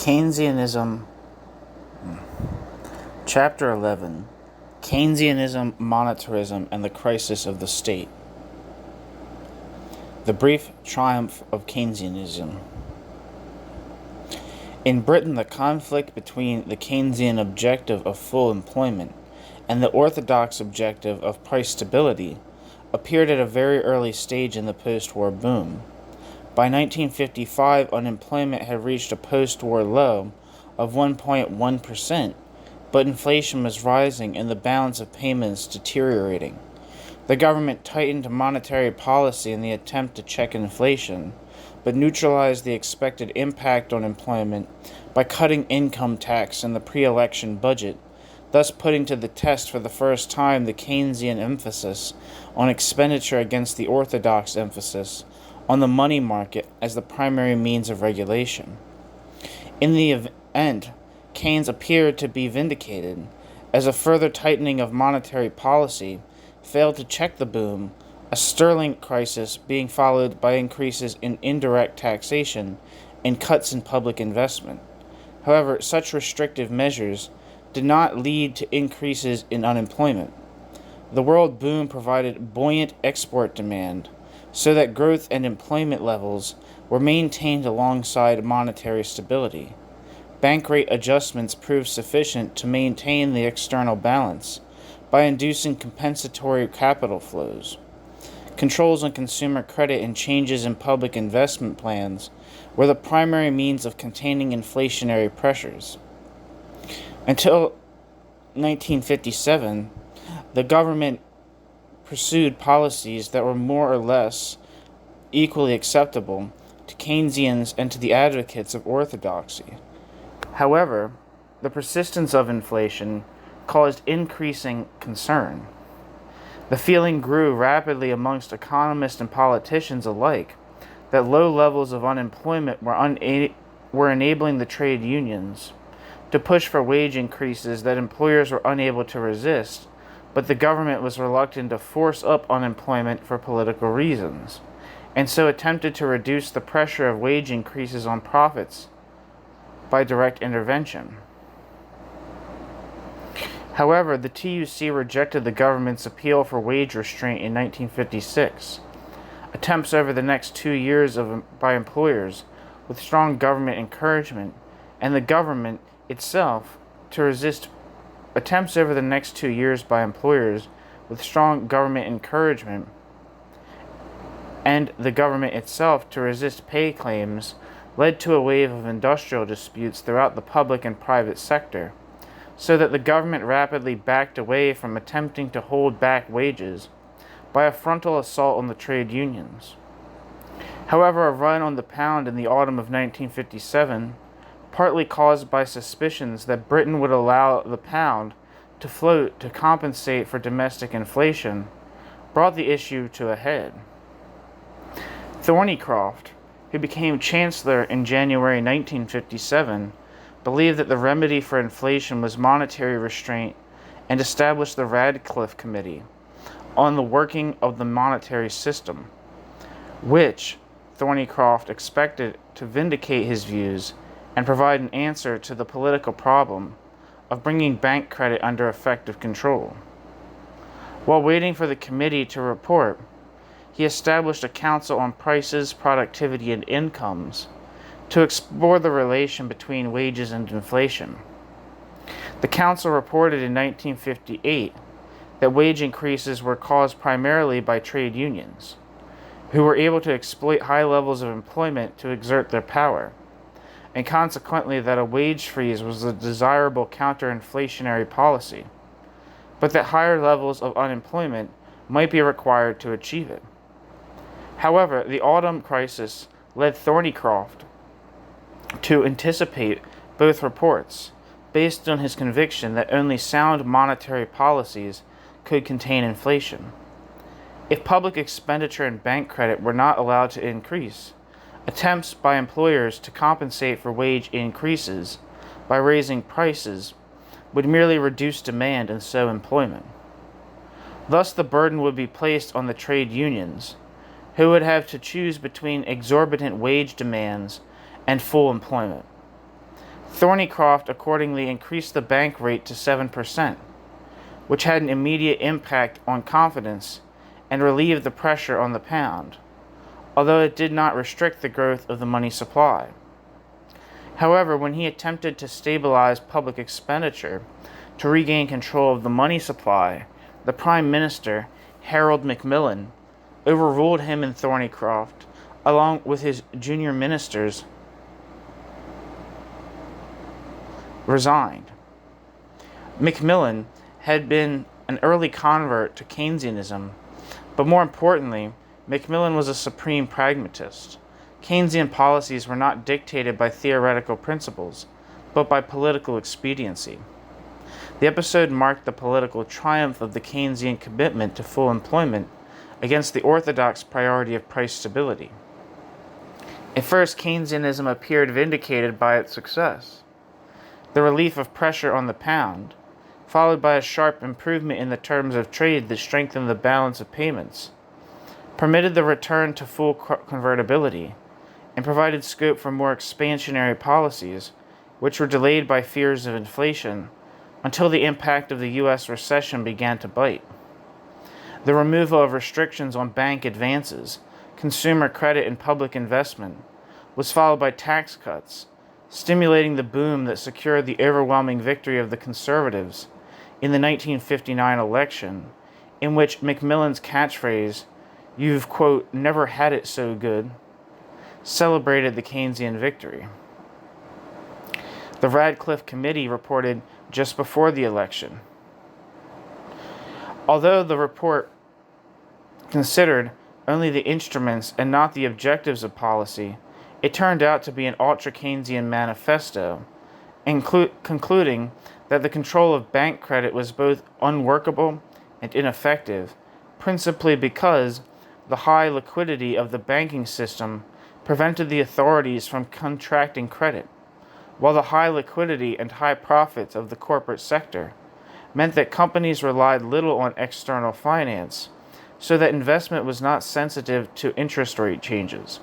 Keynesianism, Chapter 11, Keynesianism, Monetarism, and the Crisis of the State. The Brief Triumph of Keynesianism. In Britain, the conflict between the Keynesian objective of full employment and the orthodox objective of price stability appeared at a very early stage in the post-war boom. By 1955, unemployment had reached a post-war low of 1.1%, but inflation was rising and the balance of payments deteriorating. The government tightened monetary policy in the attempt to check inflation, but neutralized the expected impact on employment by cutting income tax in the pre-election budget, thus putting to the test for the first time the Keynesian emphasis on expenditure against the orthodox emphasis on the money market as the primary means of regulation. In the end, Keynes appeared to be vindicated, as a further tightening of monetary policy failed to check the boom, a sterling crisis being followed by increases in indirect taxation and cuts in public investment. However, such restrictive measures did not lead to increases in unemployment. The world boom provided buoyant export demand, so that growth and employment levels were maintained alongside monetary stability. Bank rate adjustments proved sufficient to maintain the external balance by inducing compensatory capital flows. Controls on consumer credit and changes in public investment plans were the primary means of containing inflationary pressures. Until 1957, the government pursued policies that were more or less equally acceptable to Keynesians and to the advocates of orthodoxy. However, the persistence of inflation caused increasing concern. The feeling grew rapidly amongst economists and politicians alike that low levels of unemployment were enabling the trade unions to push for wage increases that employers were unable to resist, but the government was reluctant to force up unemployment for political reasons, and so attempted to reduce the pressure of wage increases on profits by direct intervention. However, the TUC rejected the government's appeal for wage restraint in 1956. Attempts over the next 2 years by employers with strong government encouragement, and the government itself to resist attempts over the next 2 years by employers with strong government encouragement and the government itself to resist pay claims led to a wave of industrial disputes throughout the public and private sector, so that the government rapidly backed away from attempting to hold back wages by a frontal assault on the trade unions. However, a run on the pound in the autumn of 1957, partly caused by suspicions that Britain would allow the pound to float to compensate for domestic inflation, brought the issue to a head. Thornycroft, who became Chancellor in January 1957, believed that the remedy for inflation was monetary restraint and established the Radcliffe Committee on the working of the monetary system, which Thornycroft expected to vindicate his views and provide an answer to the political problem of bringing bank credit under effective control. While waiting for the committee to report, he established a council on prices, productivity, and incomes to explore the relation between wages and inflation. The council reported in 1958 that wage increases were caused primarily by trade unions, who were able to exploit high levels of employment to exert their power, and consequently that a wage freeze was a desirable counter-inflationary policy, but that higher levels of unemployment might be required to achieve it. However, the autumn crisis led Thornycroft to anticipate both reports, based on his conviction that only sound monetary policies could contain inflation. If public expenditure and bank credit were not allowed to increase, attempts by employers to compensate for wage increases by raising prices would merely reduce demand and so employment. Thus, the burden would be placed on the trade unions, who would have to choose between exorbitant wage demands and full employment. Thornycroft accordingly increased the bank rate to 7%, which had an immediate impact on confidence and relieved the pressure on the pound, although it did not restrict the growth of the money supply. However, when he attempted to stabilize public expenditure to regain control of the money supply, the Prime Minister, Harold Macmillan, overruled him, and Thornycroft, along with his junior ministers, resigned. Macmillan had been an early convert to Keynesianism, but more importantly, Macmillan was a supreme pragmatist. Keynesian policies were not dictated by theoretical principles, but by political expediency. The episode marked the political triumph of the Keynesian commitment to full employment against the orthodox priority of price stability. At first, Keynesianism appeared vindicated by its success. The relief of pressure on the pound, followed by a sharp improvement in the terms of trade that strengthened the balance of payments, permitted the return to full convertibility, and provided scope for more expansionary policies, which were delayed by fears of inflation until the impact of the U.S. recession began to bite. The removal of restrictions on bank advances, consumer credit, and public investment was followed by tax cuts, stimulating the boom that secured the overwhelming victory of the Conservatives in the 1959 election, in which Macmillan's catchphrase, "You've, quote, never had it so good," celebrated the Keynesian victory. The Radcliffe Committee reported just before the election. Although the report considered only the instruments and not the objectives of policy, it turned out to be an ultra-Keynesian manifesto, concluding that the control of bank credit was both unworkable and ineffective, principally because the high liquidity of the banking system prevented the authorities from contracting credit, while the high liquidity and high profits of the corporate sector meant that companies relied little on external finance, so that investment was not sensitive to interest rate changes.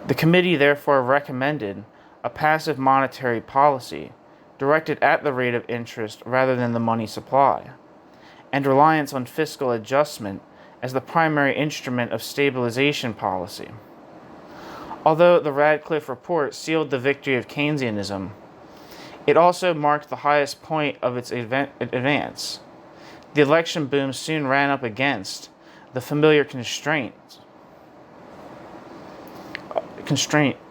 The committee therefore recommended a passive monetary policy directed at the rate of interest rather than the money supply, and reliance on fiscal adjustment as the primary instrument of stabilization policy. Although the Radcliffe report sealed the victory of Keynesianism, it also marked the highest point of its advance. The election boom soon ran up against the familiar constraint.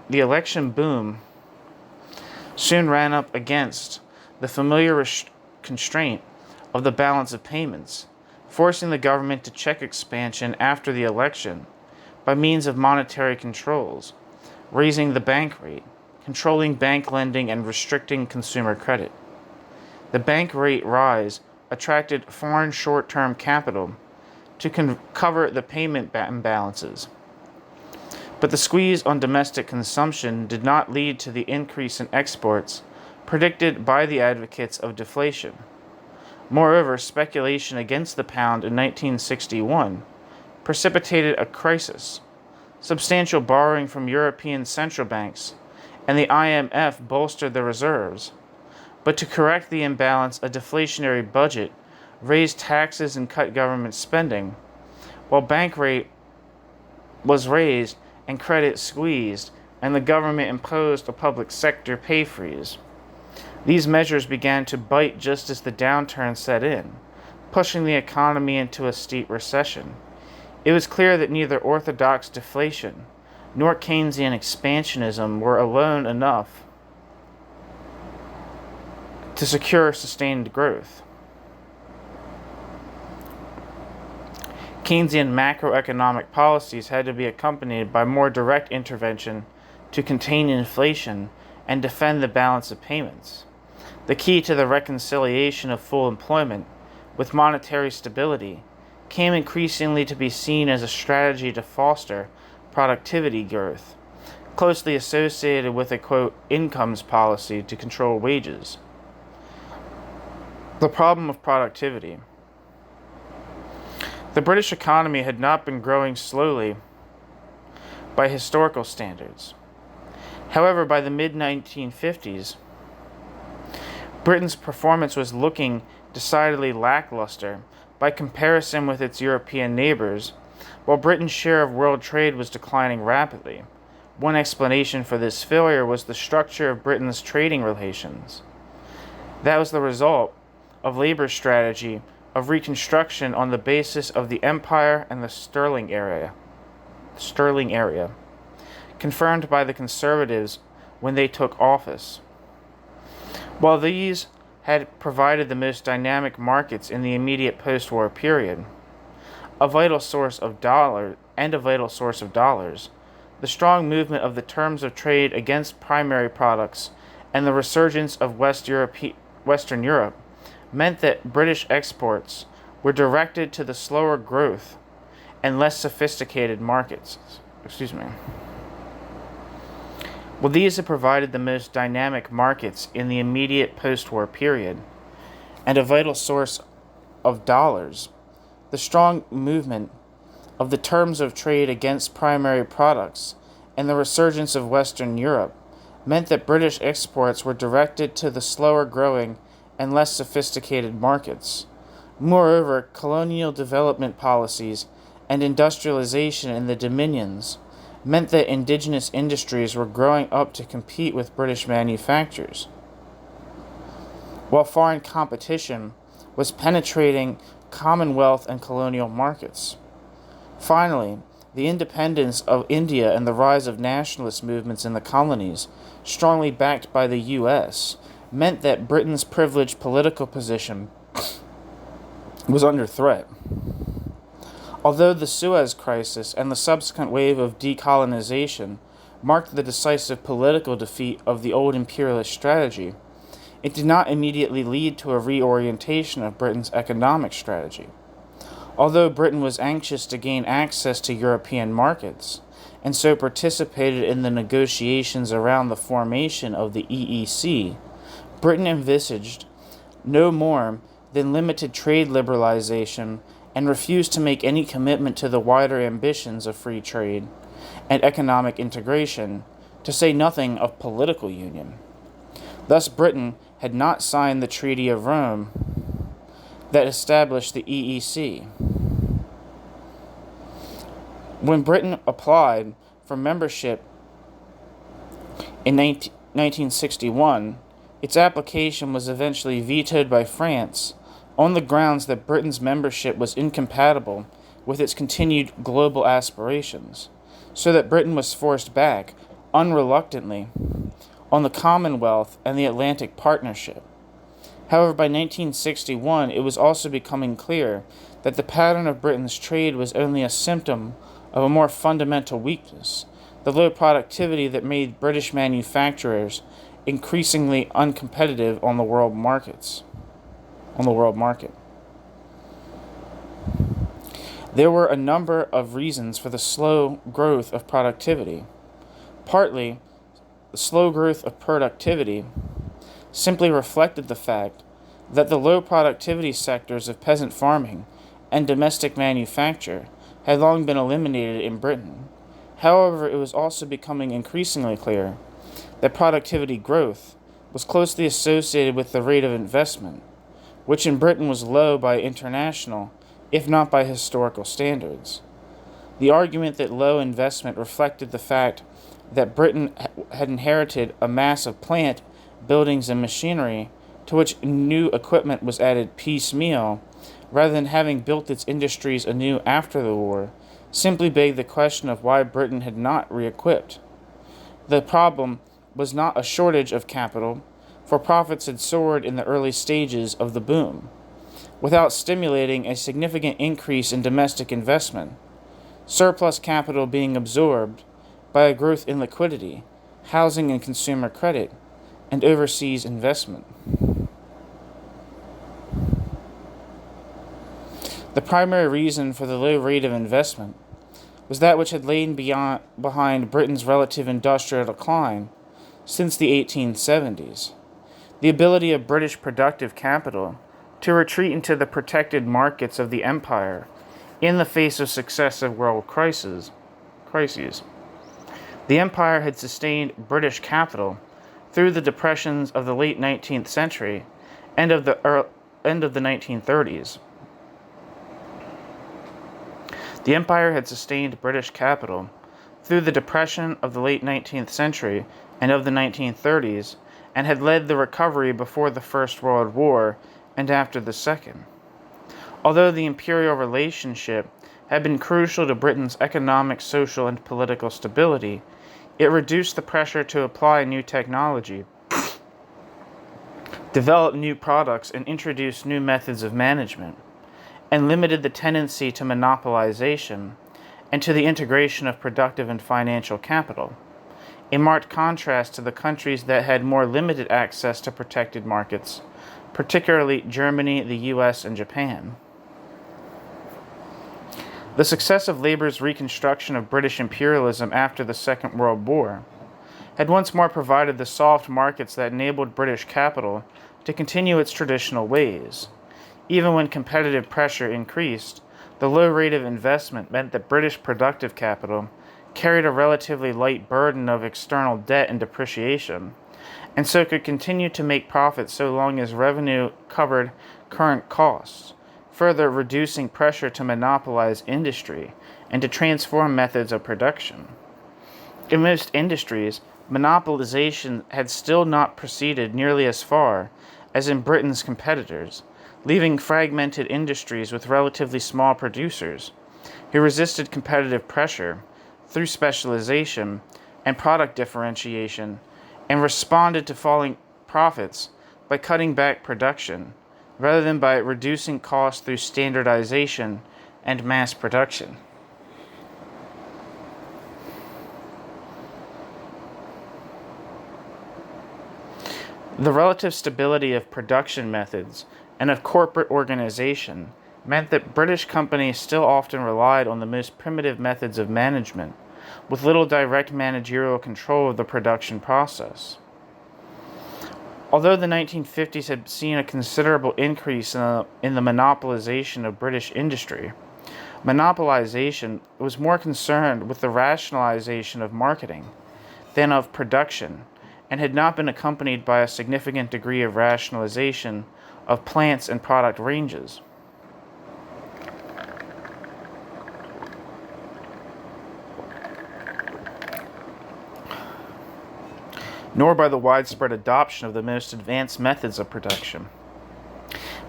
The election boom soon ran up against the familiar constraint of the balance of payments, forcing the government to check expansion after the election by means of monetary controls, raising the bank rate, controlling bank lending, and restricting consumer credit. The bank rate rise attracted foreign short-term capital to cover the payment imbalances. But the squeeze on domestic consumption did not lead to the increase in exports predicted by the advocates of deflation. Moreover, speculation against the pound in 1961 precipitated a crisis. Substantial borrowing from European central banks and the IMF bolstered the reserves. But to correct the imbalance, a deflationary budget raised taxes and cut government spending, while bank rate was raised and credit squeezed, and the government imposed a public sector pay freeze. These measures began to bite just as the downturn set in, pushing the economy into a steep recession. It was clear that neither orthodox deflation nor Keynesian expansionism were alone enough to secure sustained growth. Keynesian macroeconomic policies had to be accompanied by more direct intervention to contain inflation and defend the balance of payments. The key to the reconciliation of full employment with monetary stability came increasingly to be seen as a strategy to foster productivity growth, closely associated with a, quote, incomes policy to control wages. The problem of productivity. The British economy had not been growing slowly by historical standards. However, by the mid-1950s, Britain's performance was looking decidedly lackluster by comparison with its European neighbors, while Britain's share of world trade was declining rapidly. One explanation for this failure was the structure of Britain's trading relations. That was the result of Labour's strategy of reconstruction on the basis of the Empire and the Sterling area, confirmed by the Conservatives when they took office. While these had provided the most dynamic markets in the immediate post-war period, a vital source of dollars, the strong movement of the terms of trade against primary products and the resurgence of Western Europe meant that British exports were directed to the slower growth and less sophisticated markets. Well, these have provided the most dynamic markets in the immediate post-war period and a vital source of dollars. The strong movement of the terms of trade against primary products and the resurgence of Western Europe meant that British exports were directed to the slower growing and less sophisticated markets. Moreover, colonial development policies and industrialization in the Dominions meant that indigenous industries were growing up to compete with British manufacturers, while foreign competition was penetrating Commonwealth and colonial markets. Finally, the independence of India and the rise of nationalist movements in the colonies, strongly backed by the U.S., meant that Britain's privileged political position was under threat. Although the Suez Crisis and the subsequent wave of decolonization marked the decisive political defeat of the old imperialist strategy, it did not immediately lead to a reorientation of Britain's economic strategy. Although Britain was anxious to gain access to European markets, and so participated in the negotiations around the formation of the EEC, Britain envisaged no more than limited trade liberalization and refused to make any commitment to the wider ambitions of free trade and economic integration, to say nothing of political union. Thus, Britain had not signed the Treaty of Rome that established the EEC. When Britain applied for membership in 1961, its application was eventually vetoed by France on the grounds that Britain's membership was incompatible with its continued global aspirations, so that Britain was forced back, unreluctantly, on the Commonwealth and the Atlantic Partnership. However, by 1961, it was also becoming clear that the pattern of Britain's trade was only a symptom of a more fundamental weakness, the low productivity that made British manufacturers increasingly uncompetitive on the world market. There were a number of reasons for the slow growth of productivity. Partly, the slow growth of productivity simply reflected the fact that the low productivity sectors of peasant farming and domestic manufacture had long been eliminated in Britain. However, it was also becoming increasingly clear that productivity growth was closely associated with the rate of investment, which in Britain was low by international, if not by historical standards. The argument that low investment reflected the fact that Britain had inherited a mass of plant, buildings, and machinery to which new equipment was added piecemeal, rather than having built its industries anew after the war, simply begged the question of why Britain had not re-equipped. The problem was not a shortage of capital, for profits had soared in the early stages of the boom, without stimulating a significant increase in domestic investment, surplus capital being absorbed by a growth in liquidity, housing and consumer credit, and overseas investment. The primary reason for the low rate of investment was that which had lain behind Britain's relative industrial decline since the 1870s. The ability of British productive capital to retreat into the protected markets of the empire in the face of successive world crises. The empire had sustained British capital through the depressions of the late 19th century and of the 1930s. The empire had sustained British capital through the depression of the late 19th century and of the 1930s, and had led the recovery before the First World War and after the Second. Although the imperial relationship had been crucial to Britain's economic, social, and political stability, it reduced the pressure to apply new technology, develop new products, and introduce new methods of management, and limited the tendency to monopolization and to the integration of productive and financial capital, in marked contrast to the countries that had more limited access to protected markets, particularly Germany, the US, and Japan. The success of Labour's reconstruction of British imperialism after the Second World War had once more provided the soft markets that enabled British capital to continue its traditional ways. Even when competitive pressure increased, the low rate of investment meant that British productive capital carried a relatively light burden of external debt and depreciation, and so could continue to make profits so long as revenue covered current costs, further reducing pressure to monopolize industry and to transform methods of production. In most industries, monopolization had still not proceeded nearly as far as in Britain's competitors, leaving fragmented industries with relatively small producers who resisted competitive pressure through specialization and product differentiation and responded to falling profits by cutting back production rather than by reducing costs through standardization and mass production. The relative stability of production methods and of corporate organization meant that British companies still often relied on the most primitive methods of management, with little direct managerial control of the production process. Although the 1950s had seen a considerable increase in the monopolization of British industry, monopolization was more concerned with the rationalization of marketing than of production, and had not been accompanied by a significant degree of rationalization of plants and product ranges. Nor by the widespread adoption of the most advanced methods of production.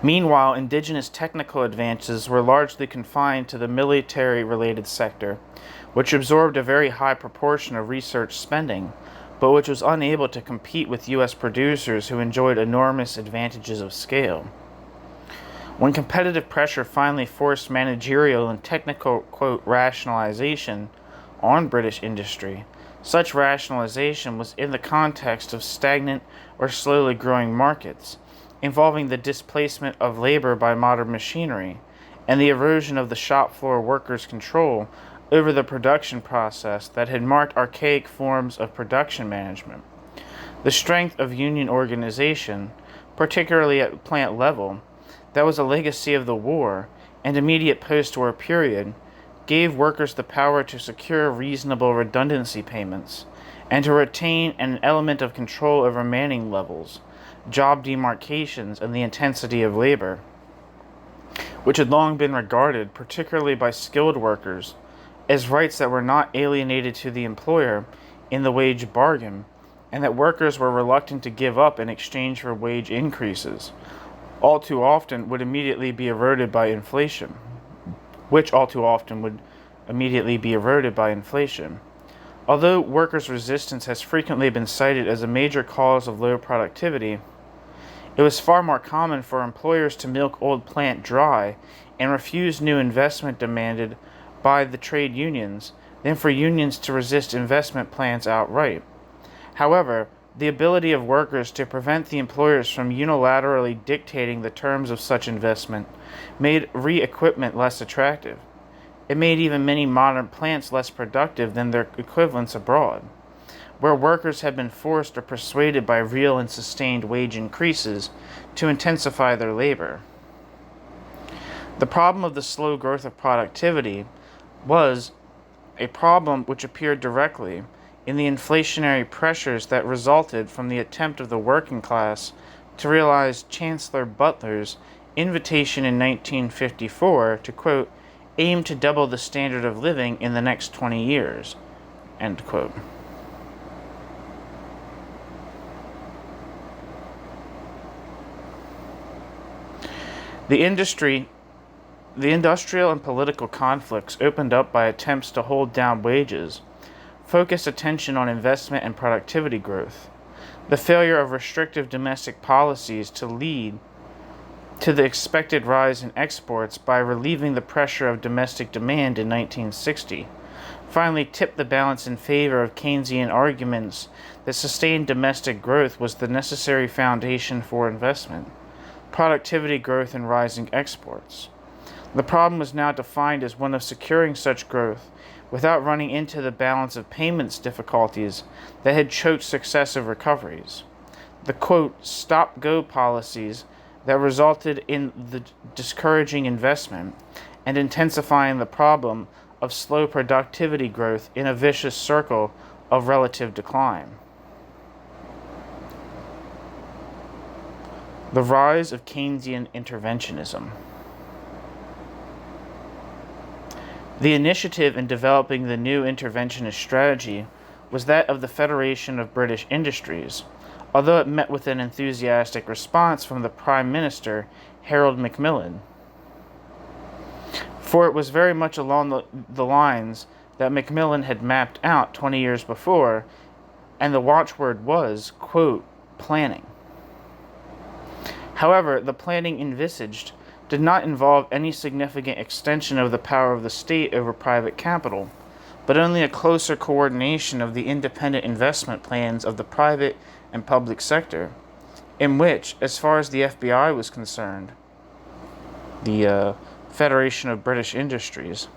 Meanwhile, indigenous technical advances were largely confined to the military-related sector, which absorbed a very high proportion of research spending, but which was unable to compete with U.S. producers who enjoyed enormous advantages of scale. When competitive pressure finally forced managerial and technical, quote, rationalization on British industry, such rationalization was in the context of stagnant or slowly growing markets, involving the displacement of labor by modern machinery and the erosion of the shop floor workers' control over the production process that had marked archaic forms of production management. The strength of union organization, particularly at plant level, that was a legacy of the war and immediate post-war period, gave workers the power to secure reasonable redundancy payments and to retain an element of control over manning levels, job demarcations, and the intensity of labor, which had long been regarded, particularly by skilled workers, as rights that were not alienated to the employer in the wage bargain, and that workers were reluctant to give up in exchange for wage increases, all too often would immediately be eroded by inflation. Although workers' resistance has frequently been cited as a major cause of low productivity, it was far more common for employers to milk old plant dry and refuse new investment demanded by the trade unions than for unions to resist investment plans outright. However, the ability of workers to prevent the employers from unilaterally dictating the terms of such investment made re-equipment less attractive. It made even many modern plants less productive than their equivalents abroad, where workers had been forced or persuaded by real and sustained wage increases to intensify their labor. The problem of the slow growth of productivity was a problem which appeared directly in the inflationary pressures that resulted from the attempt of the working class to realize Chancellor Butler's invitation in 1954 to, quote, aim to double the standard of living in the next 20 years, end quote. The industrial and political conflicts opened up by attempts to hold down wages focused attention on investment and productivity growth. The failure of restrictive domestic policies to lead to the expected rise in exports by relieving the pressure of domestic demand in 1960 finally tipped the balance in favor of Keynesian arguments that sustained domestic growth was the necessary foundation for investment, productivity growth, and rising exports. The problem was now defined as one of securing such growth without running into the balance of payments difficulties that had choked successive recoveries. The, quote, stop-go policies that resulted in the discouraging investment and intensifying the problem of slow productivity growth in a vicious circle of relative decline. The rise of Keynesian interventionism. The initiative in developing the new interventionist strategy was that of the Federation of British Industries, although it met with an enthusiastic response from the Prime Minister, Harold Macmillan. For it was very much along the lines that Macmillan had mapped out 20 years before, and the watchword was, quote, planning. However, the planning envisaged did not involve any significant extension of the power of the state over private capital, but only a closer coordination of the independent investment plans of the private and public sector, in which, as far as the FBI was concerned, the Federation of British Industries,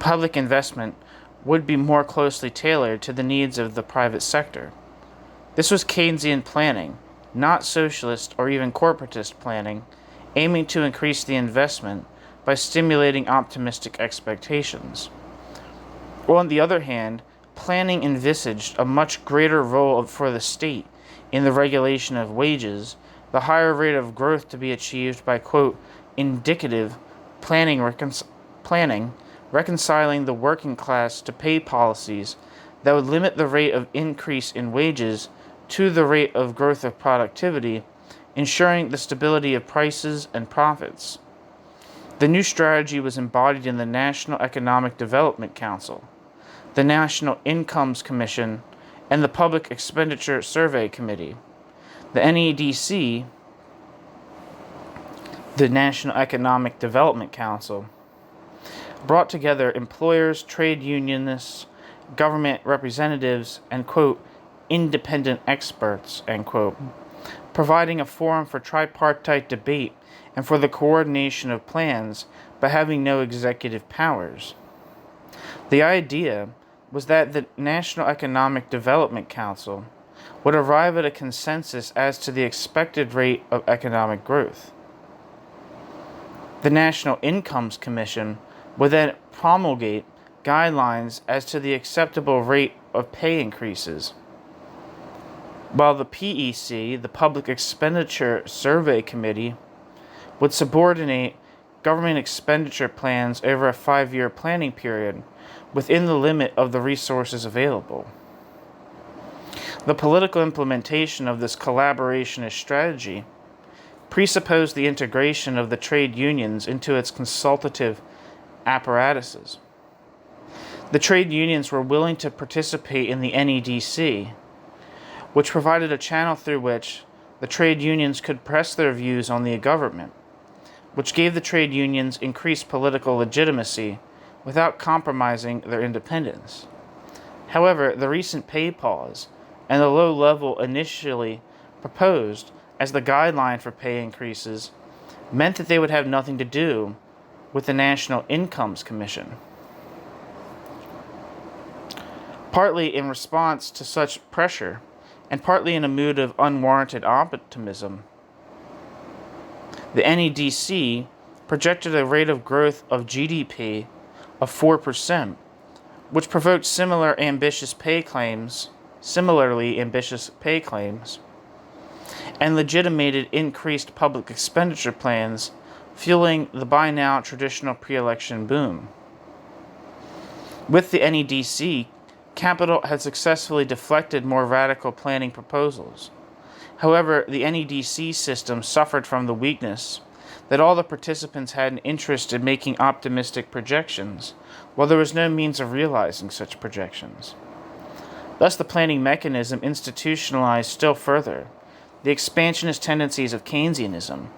public investment would be more closely tailored to the needs of the private sector. This was Keynesian planning, not socialist or even corporatist planning, aiming to increase the investment by stimulating optimistic expectations. On the other hand, planning envisaged a much greater role for the state in the regulation of wages, the higher rate of growth to be achieved by, quote, indicative planning, reconciling the working class to pay policies that would limit the rate of increase in wages to the rate of growth of productivity, ensuring the stability of prices and profits. The new strategy was embodied in the National Economic Development Council, the National Incomes Commission, and the Public Expenditure Survey Committee. The NEDC, the National Economic Development Council, brought together employers, trade unionists, government representatives, and, quote, independent experts, end quote, providing a forum for tripartite debate and for the coordination of plans, but having no executive powers. The idea was that the National Economic Development Council would arrive at a consensus as to the expected rate of economic growth. The National Incomes Commission would then promulgate guidelines as to the acceptable rate of pay increases, while the PEC, the Public Expenditure Survey Committee, would subordinate government expenditure plans over a 5-year planning period within the limit of the resources available. The political implementation of this collaborationist strategy presupposed the integration of the trade unions into its consultative apparatuses. The trade unions were willing to participate in the NEDC, which provided a channel through which the trade unions could press their views on the government, which gave the trade unions increased political legitimacy without compromising their independence. However, the recent pay pause and the low level initially proposed as the guideline for pay increases meant that they would have nothing to do with the National Incomes Commission. Partly in response to such pressure, and partly in a mood of unwarranted optimism, the NEDC projected a rate of growth of GDP of 4%, which provoked similarly ambitious pay claims, and legitimated increased public expenditure plans, fueling the by now traditional pre-election boom. With the NEDC, capital had successfully deflected more radical planning proposals. However, the NEDC system suffered from the weakness that all the participants had an interest in making optimistic projections, while there was no means of realizing such projections. Thus, the planning mechanism institutionalized still further the expansionist tendencies of Keynesianism,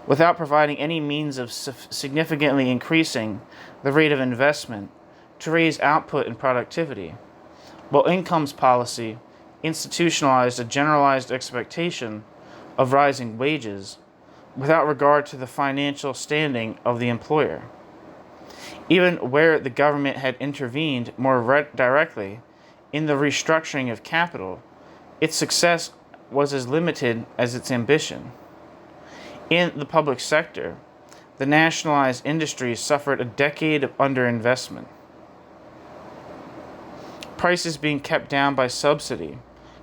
without providing any means of significantly increasing the rate of investment to raise output and productivity, while incomes policy institutionalized a generalized expectation of rising wages without regard to the financial standing of the employer. Even where the government had intervened more directly in the restructuring of capital, its success was as limited as its ambition. In the public sector, the nationalized industries suffered a decade of underinvestment. Prices being kept down by subsidy,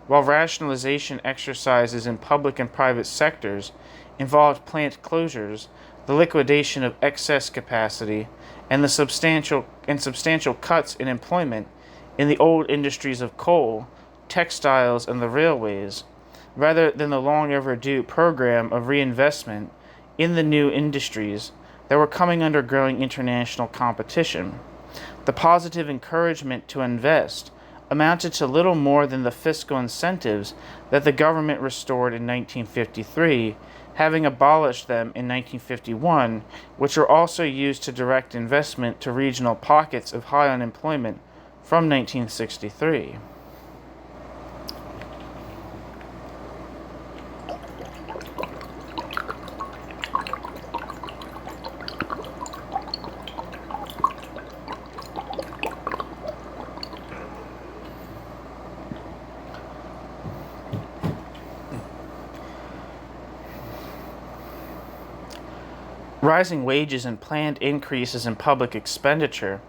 while rationalization exercises in public and private sectors involved plant closures, the liquidation of excess capacity, and substantial cuts in employment in the old industries of coal, textiles, and the railways, rather than the long overdue program of reinvestment in the new industries that were coming under growing international competition. The positive encouragement to invest amounted to little more than the fiscal incentives that the government restored in 1953, having abolished them in 1951, which were also used to direct investment to regional pockets of high unemployment from 1963. Rising wages and planned increases in public expenditure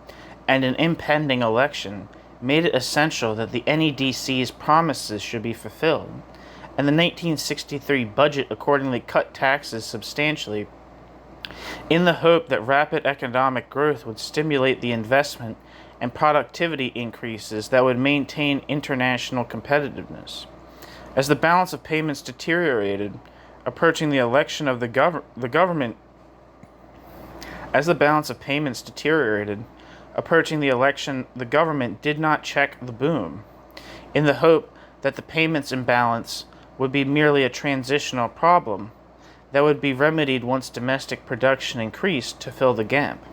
and an impending election made it essential that the NEDC's promises should be fulfilled, and the 1963 budget accordingly cut taxes substantially in the hope that rapid economic growth would stimulate the investment and productivity increases that would maintain international competitiveness. As the balance of payments deteriorated, approaching the election of the government did not check the boom, in the hope that the payments imbalance would be merely a transitional problem that would be remedied once domestic production increased to fill the gap.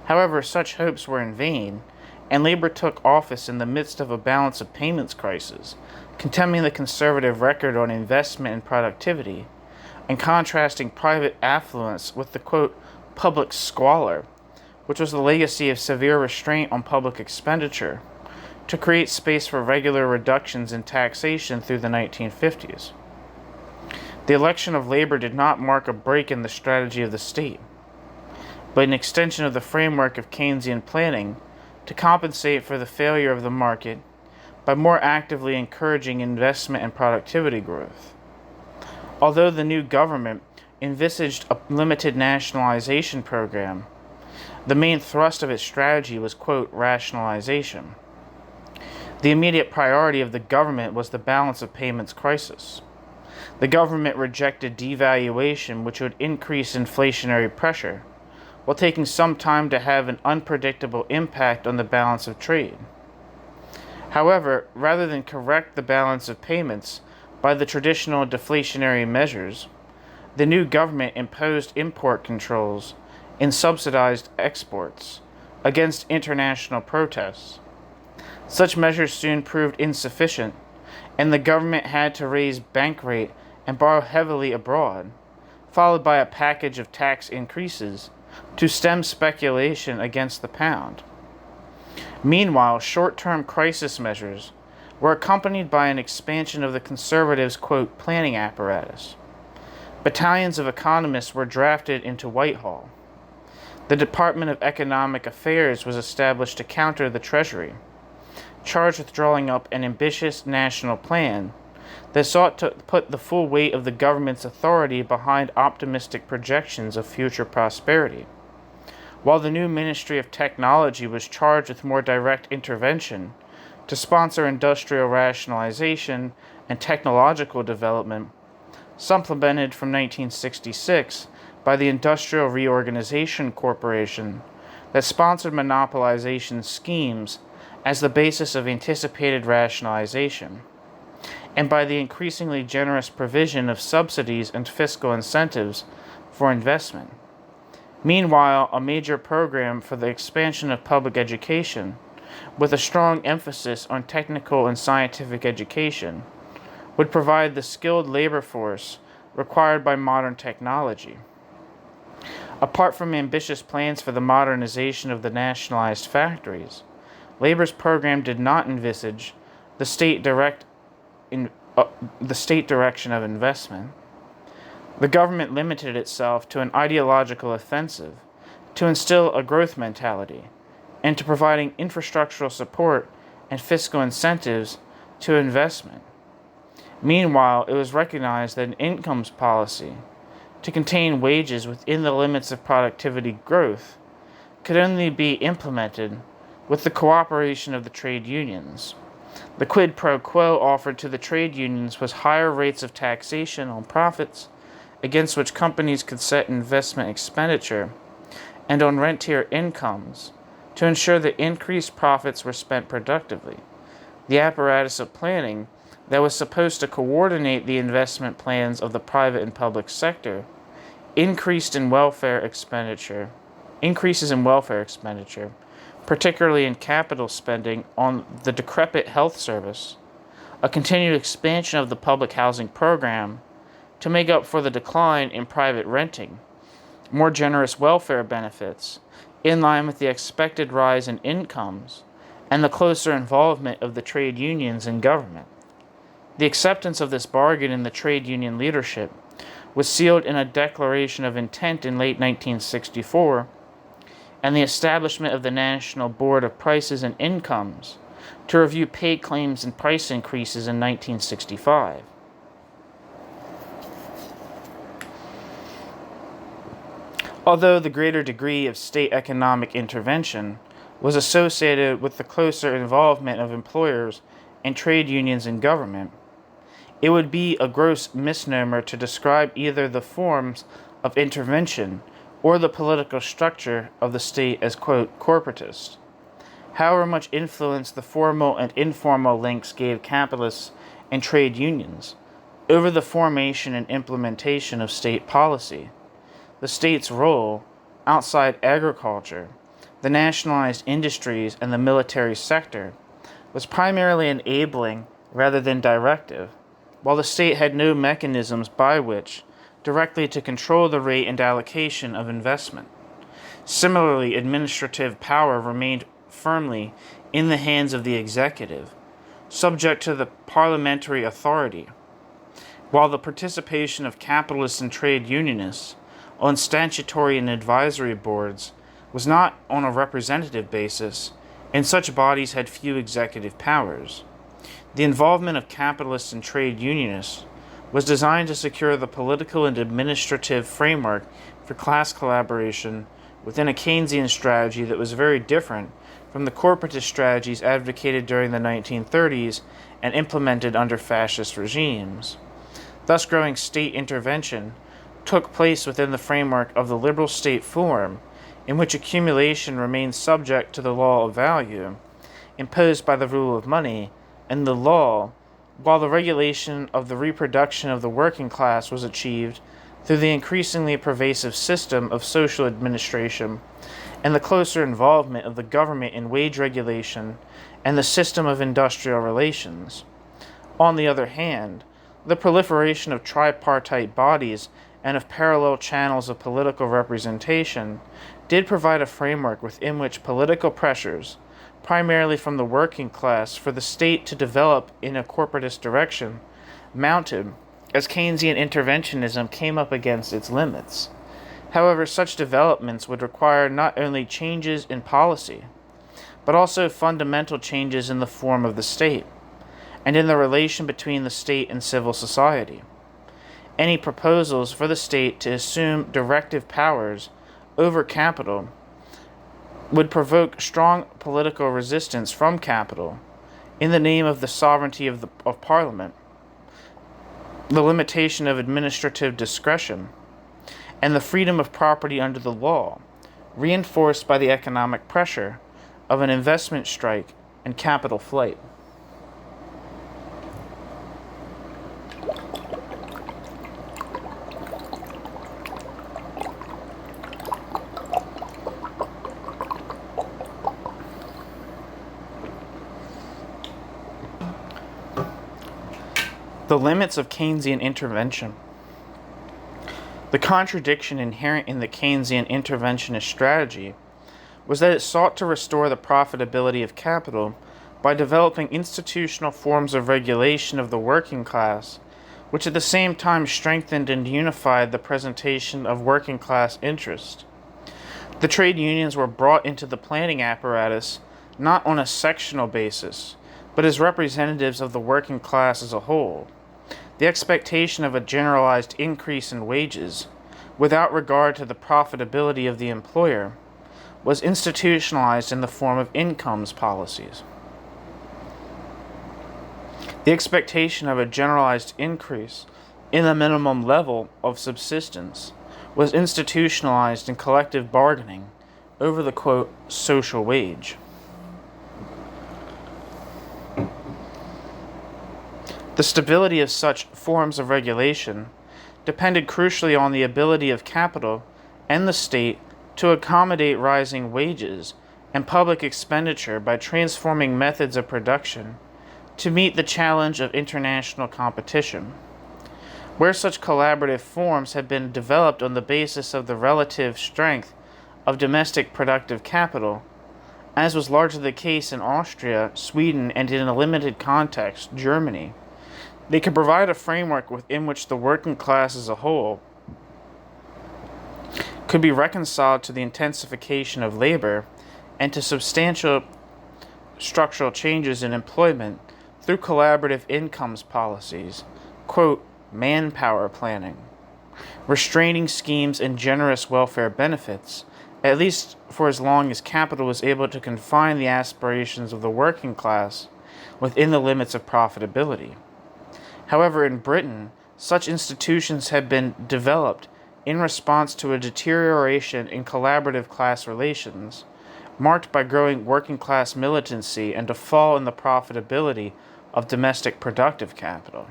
However, such hopes were in vain, and labor took office in the midst of a balance of payments crisis, condemning the conservative record on investment and productivity, and contrasting private affluence with the, quote, public squalor, which was the legacy of severe restraint on public expenditure, to create space for regular reductions in taxation through the 1950s. The election of labor did not mark a break in the strategy of the state, but an extension of the framework of Keynesian planning to compensate for the failure of the market by more actively encouraging investment and productivity growth. Although the new government envisaged a limited nationalization program, the main thrust of its strategy was, quote, rationalization. The immediate priority of the government was the balance of payments crisis. The government rejected devaluation, which would increase inflationary pressure, while taking some time to have an unpredictable impact on the balance of trade. However, rather than correct the balance of payments by the traditional deflationary measures, the new government imposed import controls and subsidized exports against international protests. Such measures soon proved insufficient, and the government had to raise bank rate and borrow heavily abroad, followed by a package of tax increases to stem speculation against the pound. Meanwhile, short-term crisis measures were accompanied by an expansion of the conservatives', quote, planning apparatus. Battalions of economists were drafted into Whitehall. The Department of Economic Affairs was established to counter the Treasury, charged with drawing up an ambitious national plan that sought to put the full weight of the government's authority behind optimistic projections of future prosperity, while the new Ministry of Technology was charged with more direct intervention to sponsor industrial rationalization and technological development, supplemented from 1966 by the Industrial Reorganization Corporation that sponsored monopolization schemes as the basis of anticipated rationalization, and by the increasingly generous provision of subsidies and fiscal incentives for investment. Meanwhile, a major program for the expansion of public education, with a strong emphasis on technical and scientific education, would provide the skilled labor force required by modern technology. Apart from ambitious plans for the modernization of the nationalized factories, Labor's program did not envisage the state direction of investment. The government limited itself to an ideological offensive to instill a growth mentality and to providing infrastructural support and fiscal incentives to investment. Meanwhile, it was recognized that an incomes policy to contain wages within the limits of productivity growth could only be implemented with the cooperation of the trade unions. The quid pro quo offered to the trade unions was higher rates of taxation on profits, against which companies could set investment expenditure, and on rentier incomes, to ensure that increased profits were spent productively. The apparatus of planning that was supposed to coordinate the investment plans of the private and public sector increases in welfare expenditure, particularly in capital spending on the decrepit health service, a continued expansion of the public housing program to make up for the decline in private renting, more generous welfare benefits in line with the expected rise in incomes, and the closer involvement of the trade unions in government. The acceptance of this bargain in the trade union leadership was sealed in a declaration of intent in late 1964, and the establishment of the National Board of Prices and Incomes to review pay claims and price increases in 1965. Although the greater degree of state economic intervention was associated with the closer involvement of employers and trade unions in government, it would be a gross misnomer to describe either the forms of intervention or the political structure of the state as, quote, corporatist. However much influence the formal and informal links gave capitalists and trade unions over the formation and implementation of state policy, the state's role outside agriculture, the nationalized industries, and the military sector was primarily enabling rather than directive, while the state had no mechanisms by which directly to control the rate and allocation of investment. Similarly, administrative power remained firmly in the hands of the executive, subject to the parliamentary authority, while the participation of capitalists and trade unionists on statutory and advisory boards was not on a representative basis, and such bodies had few executive powers. The involvement of capitalists and trade unionists was designed to secure the political and administrative framework for class collaboration within a Keynesian strategy that was very different from the corporatist strategies advocated during the 1930s and implemented under fascist regimes. Thus, growing state intervention took place within the framework of the liberal state form, in which accumulation remained subject to the law of value, imposed by the rule of money, and the law, while the regulation of the reproduction of the working class was achieved through the increasingly pervasive system of social administration and the closer involvement of the government in wage regulation and the system of industrial relations. On the other hand, the proliferation of tripartite bodies and of parallel channels of political representation did provide a framework within which political pressures, primarily from the working class, for the state to develop in a corporatist direction, mounted as Keynesian interventionism came up against its limits. However, such developments would require not only changes in policy, but also fundamental changes in the form of the state, and in the relation between the state and civil society. Any proposals for the state to assume directive powers over capital would provoke strong political resistance from capital in the name of the sovereignty of Parliament, the limitation of administrative discretion, and the freedom of property under the law, reinforced by the economic pressure of an investment strike and capital flight. The limits of Keynesian intervention. The contradiction inherent in the Keynesian interventionist strategy was that it sought to restore the profitability of capital by developing institutional forms of regulation of the working class, which at the same time strengthened and unified the presentation of working class interest. The trade unions were brought into the planning apparatus not on a sectional basis, but as representatives of the working class as a whole. The expectation of a generalized increase in wages, without regard to the profitability of the employer, was institutionalized in the form of incomes policies. The expectation of a generalized increase in the minimum level of subsistence was institutionalized in collective bargaining over the, quote, social wage. The stability of such forms of regulation depended crucially on the ability of capital and the state to accommodate rising wages and public expenditure by transforming methods of production to meet the challenge of international competition. Where such collaborative forms had been developed on the basis of the relative strength of domestic productive capital, as was largely the case in Austria, Sweden, and in a limited context, Germany, they could provide a framework within which the working class as a whole could be reconciled to the intensification of labor and to substantial structural changes in employment through collaborative incomes policies, quote, manpower planning, restraining schemes, and generous welfare benefits, at least for as long as capital was able to confine the aspirations of the working class within the limits of profitability. However, in Britain, such institutions had been developed in response to a deterioration in collaborative class relations, marked by growing working class militancy and a fall in the profitability of domestic productive capital.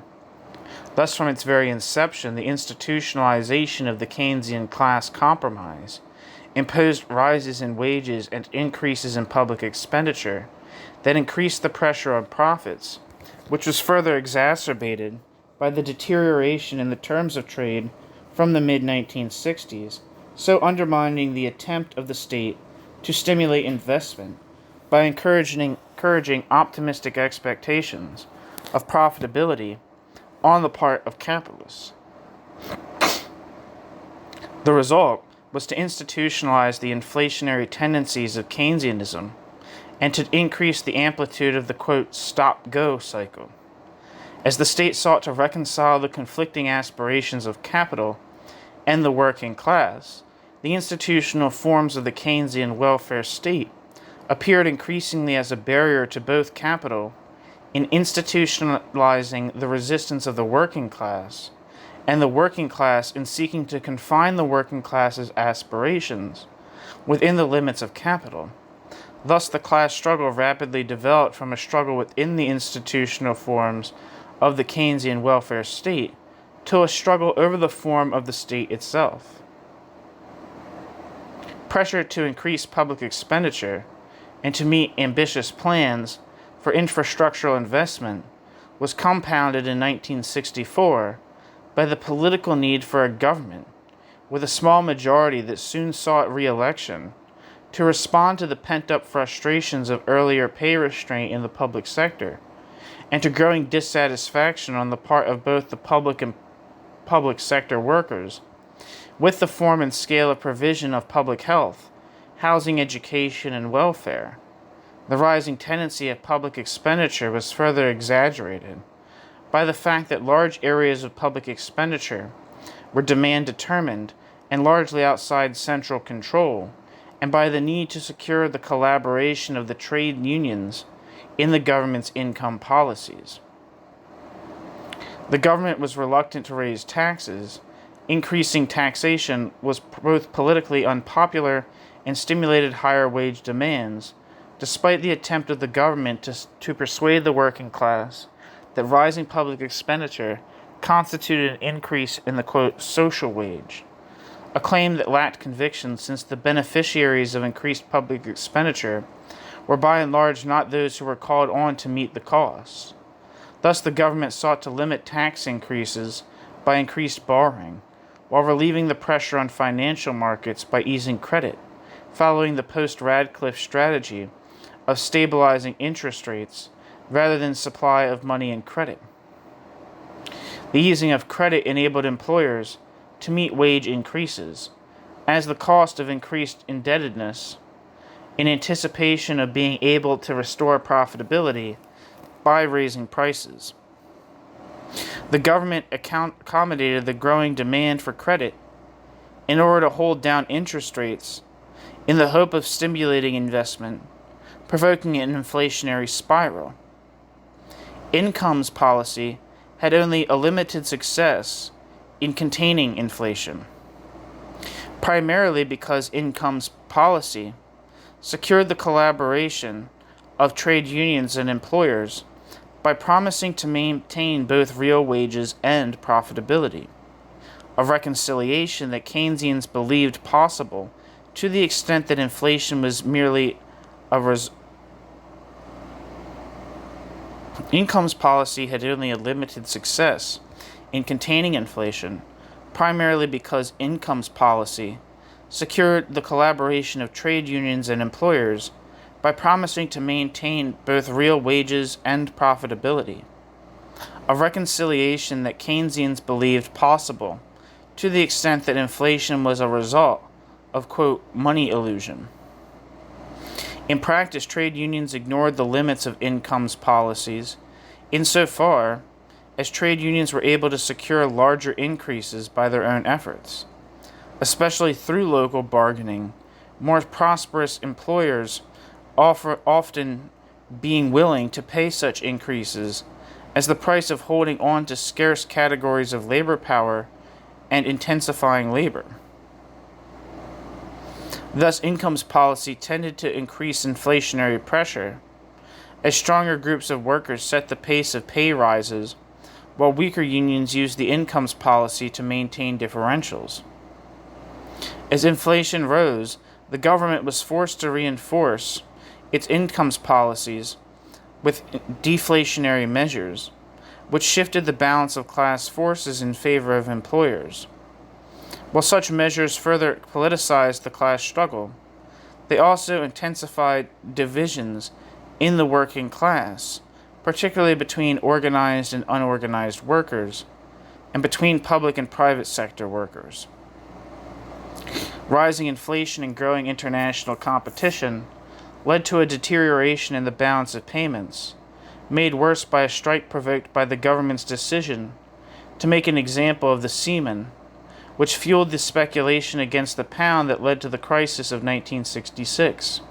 Thus, from its very inception, the institutionalization of the Keynesian class compromise imposed rises in wages and increases in public expenditure that increased the pressure on profits, which was further exacerbated by the deterioration in the terms of trade from the mid-1960s, so undermining the attempt of the state to stimulate investment by encouraging optimistic expectations of profitability on the part of capitalists. The result was to institutionalize the inflationary tendencies of Keynesianism and to increase the amplitude of the, quote, stop-go cycle. As the state sought to reconcile the conflicting aspirations of capital and the working class, the institutional forms of the Keynesian welfare state appeared increasingly as a barrier to both capital in institutionalizing the resistance of the working class, and the working class in seeking to confine the working class's aspirations within the limits of capital. Thus, the class struggle rapidly developed from a struggle within the institutional forms of the Keynesian welfare state to a struggle over the form of the state itself. Pressure to increase public expenditure and to meet ambitious plans for infrastructural investment was compounded in 1964 by the political need for a government, with a small majority that soon sought re-election, to respond to the pent-up frustrations of earlier pay restraint in the public sector, and to growing dissatisfaction on the part of both the public and public sector workers with the form and scale of provision of public health, housing, education, and welfare. The rising tendency of public expenditure was further exaggerated by the fact that large areas of public expenditure were demand determined and largely outside central control, and by the need to secure the collaboration of the trade unions in the government's income policies. The government was reluctant to raise taxes. Increasing taxation was both politically unpopular and stimulated higher wage demands, despite the attempt of the government to persuade the working class that rising public expenditure constituted an increase in the, quote, social wage, a claim that lacked conviction since the beneficiaries of increased public expenditure were by and large not those who were called on to meet the costs. Thus, the government sought to limit tax increases by increased borrowing, while relieving the pressure on financial markets by easing credit, following the post-Radcliffe strategy of stabilizing interest rates rather than supply of money and credit. The easing of credit enabled employers to meet wage increases, as the cost of increased indebtedness, in anticipation of being able to restore profitability by raising prices. The government accommodated the growing demand for credit in order to hold down interest rates in the hope of stimulating investment, provoking an inflationary spiral. Incomes policy had only a limited success in containing inflation, primarily because incomes policy secured the collaboration of trade unions and employers by promising to maintain both real wages and profitability, a reconciliation that Keynesians believed possible to the extent that inflation was merely a Incomes policy had only a limited success in containing inflation, primarily because incomes policy secured the collaboration of trade unions and employers by promising to maintain both real wages and profitability, a reconciliation that Keynesians believed possible to the extent that inflation was a result of, quote, money illusion. In practice, trade unions ignored the limits of incomes policies insofar as trade unions were able to secure larger increases by their own efforts, especially through local bargaining, more prosperous employers often being willing to pay such increases as the price of holding on to scarce categories of labor power and intensifying labor. Thus, incomes policy tended to increase inflationary pressure, as stronger groups of workers set the pace of pay rises, while weaker unions used the incomes policy to maintain differentials. As inflation rose, the government was forced to reinforce its incomes policies with deflationary measures, which shifted the balance of class forces in favor of employers. While such measures further politicized the class struggle, they also intensified divisions in the working class, particularly between organized and unorganized workers, and between public and private sector workers. Rising inflation and growing international competition led to a deterioration in the balance of payments, made worse by a strike provoked by the government's decision to make an example of the seamen, which fueled the speculation against the pound that led to the crisis of 1966.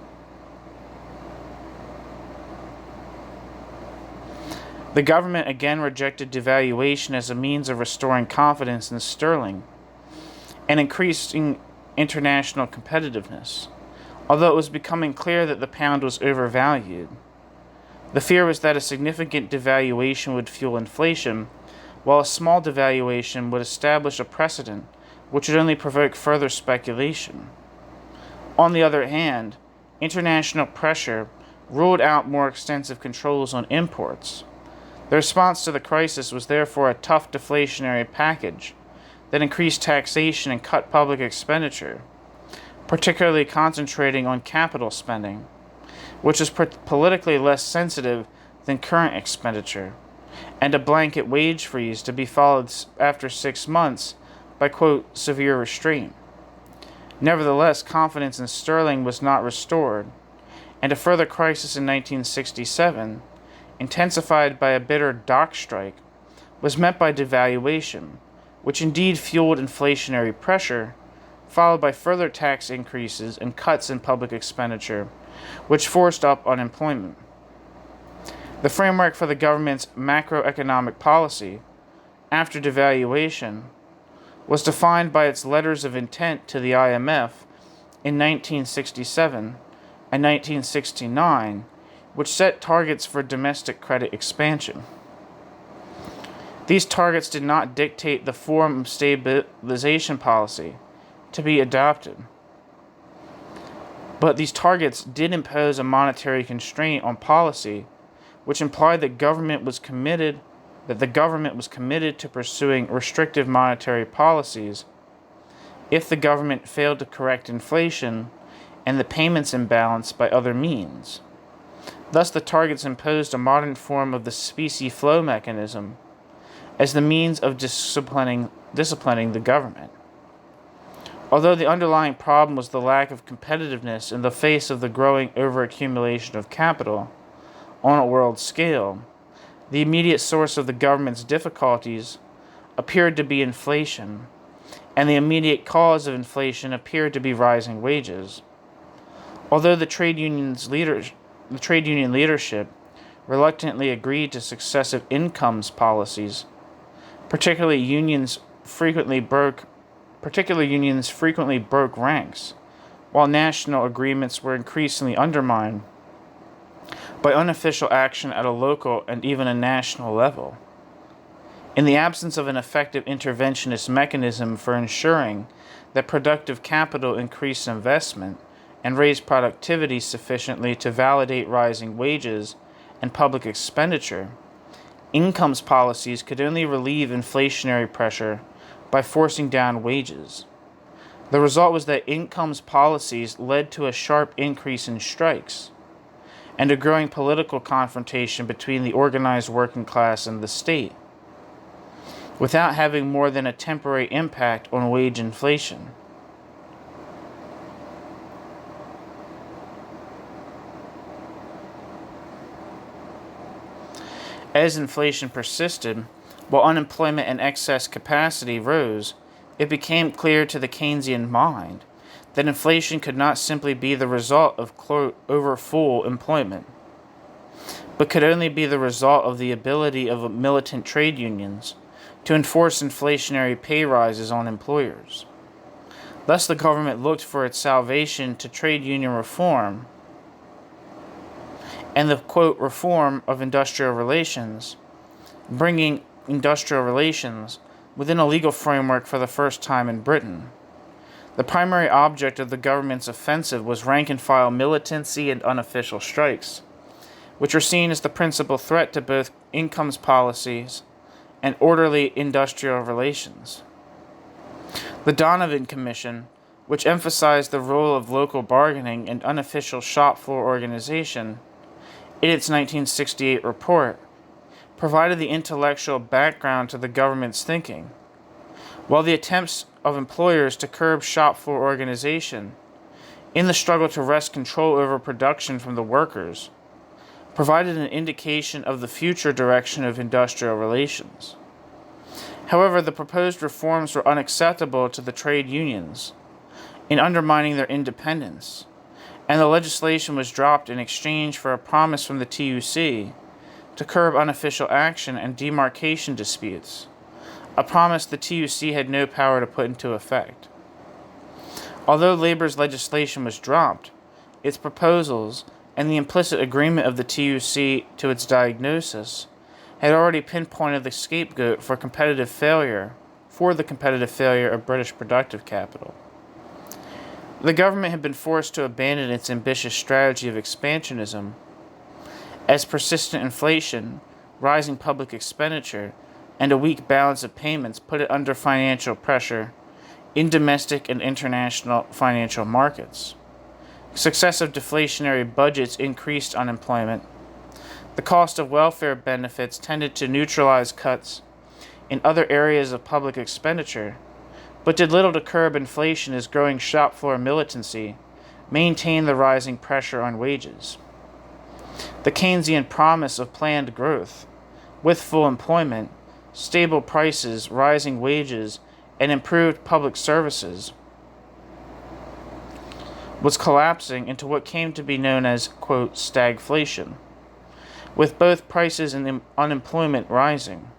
The government again rejected devaluation as a means of restoring confidence in sterling and increasing international competitiveness, although it was becoming clear that the pound was overvalued. The fear was that a significant devaluation would fuel inflation, while a small devaluation would establish a precedent which would only provoke further speculation. On the other hand, international pressure ruled out more extensive controls on imports. The response to the crisis was therefore a tough deflationary package that increased taxation and cut public expenditure, particularly concentrating on capital spending, which is politically less sensitive than current expenditure, and a blanket wage freeze to be followed after 6 months by, quote, severe restraint. Nevertheless, confidence in sterling was not restored, and a further crisis in 1967, intensified by a bitter dock strike, was met by devaluation, which indeed fueled inflationary pressure, followed by further tax increases and cuts in public expenditure, which forced up unemployment. The framework for the government's macroeconomic policy, after devaluation, was defined by its letters of intent to the IMF in 1967 and 1969, which set targets for domestic credit expansion. These targets did not dictate the form of stabilization policy to be adopted, but these targets did impose a monetary constraint on policy, which implied that the government was committed to pursuing restrictive monetary policies if the government failed to correct inflation and the payments imbalance by other means. Thus, the targets imposed a modern form of the specie flow mechanism as the means of disciplining the government. Although the underlying problem was the lack of competitiveness in the face of the growing overaccumulation of capital on a world scale, the immediate source of the government's difficulties appeared to be inflation, and the immediate cause of inflation appeared to be rising wages. Although the trade union leadership reluctantly agreed to successive incomes policies, particular unions frequently broke ranks, while national agreements were increasingly undermined by unofficial action at a local and even a national level. In the absence of an effective interventionist mechanism for ensuring that productive capital increased investment and raised productivity sufficiently to validate rising wages and public expenditure, incomes policies could only relieve inflationary pressure by forcing down wages. The result was that incomes policies led to a sharp increase in strikes and a growing political confrontation between the organized working class and the state, without having more than a temporary impact on wage inflation. As inflation persisted, while unemployment and excess capacity rose, it became clear to the Keynesian mind that inflation could not simply be the result of, quote, over-full employment, but could only be the result of the ability of militant trade unions to enforce inflationary pay rises on employers. Thus, the government looked for its salvation to trade union reform and the, quote, reform of industrial relations, bringing industrial relations within a legal framework for the first time in Britain. The primary object of the government's offensive was rank-and-file militancy and unofficial strikes, which were seen as the principal threat to both incomes policies and orderly industrial relations. The Donovan Commission, which emphasized the role of local bargaining and unofficial shop floor organization, in its 1968 report, provided the intellectual background to the government's thinking, while the attempts of employers to curb shop floor organization in the struggle to wrest control over production from the workers provided an indication of the future direction of industrial relations. However, the proposed reforms were unacceptable to the trade unions in undermining their independence, and the legislation was dropped in exchange for a promise from the TUC to curb unofficial action and demarcation disputes, a promise the TUC had no power to put into effect. Although labor's legislation was dropped, its proposals and the implicit agreement of the TUC to its diagnosis had already pinpointed the scapegoat for the competitive failure of British productive capital. The government had been forced to abandon its ambitious strategy of expansionism, as persistent inflation, rising public expenditure, and a weak balance of payments put it under financial pressure in domestic and international financial markets. Successive deflationary budgets increased unemployment. The cost of welfare benefits tended to neutralize cuts in other areas of public expenditure, but did little to curb inflation as growing shop floor militancy maintained the rising pressure on wages. The Keynesian promise of planned growth, with full employment, stable prices, rising wages, and improved public services, was collapsing into what came to be known as, quote, stagflation, with both prices and unemployment rising,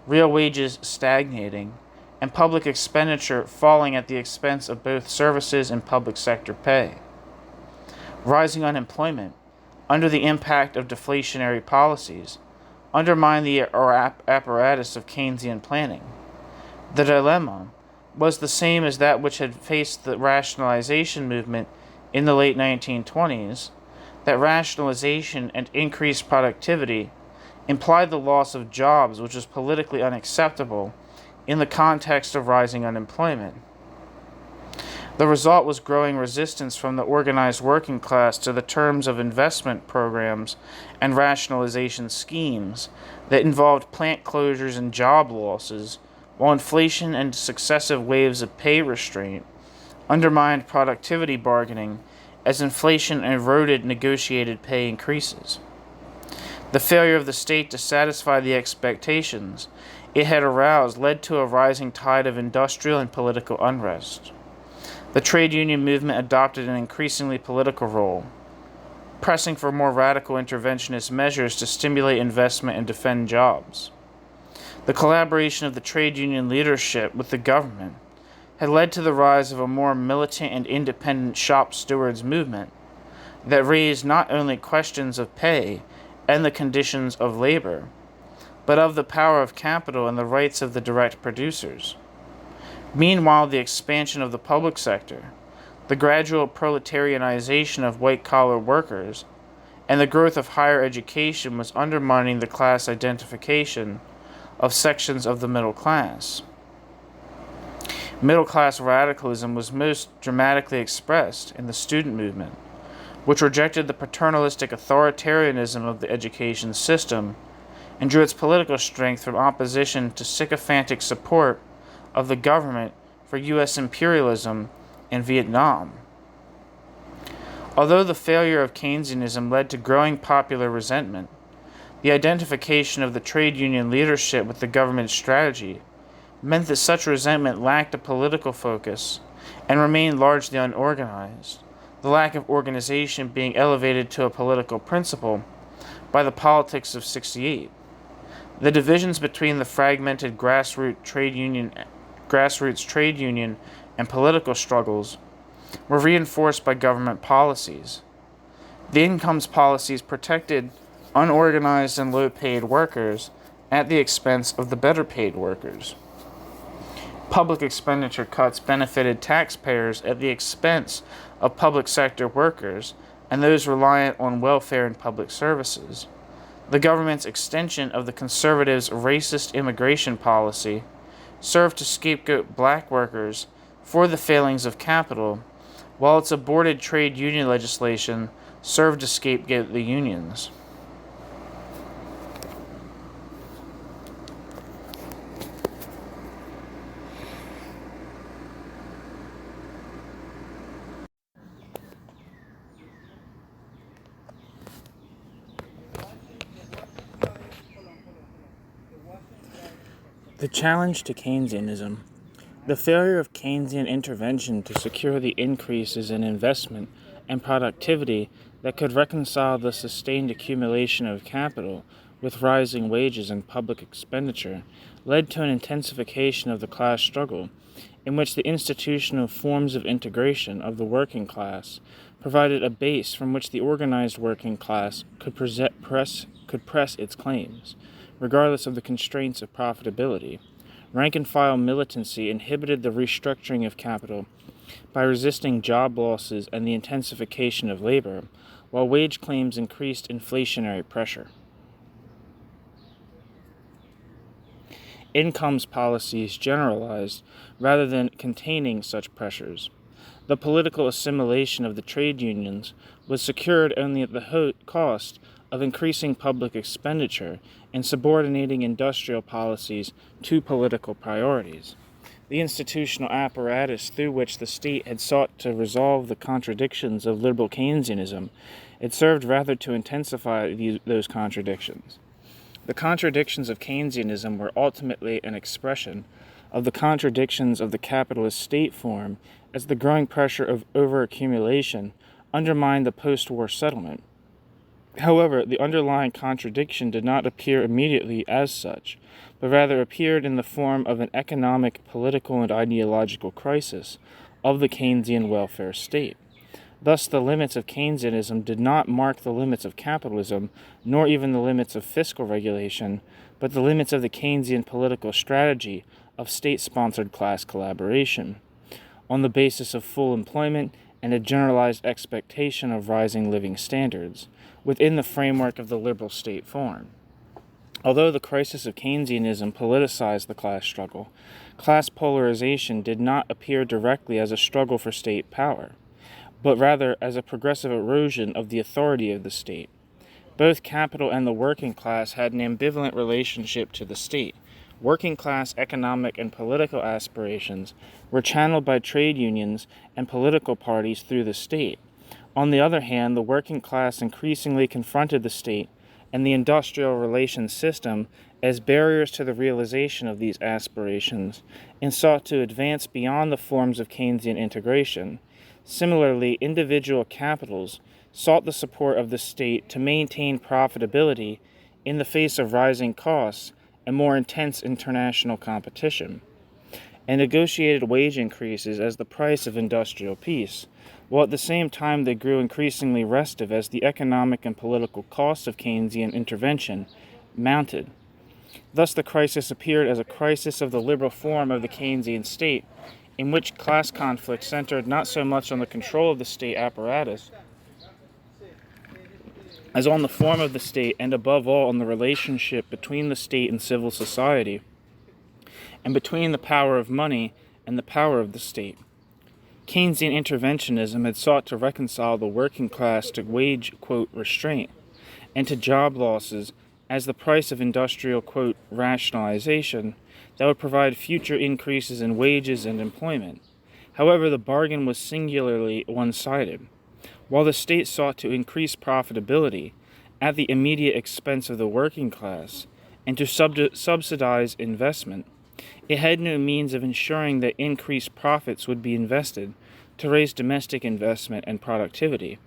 real wages stagnating, and public expenditure falling at the expense of both services and public sector pay. Rising unemployment, under the impact of deflationary policies, undermined the apparatus of Keynesian planning. The dilemma was the same as that which had faced the rationalization movement in the late 1920s, that rationalization and increased productivity implied the loss of jobs, which was politically unacceptable in the context of rising unemployment. The result was growing resistance from the organized working class to the terms of investment programs and rationalization schemes that involved plant closures and job losses, while inflation and successive waves of pay restraint undermined productivity bargaining as inflation eroded negotiated pay increases. The failure of the state to satisfy the expectations it had aroused led to a rising tide of industrial and political unrest. The trade union movement adopted an increasingly political role, pressing for more radical interventionist measures to stimulate investment and defend jobs. The collaboration of the trade union leadership with the government had led to the rise of a more militant and independent shop stewards movement that raised not only questions of pay and the conditions of labor, but of the power of capital and the rights of the direct producers. Meanwhile, the expansion of the public sector, the gradual proletarianization of white-collar workers, and the growth of higher education was undermining the class identification of sections of the middle class. Middle-class radicalism was most dramatically expressed in the student movement, which rejected the paternalistic authoritarianism of the education system and drew its political strength from opposition to sycophantic support of the government for U.S. imperialism in Vietnam. Although the failure of Keynesianism led to growing popular resentment, the identification of the trade union leadership with the government's strategy meant that such resentment lacked a political focus and remained largely unorganized, the lack of organization being elevated to a political principle by the politics of '68. The divisions between the fragmented grassroots trade union and political struggles were reinforced by government policies. The incomes policies protected unorganized and low-paid workers at the expense of the better-paid workers. Public expenditure cuts benefited taxpayers at the expense of public sector workers and those reliant on welfare and public services. The government's extension of the conservatives' racist immigration policy served to scapegoat black workers for the failings of capital, while its aborted trade union legislation served to scapegoat the unions. The challenge to Keynesianism. The failure of Keynesian intervention to secure the increases in investment and productivity that could reconcile the sustained accumulation of capital with rising wages and public expenditure led to an intensification of the class struggle, in which the institutional forms of integration of the working class provided a base from which the organized working class could press its claims, regardless of the constraints of profitability. Rank-and-file militancy inhibited the restructuring of capital by resisting job losses and the intensification of labor, while wage claims increased inflationary pressure. Incomes policies generalized rather than containing such pressures. The political assimilation of the trade unions was secured only at the cost of increasing public expenditure and subordinating industrial policies to political priorities. the institutional apparatus through which the state had sought to resolve the contradictions of liberal Keynesianism, it served rather to intensify those contradictions. The contradictions of Keynesianism were ultimately an expression of the contradictions of the capitalist state form, as the growing pressure of overaccumulation undermined the post-war settlement. However, the underlying contradiction did not appear immediately as such, but rather appeared in the form of an economic, political, and ideological crisis of the Keynesian welfare state. Thus, the limits of Keynesianism did not mark the limits of capitalism, nor even the limits of fiscal regulation, but the limits of the Keynesian political strategy of state-sponsored class collaboration, on the basis of full employment and a generalized expectation of rising living standards, within the framework of the liberal state form. Although the crisis of Keynesianism politicized the class struggle, class polarization did not appear directly as a struggle for state power, but rather as a progressive erosion of the authority of the state. Both capital and the working class had an ambivalent relationship to the state. Working class economic and political aspirations were channeled by trade unions and political parties through the state. On the other hand, the working class increasingly confronted the state and the industrial relations system as barriers to the realization of these aspirations and sought to advance beyond the forms of Keynesian integration. Similarly, individual capitals sought the support of the state to maintain profitability in the face of rising costs and more intense international competition, and negotiated wage increases as the price of industrial peace, while at the same time they grew increasingly restive as the economic and political costs of Keynesian intervention mounted. Thus, the crisis appeared as a crisis of the liberal form of the Keynesian state, in which class conflict centered not so much on the control of the state apparatus as on the form of the state, and above all on the relationship between the state and civil society, and between the power of money and the power of the state. Keynesian interventionism had sought to reconcile the working class to wage, quote, restraint, and to job losses as the price of industrial, quote, rationalization that would provide future increases in wages and employment. However, the bargain was singularly one-sided. While the state sought to increase profitability at the immediate expense of the working class and to subsidize investment, it had no means of ensuring that increased profits would be invested to raise domestic investment and productivity.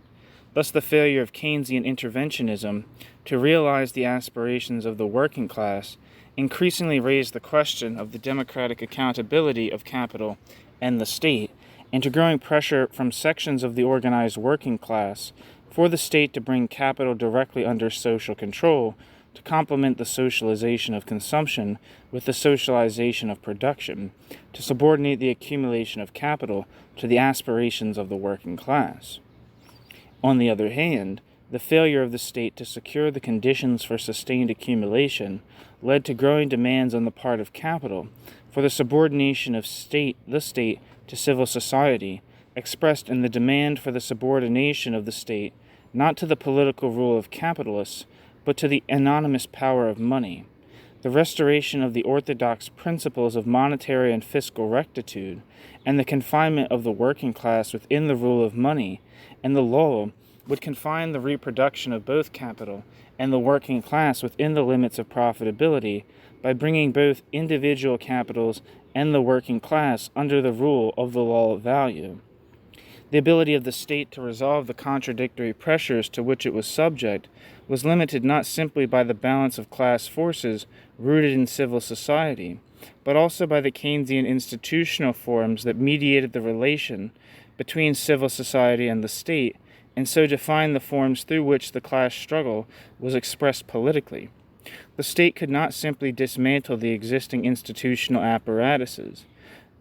Thus, the failure of Keynesian interventionism to realize the aspirations of the working class increasingly raised the question of the democratic accountability of capital and the state, and to growing pressure from sections of the organized working class for the state to bring capital directly under social control to complement the socialization of consumption with the socialization of production, to subordinate the accumulation of capital to the aspirations of the working class. On the other hand, the failure of the state to secure the conditions for sustained accumulation led to growing demands on the part of capital for the subordination of the state to civil society, expressed in the demand for the subordination of the state not to the political rule of capitalists, but to the anonymous power of money. The restoration of the orthodox principles of monetary and fiscal rectitude, and the confinement of the working class within the rule of money and the law would confine the reproduction of both capital and the working class within the limits of profitability by bringing both individual capitals and the working class under the rule of the law of value. The ability of the state to resolve the contradictory pressures to which it was subject was limited not simply by the balance of class forces rooted in civil society, but also by the Keynesian institutional forms that mediated the relation between civil society and the state, and so defined the forms through which the class struggle was expressed politically. The state could not simply dismantle the existing institutional apparatuses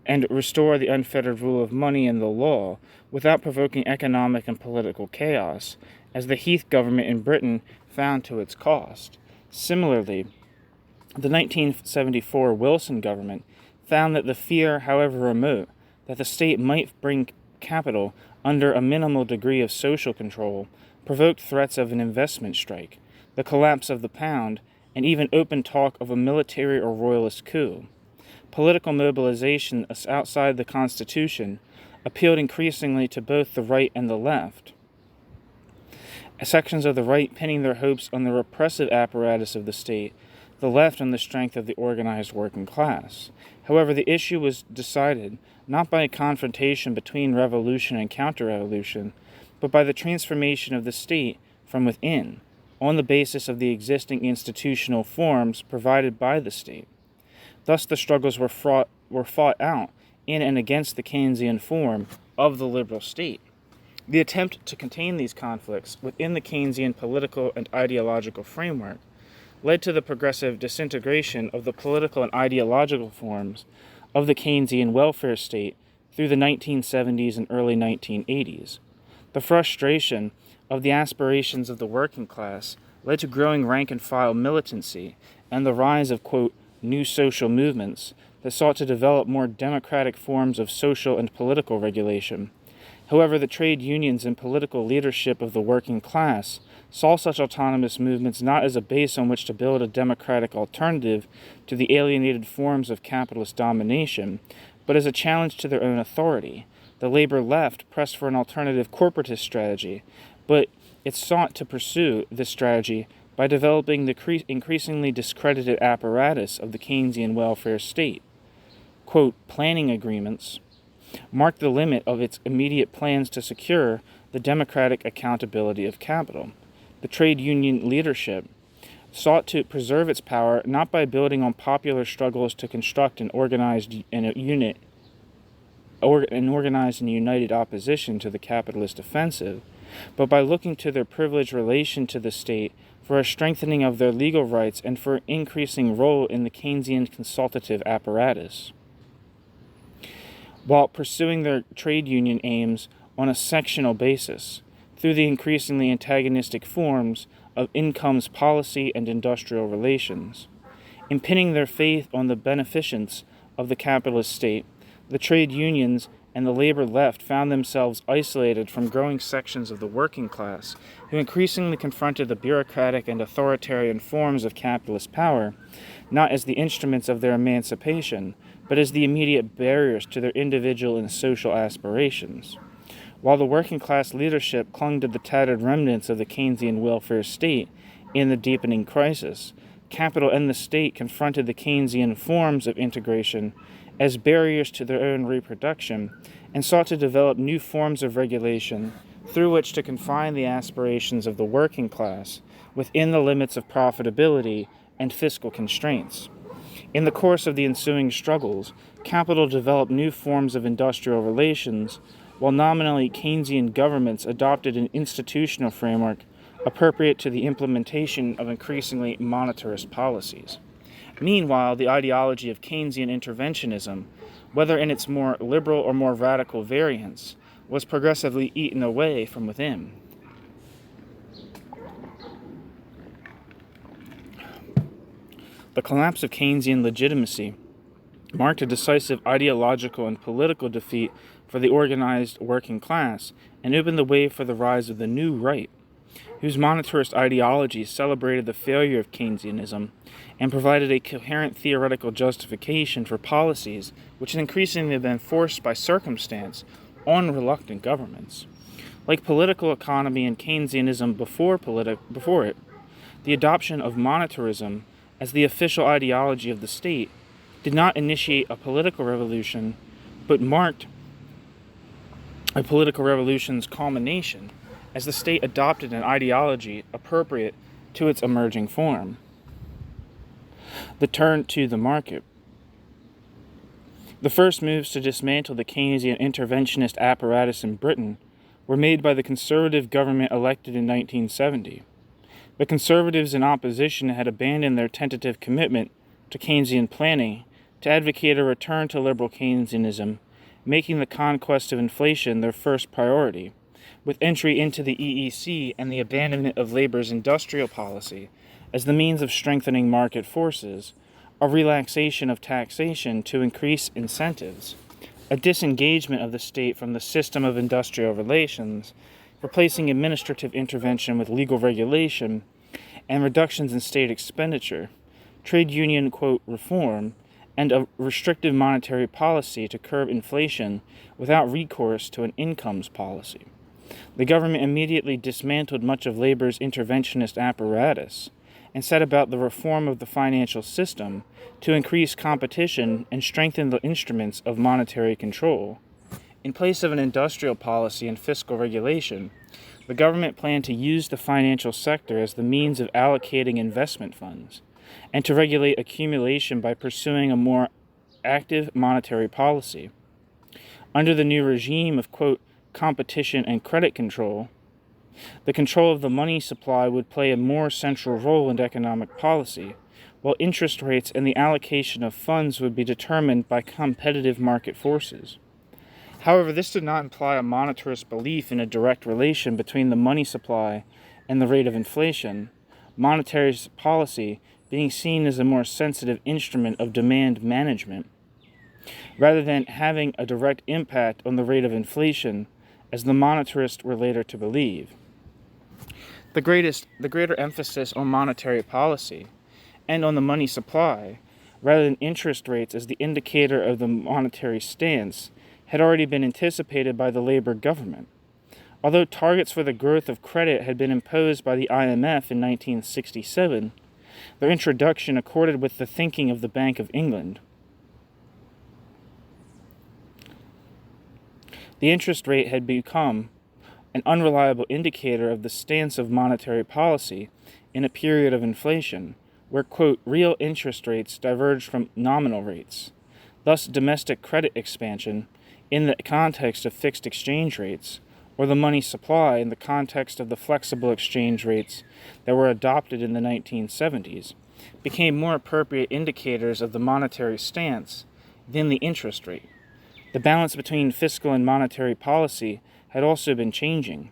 and restore the unfettered rule of money and the law without provoking economic and political chaos, as the Heath government in Britain found to its cost. Similarly, the 1974 Wilson government found that the fear, however remote, that the state might bring capital under a minimal degree of social control provoked threats of an investment strike, the collapse of the pound, and even open talk of a military or royalist coup. Political mobilization outside the Constitution appealed increasingly to both the right and the left. Sections of the right pinning their hopes on the repressive apparatus of the state, the left on the strength of the organized working class. However, the issue was decided not by a confrontation between revolution and counter-revolution, but by the transformation of the state from within, on the basis of the existing institutional forms provided by the state. Thus, the struggles were fought out in and against the Keynesian form of the liberal state. The attempt to contain these conflicts within the Keynesian political and ideological framework led to the progressive disintegration of the political and ideological forms of the Keynesian welfare state through the 1970s and early 1980s. The frustration of the aspirations of the working class led to growing rank-and-file militancy and the rise of, quote, new social movements that sought to develop more democratic forms of social and political regulation. However, the trade unions and political leadership of the working class saw such autonomous movements not as a base on which to build a democratic alternative to the alienated forms of capitalist domination, but as a challenge to their own authority. The labor left pressed for an alternative corporatist strategy, but it sought to pursue this strategy by developing the increasingly discredited apparatus of the Keynesian welfare state. Quote, planning agreements marked the limit of its immediate plans to secure the democratic accountability of capital. The trade union leadership sought to preserve its power not by building on popular struggles to construct an organized and united opposition to the capitalist offensive, but by looking to their privileged relation to the state for a strengthening of their legal rights and for an increasing role in the Keynesian consultative apparatus. While pursuing their trade union aims on a sectional basis, through the increasingly antagonistic forms of incomes policy and industrial relations. Impinning their faith on the beneficence of the capitalist state, the trade unions and the labor left found themselves isolated from growing sections of the working class, who increasingly confronted the bureaucratic and authoritarian forms of capitalist power, not as the instruments of their emancipation, but as the immediate barriers to their individual and social aspirations. While the working class leadership clung to the tattered remnants of the Keynesian welfare state in the deepening crisis, capital and the state confronted the Keynesian forms of integration as barriers to their own reproduction and sought to develop new forms of regulation through which to confine the aspirations of the working class within the limits of profitability and fiscal constraints. In the course of the ensuing struggles, capital developed new forms of industrial relations, while nominally Keynesian governments adopted an institutional framework appropriate to the implementation of increasingly monetarist policies. Meanwhile, the ideology of Keynesian interventionism, whether in its more liberal or more radical variants, was progressively eaten away from within. The collapse of Keynesian legitimacy marked a decisive ideological and political defeat for the organized working class and opened the way for the rise of the new right, whose monetarist ideology celebrated the failure of Keynesianism and provided a coherent theoretical justification for policies which had increasingly been forced by circumstance on reluctant governments. Like political economy and Keynesianism before it, the adoption of monetarism as the official ideology of the state did not initiate a political revolution, but marked a political revolution's culmination as the state adopted an ideology appropriate to its emerging form. The turn to the market. The first moves to dismantle the Keynesian interventionist apparatus in Britain were made by the Conservative government elected in 1970. The Conservatives in opposition had abandoned their tentative commitment to Keynesian planning to advocate a return to liberal Keynesianism, making the conquest of inflation their first priority, with entry into the EEC and the abandonment of labor's industrial policy as the means of strengthening market forces, a relaxation of taxation to increase incentives, a disengagement of the state from the system of industrial relations, replacing administrative intervention with legal regulation, and reductions in state expenditure, trade union, quote, reform, and a restrictive monetary policy to curb inflation without recourse to an incomes policy. The government immediately dismantled much of labor's interventionist apparatus and set about the reform of the financial system to increase competition and strengthen the instruments of monetary control. In place of an industrial policy and fiscal regulation, the government planned to use the financial sector as the means of allocating investment funds, and to regulate accumulation by pursuing a more active monetary policy. Under the new regime of, quote, competition and credit control, the control of the money supply would play a more central role in economic policy, while interest rates and the allocation of funds would be determined by competitive market forces. However, this did not imply a monetarist belief in a direct relation between the money supply and the rate of inflation, monetary policy being seen as a more sensitive instrument of demand management, rather than having a direct impact on the rate of inflation, as the monetarists were later to believe. The greater emphasis on monetary policy and on the money supply, rather than interest rates as the indicator of the monetary stance, had already been anticipated by the Labor government. Although targets for the growth of credit had been imposed by the IMF in 1967, their introduction accorded with the thinking of the Bank of England. The interest rate had become an unreliable indicator of the stance of monetary policy in a period of inflation, where, quote, real interest rates diverged from nominal rates. Thus, domestic credit expansion, in the context of fixed exchange rates, or the money supply in the context of the flexible exchange rates that were adopted in the 1970s, became more appropriate indicators of the monetary stance than the interest rate. The balance between fiscal and monetary policy had also been changing.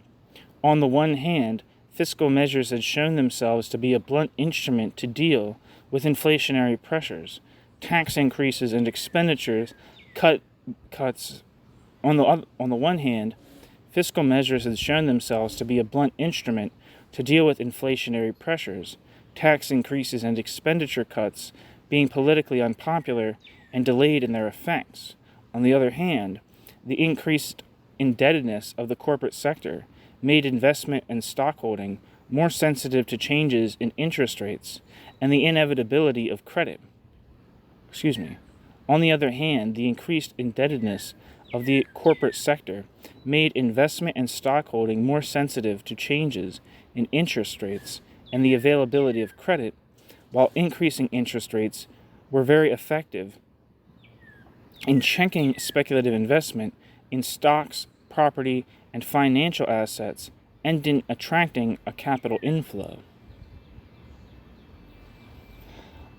On the one hand, fiscal measures had shown themselves to be a blunt instrument to deal with inflationary pressures, tax increases and expenditures cuts. On the one hand, fiscal measures had shown themselves to be a blunt instrument to deal with inflationary pressures, tax increases and expenditure cuts being politically unpopular and delayed in their effects. On the other hand, the increased indebtedness of the corporate sector made investment and stockholding more sensitive to changes in interest rates and the inevitability of credit. On the other hand, the increased indebtedness of the corporate sector made investment and stockholding more sensitive to changes in interest rates and the availability of credit, while increasing interest rates were very effective in checking speculative investment in stocks, property, and financial assets, and in attracting a capital inflow.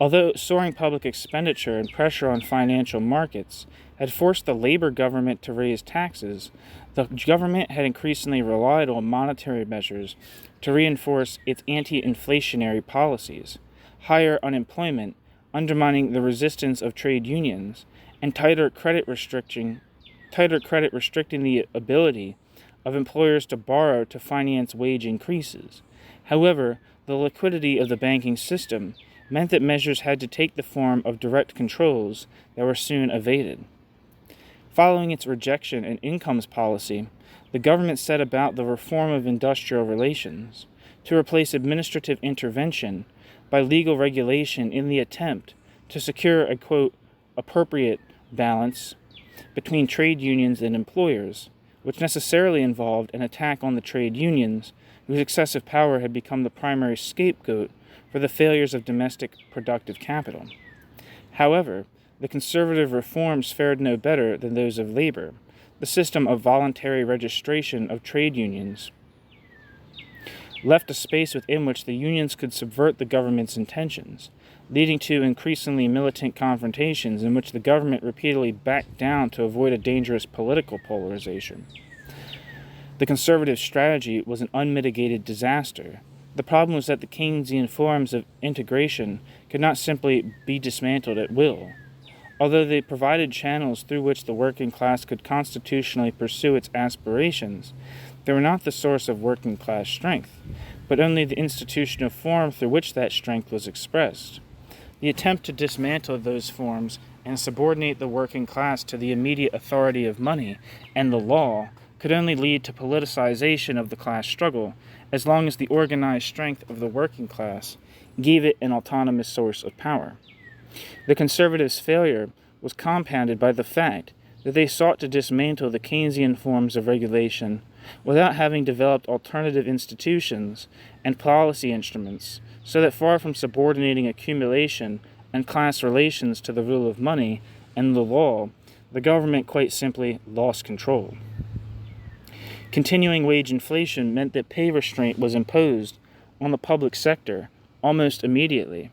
Although soaring public expenditure and pressure on financial markets had forced the Labor government to raise taxes, the government had increasingly relied on monetary measures to reinforce its anti-inflationary policies. Higher unemployment, undermining the resistance of trade unions, and tighter credit restricting the ability of employers to borrow to finance wage increases. However, the liquidity of the banking system meant that measures had to take the form of direct controls that were soon evaded. Following its rejection in incomes policy, the government set about the reform of industrial relations to replace administrative intervention by legal regulation in the attempt to secure a, quote, appropriate balance between trade unions and employers, which necessarily involved an attack on the trade unions, whose excessive power had become the primary scapegoat for the failures of domestic productive capital. However, the conservative reforms fared no better than those of labor. The system of voluntary registration of trade unions left a space within which the unions could subvert the government's intentions, leading to increasingly militant confrontations in which the government repeatedly backed down to avoid a dangerous political polarization. The conservative strategy was an unmitigated disaster. The problem was that the Keynesian forms of integration could not simply be dismantled at will. Although they provided channels through which the working class could constitutionally pursue its aspirations, they were not the source of working class strength, but only the institutional form through which that strength was expressed. The attempt to dismantle those forms and subordinate the working class to the immediate authority of money and the law could only lead to politicization of the class struggle, as long as the organized strength of the working class gave it an autonomous source of power. The conservatives' failure was compounded by the fact that they sought to dismantle the Keynesian forms of regulation without having developed alternative institutions and policy instruments, so that far from subordinating accumulation and class relations to the rule of money and the law, the government quite simply lost control. Continuing wage inflation meant that pay restraint was imposed on the public sector almost immediately.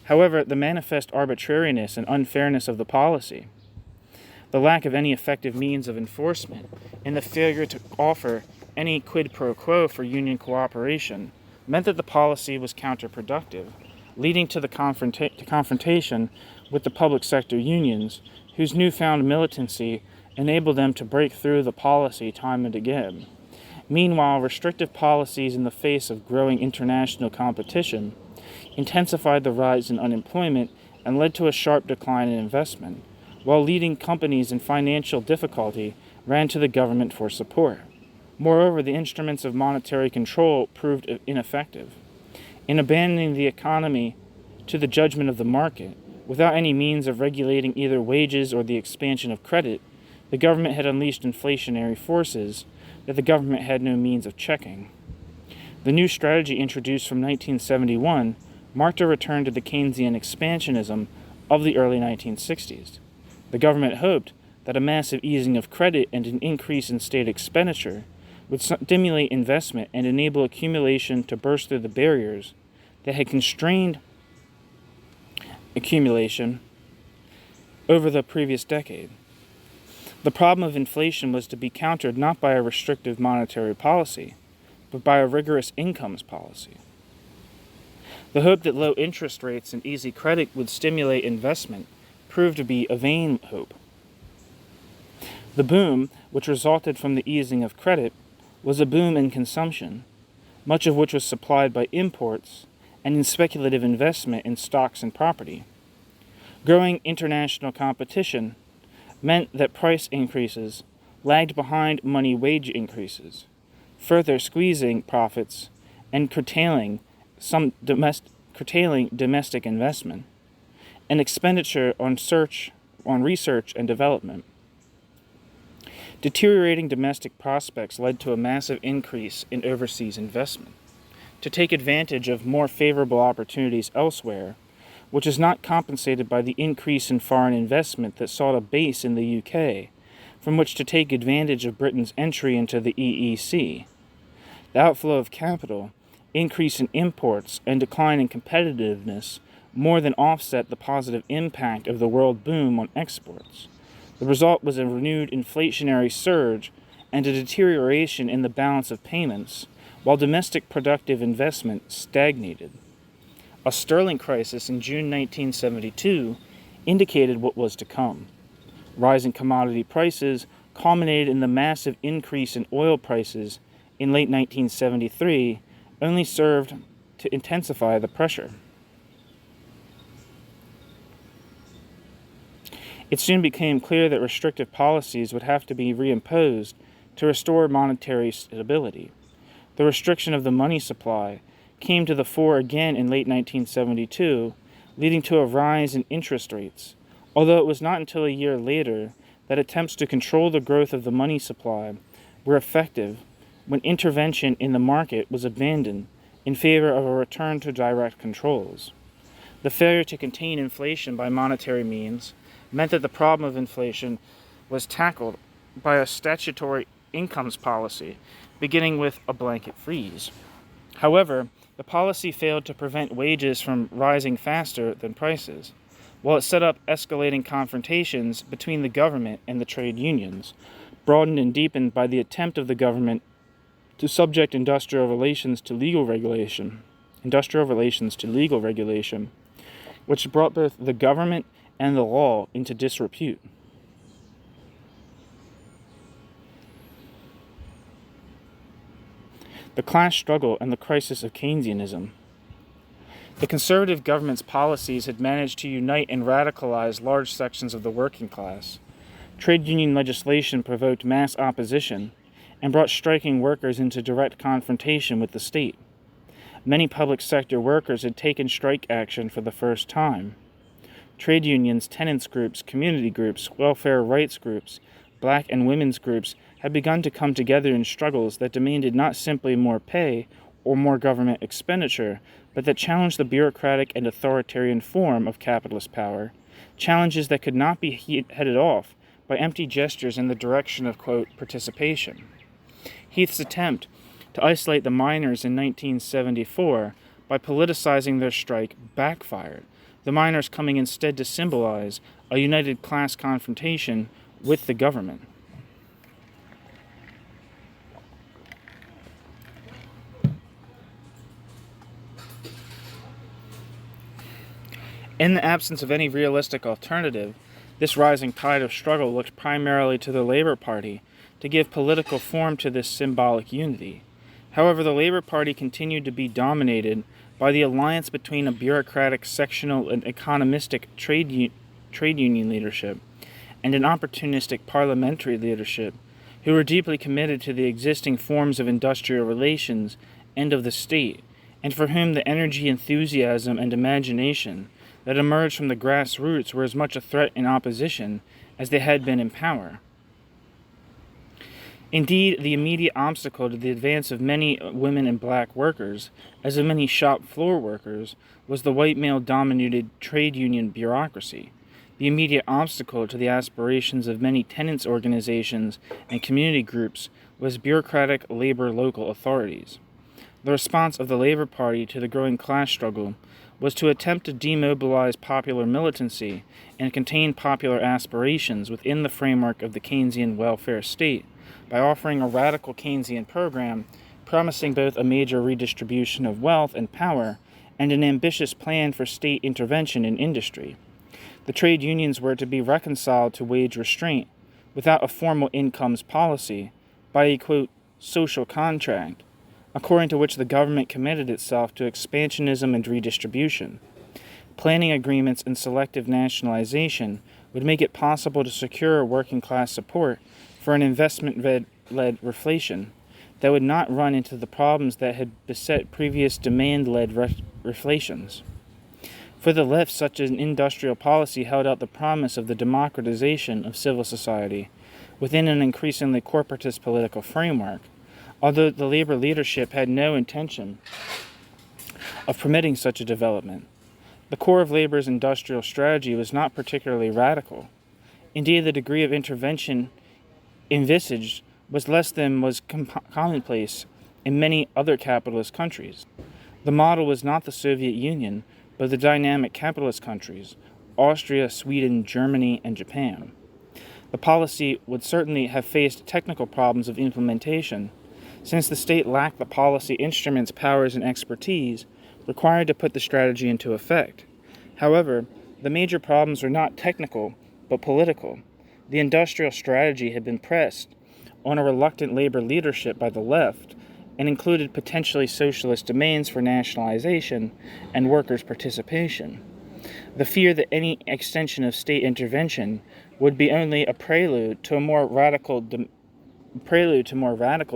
However, the manifest arbitrariness and unfairness of the policy, the lack of any effective means of enforcement, and the failure to offer any quid pro quo for union cooperation meant that the policy was counterproductive, leading to the confrontation with the public sector unions, whose newfound militancy enabled them to break through the policy time and again. Meanwhile, restrictive policies in the face of growing international competition intensified the rise in unemployment and led to a sharp decline in investment, while leading companies in financial difficulty ran to the government for support. Moreover, the instruments of monetary control proved ineffective. In abandoning the economy to the judgment of the market, without any means of regulating either wages or the expansion of credit, the government had unleashed inflationary forces that the government had no means of checking. The new strategy introduced from 1971 marked a return to the Keynesian expansionism of the early 1960s. The government hoped that a massive easing of credit and an increase in state expenditure would stimulate investment and enable accumulation to burst through the barriers that had constrained accumulation over the previous decade. The problem of inflation was to be countered not by a restrictive monetary policy, but by a rigorous incomes policy. The hope that low interest rates and easy credit would stimulate investment proved to be a vain hope. The boom, which resulted from the easing of credit, was a boom in consumption, much of which was supplied by imports and in speculative investment in stocks and property. Growing international competition meant that price increases lagged behind money wage increases, further squeezing profits and curtailing domestic investment and expenditure on research and development. Deteriorating domestic prospects led to a massive increase in overseas investment. To take advantage of more favorable opportunities elsewhere, which is not compensated by the increase in foreign investment that sought a base in the UK, from which to take advantage of Britain's entry into the EEC. The outflow of capital, increase in imports, and decline in competitiveness more than offset the positive impact of the world boom on exports. The result was a renewed inflationary surge and a deterioration in the balance of payments, while domestic productive investment stagnated. A sterling crisis in June 1972 indicated what was to come. Rising commodity prices culminated in the massive increase in oil prices in late 1973, only served to intensify the pressure. It soon became clear that restrictive policies would have to be reimposed to restore monetary stability. The restriction of the money supply came to the fore again in late 1972, leading to a rise in interest rates, although it was not until a year later that attempts to control the growth of the money supply were effective, when intervention in the market was abandoned in favor of a return to direct controls. The failure to contain inflation by monetary means meant that the problem of inflation was tackled by a statutory incomes policy, beginning with a blanket freeze. However, the policy failed to prevent wages from rising faster than prices, while it set up escalating confrontations between the government and the trade unions, broadened and deepened by the attempt of the government to subject industrial relations to legal regulation, which brought both the government and the law into disrepute. The class struggle and the crisis of Keynesianism. The conservative government's policies had managed to unite and radicalize large sections of the working class. Trade union legislation provoked mass opposition and brought striking workers into direct confrontation with the state. Many public sector workers had taken strike action for the first time. Trade unions, tenants groups, community groups, welfare rights groups, black and women's groups had begun to come together in struggles that demanded not simply more pay or more government expenditure, but that challenged the bureaucratic and authoritarian form of capitalist power, challenges that could not be headed off by empty gestures in the direction of, quote, participation. Heath's attempt to isolate the miners in 1974 by politicizing their strike backfired, the miners coming instead to symbolize a united class confrontation with the government. In the absence of any realistic alternative, this rising tide of struggle looked primarily to the Labour Party to give political form to this symbolic unity. However, the Labour Party continued to be dominated by the alliance between a bureaucratic, sectional, and economistic trade union leadership and an opportunistic parliamentary leadership who were deeply committed to the existing forms of industrial relations and of the state, and for whom the energy, enthusiasm, and imagination that emerged from the grassroots were as much a threat in opposition as they had been in power. Indeed, the immediate obstacle to the advance of many women and black workers, as of many shop floor workers, was the white male-dominated trade union bureaucracy. The immediate obstacle to the aspirations of many tenants organizations and community groups was bureaucratic labor local authorities. The response of the Labour Party to the growing class struggle was to attempt to demobilize popular militancy and contain popular aspirations within the framework of the Keynesian welfare state by offering a radical Keynesian program promising both a major redistribution of wealth and power and an ambitious plan for state intervention in industry. The trade unions were to be reconciled to wage restraint without a formal incomes policy by a, quote, social contract, according to which the government committed itself to expansionism and redistribution. Planning agreements and selective nationalization would make it possible to secure working class support for an investment-led reflation that would not run into the problems that had beset previous demand-led reflations. For the left, such an industrial policy held out the promise of the democratization of civil society within an increasingly corporatist political framework, although the labor leadership had no intention of permitting such a development. The core of labor's industrial strategy was not particularly radical. Indeed, the degree of intervention envisaged was less than was commonplace in many other capitalist countries. The model was not the Soviet Union, but the dynamic capitalist countries, Austria, Sweden, Germany, and Japan. The policy would certainly have faced technical problems of implementation, since the state lacked the policy instruments, powers, and expertise required to put the strategy into effect. However, the major problems were not technical, but political. The industrial strategy had been pressed on a reluctant labor leadership by the left and included potentially socialist demands for nationalization and workers' participation. The fear that any extension of state intervention would be only a prelude to more radical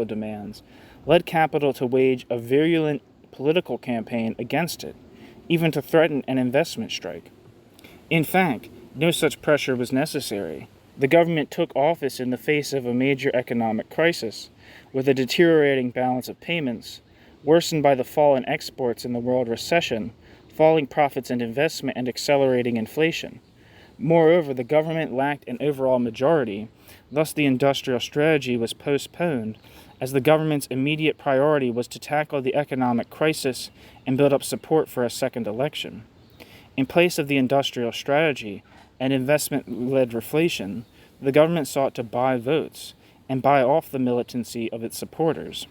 demands led capital to wage a virulent political campaign against it, even to threaten an investment strike. In fact, no such pressure was necessary. The government took office in the face of a major economic crisis, with a deteriorating balance of payments, worsened by the fall in exports in the world recession, falling profits and investment, and accelerating inflation. Moreover, the government lacked an overall majority, thus the industrial strategy was postponed, as the government's immediate priority was to tackle the economic crisis and build up support for a second election. In place of the industrial strategy and investment-led reflation, the government sought to buy votes and buy off the militancy of its supporters.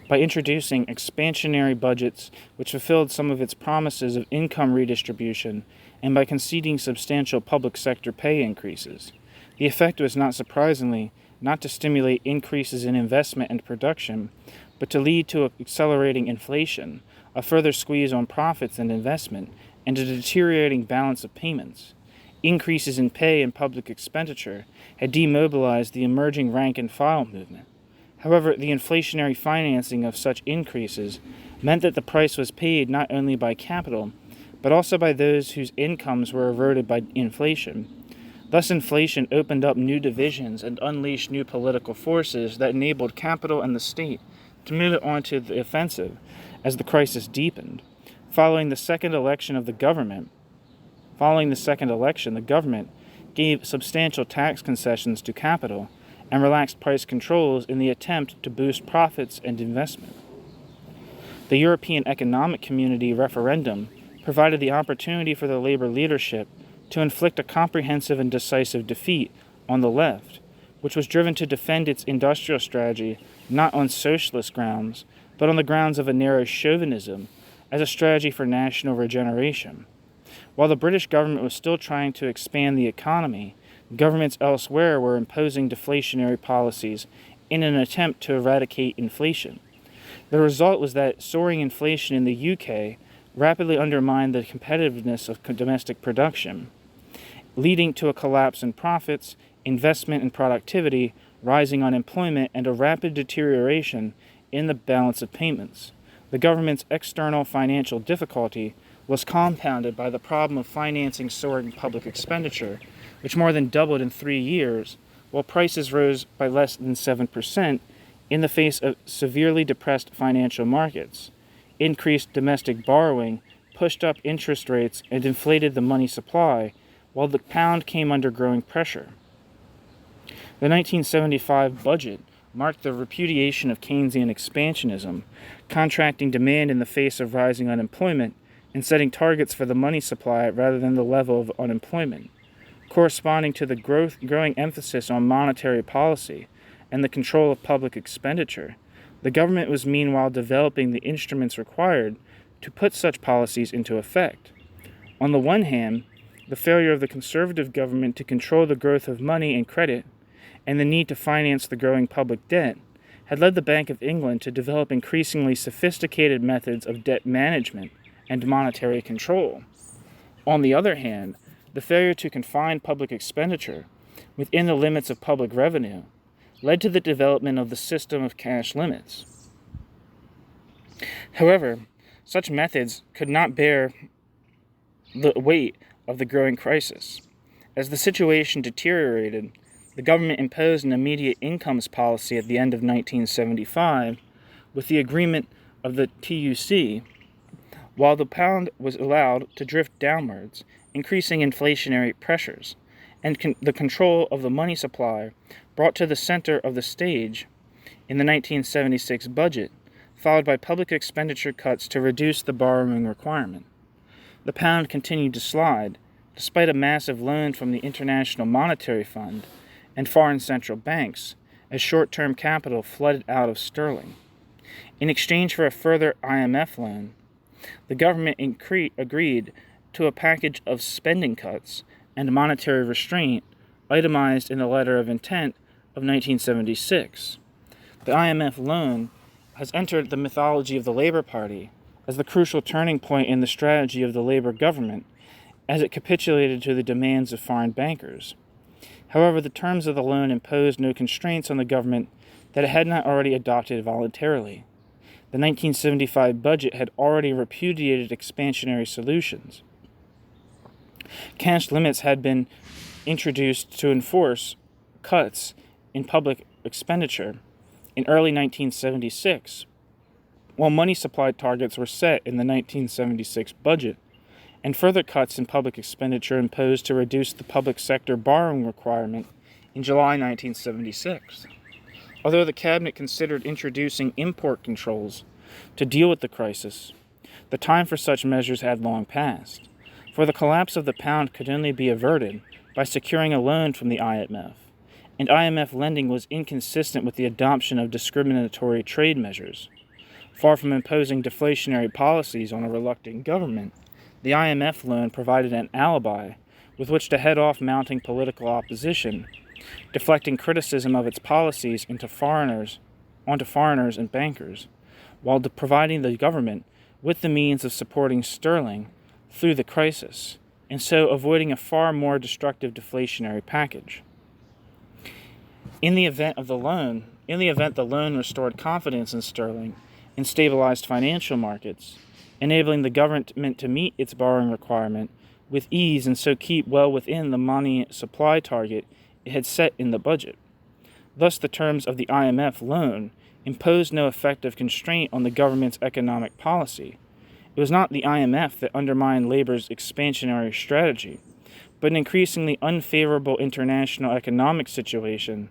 By introducing expansionary budgets which fulfilled some of its promises of income redistribution, and by conceding substantial public sector pay increases. The effect was, not surprisingly, not to stimulate increases in investment and production, but to lead to accelerating inflation, a further squeeze on profits and investment, and a deteriorating balance of payments. Increases in pay and public expenditure had demobilized the emerging rank-and-file movement. However, the inflationary financing of such increases meant that the price was paid not only by capital, but also by those whose incomes were eroded by inflation. Thus, inflation opened up new divisions and unleashed new political forces that enabled capital and the state to move it onto the offensive as the crisis deepened. Following the second election, the government gave substantial tax concessions to capital and relaxed price controls in the attempt to boost profits and investment. The European Economic Community referendum provided the opportunity for the labor leadership to inflict a comprehensive and decisive defeat on the left, which was driven to defend its industrial strategy not on socialist grounds, but on the grounds of a narrow chauvinism as a strategy for national regeneration. While the British government was still trying to expand the economy, governments elsewhere were imposing deflationary policies in an attempt to eradicate inflation. The result was that soaring inflation in the UK rapidly undermined the competitiveness of domestic production, leading to a collapse in profits, investment and productivity, rising unemployment, and a rapid deterioration in the balance of payments. The government's external financial difficulty was compounded by the problem of financing soaring public expenditure, which more than doubled in 3 years, while prices rose by less than 7% in the face of severely depressed financial markets. Increased domestic borrowing pushed up interest rates and inflated the money supply, while the pound came under growing pressure. The 1975 budget marked the repudiation of Keynesian expansionism, contracting demand in the face of rising unemployment and setting targets for the money supply rather than the level of unemployment. Corresponding to the growing emphasis on monetary policy and the control of public expenditure, the government was meanwhile developing the instruments required to put such policies into effect. On the one hand, the failure of the conservative government to control the growth of money and credit, and the need to finance the growing public debt, had led the Bank of England to develop increasingly sophisticated methods of debt management and monetary control. On the other hand, the failure to confine public expenditure within the limits of public revenue led to the development of the system of cash limits. However, such methods could not bear the weight of the growing crisis. As the situation deteriorated, the government imposed an immediate incomes policy at the end of 1975 with the agreement of the TUC, while the pound was allowed to drift downwards, increasing inflationary pressures, and the control of the money supply brought to the center of the stage in the 1976 budget, followed by public expenditure cuts to reduce the borrowing requirement. The pound continued to slide, despite a massive loan from the International Monetary Fund and foreign central banks, as short-term capital flooded out of sterling. In exchange for a further IMF loan, the government agreed to a package of spending cuts and monetary restraint itemized in the letter of intent of 1976. The IMF loan has entered the mythology of the Labour Party as the crucial turning point in the strategy of the Labour government, as it capitulated to the demands of foreign bankers. However, the terms of the loan imposed no constraints on the government that it had not already adopted voluntarily. The 1975 budget had already repudiated expansionary solutions. Cash limits had been introduced to enforce cuts in public expenditure in early 1976, while money supply targets were set in the 1976 budget, and further cuts in public expenditure imposed to reduce the public sector borrowing requirement in July 1976. Although the cabinet considered introducing import controls to deal with the crisis, the time for such measures had long passed, for the collapse of the pound could only be averted by securing a loan from the IMF, and IMF lending was inconsistent with the adoption of discriminatory trade measures. Far from imposing deflationary policies on a reluctant government, the IMF loan provided an alibi with which to head off mounting political opposition, deflecting criticism of its policies onto foreigners and bankers, while providing the government with the means of supporting sterling through the crisis, and so avoiding a far more destructive deflationary package. In the event the loan restored confidence in sterling and stabilized financial markets, enabling the government to meet its borrowing requirement with ease and so keep well within the money supply target it had set in the budget. Thus, the terms of the IMF loan imposed no effective constraint on the government's economic policy. It was not the IMF that undermined labor's expansionary strategy, but an increasingly unfavorable international economic situation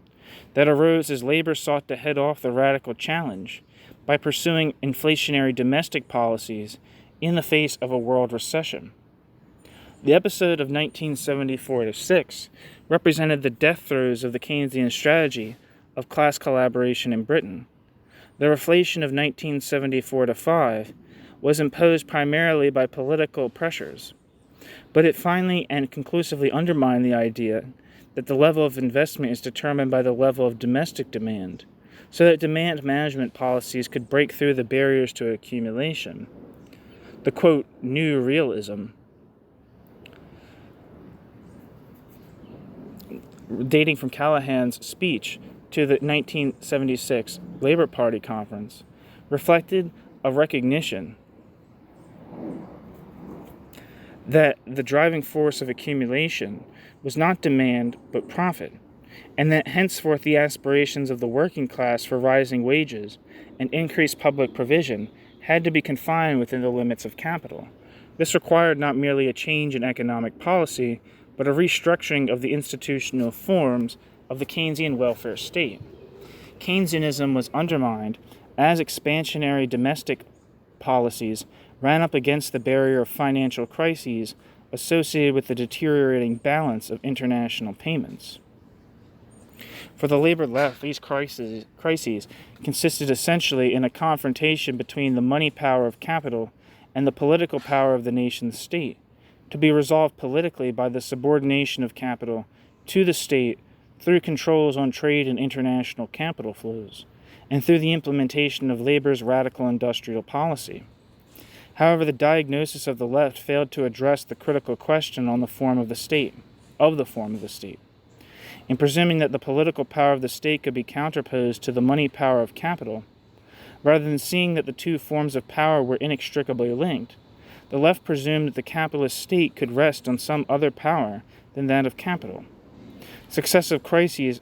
that arose as labor sought to head off the radical challenge by pursuing inflationary domestic policies in the face of a world recession. The episode of 1974-6 represented the death throes of the Keynesian strategy of class collaboration in Britain. The reflation of 1974-5 was imposed primarily by political pressures, but it finally and conclusively undermined the idea that the level of investment is determined by the level of domestic demand, so that demand management policies could break through the barriers to accumulation. The, quote, new realism, dating from Callahan's speech to the 1976 Labor Party conference, reflected a recognition that the driving force of accumulation was not demand but profit, and that henceforth the aspirations of the working class for rising wages and increased public provision had to be confined within the limits of capital. This required not merely a change in economic policy, but a restructuring of the institutional forms of the Keynesian welfare state. Keynesianism was undermined as expansionary domestic policies ran up against the barrier of financial crises associated with the deteriorating balance of international payments. For the labor left, these crises consisted essentially in a confrontation between the money power of capital and the political power of the nation state, to be resolved politically by the subordination of capital to the state through controls on trade and international capital flows, and through the implementation of labor's radical industrial policy. However, the diagnosis of the left failed to address the critical question on the form of the state. In presuming that the political power of the state could be counterposed to the money power of capital, rather than seeing that the two forms of power were inextricably linked, the left presumed that the capitalist state could rest on some other power than that of capital. Successive crises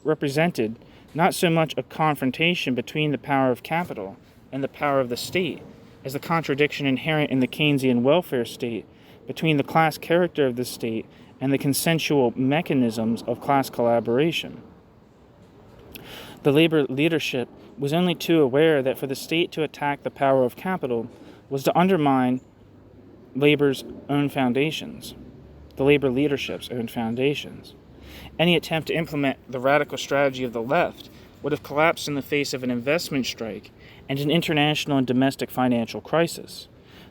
represented not so much a confrontation between the power of capital and the power of the state, as the contradiction inherent in the Keynesian welfare state between the class character of the state and the consensual mechanisms of class collaboration. The labor leadership was only too aware that for the state to attack the power of capital was to undermine labor's own foundations, the labor leadership's own foundations. Any attempt to implement the radical strategy of the left would have collapsed in the face of an investment strike and an international and domestic financial crisis.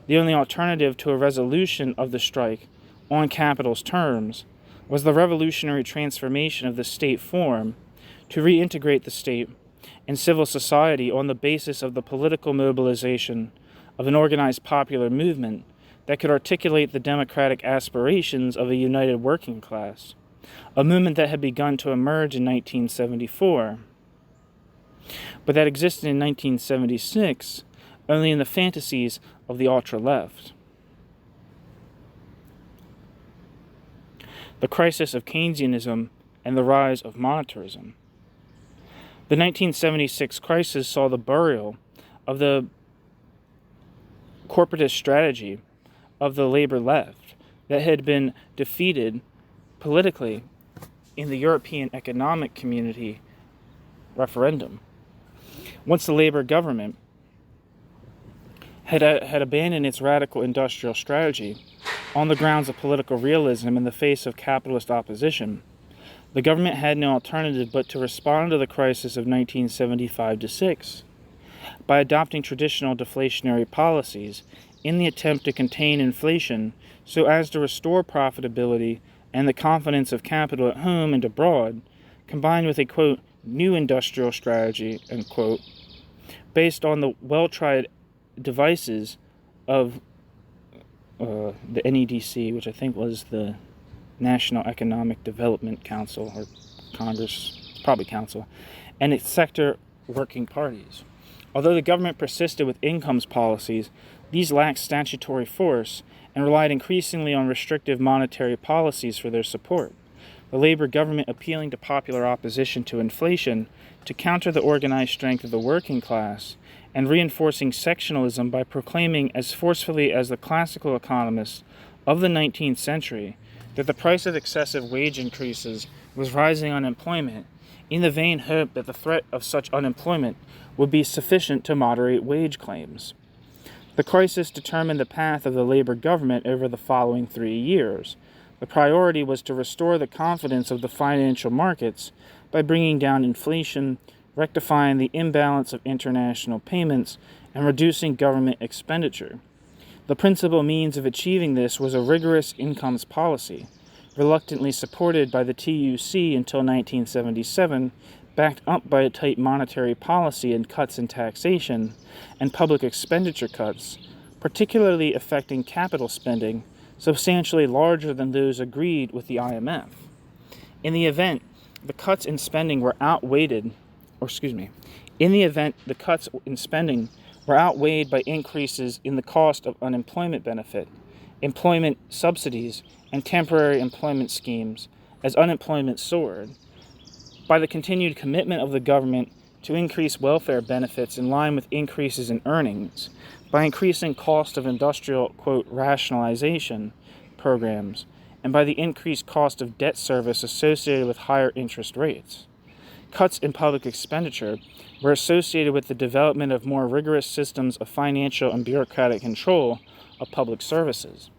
The only alternative to a resolution of the strike on capital's terms was the revolutionary transformation of the state form to reintegrate the state and civil society on the basis of the political mobilization of an organized popular movement that could articulate the democratic aspirations of a united working class, a movement that had begun to emerge in 1974, but that existed in 1976 only in the fantasies of the ultra-left. The crisis of Keynesianism and the rise of monetarism. The 1976 crisis saw the burial of the corporatist strategy of the labor left that had been defeated politically in the European Economic Community referendum. Once the Labor government had abandoned its radical industrial strategy on the grounds of political realism in the face of capitalist opposition, the government had no alternative but to respond to the crisis of 1975-6 by adopting traditional deflationary policies in the attempt to contain inflation so as to restore profitability and the confidence of capital at home and abroad, combined with a, quote, new industrial strategy, end quote, based on the well-tried devices of the NEDC, which I think was the National Economic Development Council, or Congress, probably Council, and its sector working parties. Although the government persisted with incomes policies, these lacked statutory force and relied increasingly on restrictive monetary policies for their support. The Labor government appealing to popular opposition to inflation to counter the organized strength of the working class, and reinforcing sectionalism by proclaiming as forcefully as the classical economists of the 19th century that the price of excessive wage increases was rising unemployment, in the vain hope that the threat of such unemployment would be sufficient to moderate wage claims. The crisis determined the path of the Labor government over the following 3 years. The priority was to restore the confidence of the financial markets by bringing down inflation, rectifying the imbalance of international payments, and reducing government expenditure. The principal means of achieving this was a rigorous incomes policy, reluctantly supported by the TUC until 1977, backed up by a tight monetary policy and cuts in taxation, and public expenditure cuts, particularly affecting capital spending, substantially larger than those agreed with the IMF. In the event the cuts in spending were outweighed by increases in the cost of unemployment benefit, employment subsidies, and temporary employment schemes, as unemployment soared, by the continued commitment of the government to increase welfare benefits in line with increases in earnings, by increasing cost of industrial, quote, rationalization programs, and by the increased cost of debt service associated with higher interest rates. Cuts in public expenditure were associated with the development of more rigorous systems of financial and bureaucratic control of public services.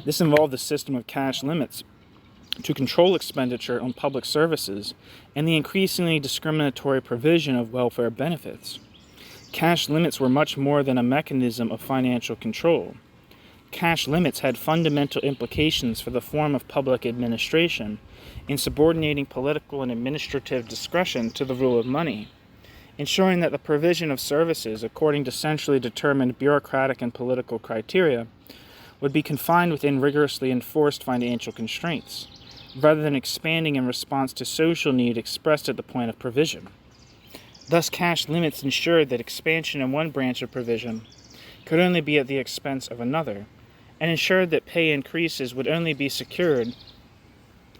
This involved a system of cash limits to control expenditure on public services and the increasingly discriminatory provision of welfare benefits. Cash limits were much more than a mechanism of financial control. Cash limits had fundamental implications for the form of public administration in subordinating political and administrative discretion to the rule of money, ensuring that the provision of services according to centrally determined bureaucratic and political criteria would be confined within rigorously enforced financial constraints, rather than expanding in response to social need expressed at the point of provision. Thus, cash limits ensured that expansion in one branch of provision could only be at the expense of another, and ensured that pay increases would only be secured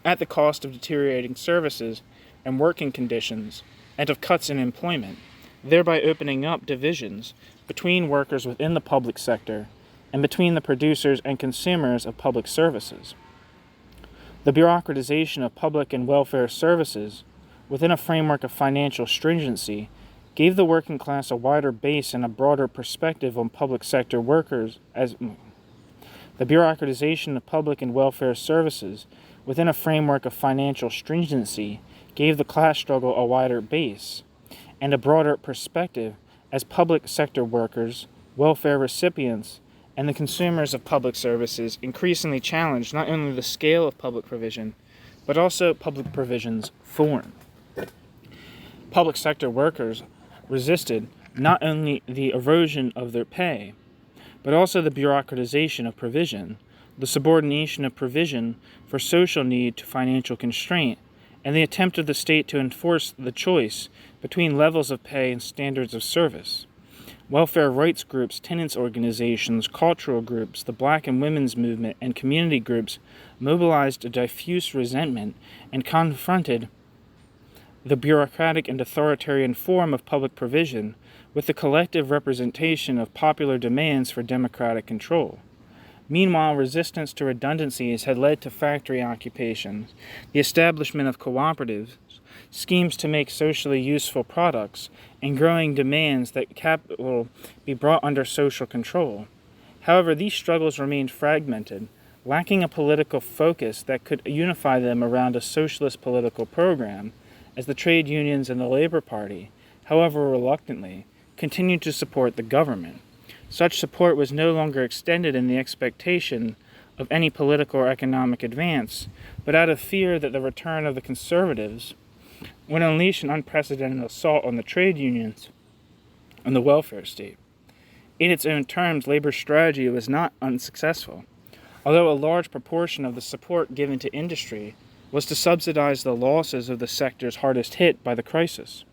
at the cost of deteriorating services and working conditions, and of cuts in employment, thereby opening up divisions between workers within the public sector and between the producers and consumers of public services. The bureaucratization of public and welfare services within a framework of financial stringency gave the working class a wider base and a broader perspective on public sector workers as the bureaucratization of public and welfare services within a framework of financial stringency gave the class struggle a wider base and a broader perspective as public sector workers, welfare recipients, and the consumers of public services increasingly challenged not only the scale of public provision, but also public provision's form. Public sector workers resisted not only the erosion of their pay, but also the bureaucratization of provision, the subordination of provision for social need to financial constraint, and the attempt of the state to enforce the choice between levels of pay and standards of service. Welfare rights groups, tenants organizations, cultural groups, the black and women's movement, and community groups mobilized a diffuse resentment and confronted the bureaucratic and authoritarian form of public provision with the collective representation of popular demands for democratic control. Meanwhile, resistance to redundancies had led to factory occupations, the establishment of cooperatives, schemes to make socially useful products, and growing demands that capital be brought under social control. However, these struggles remained fragmented, lacking a political focus that could unify them around a socialist political program, as the trade unions and the Labor Party, however reluctantly, continued to support the government. Such support was no longer extended in the expectation of any political or economic advance, but out of fear that the return of the conservatives would unleash an unprecedented assault on the trade unions and the welfare state. In its own terms, labor's strategy was not unsuccessful, although a large proportion of the support given to industry was to subsidize the losses of the sectors hardest hit by the crisis.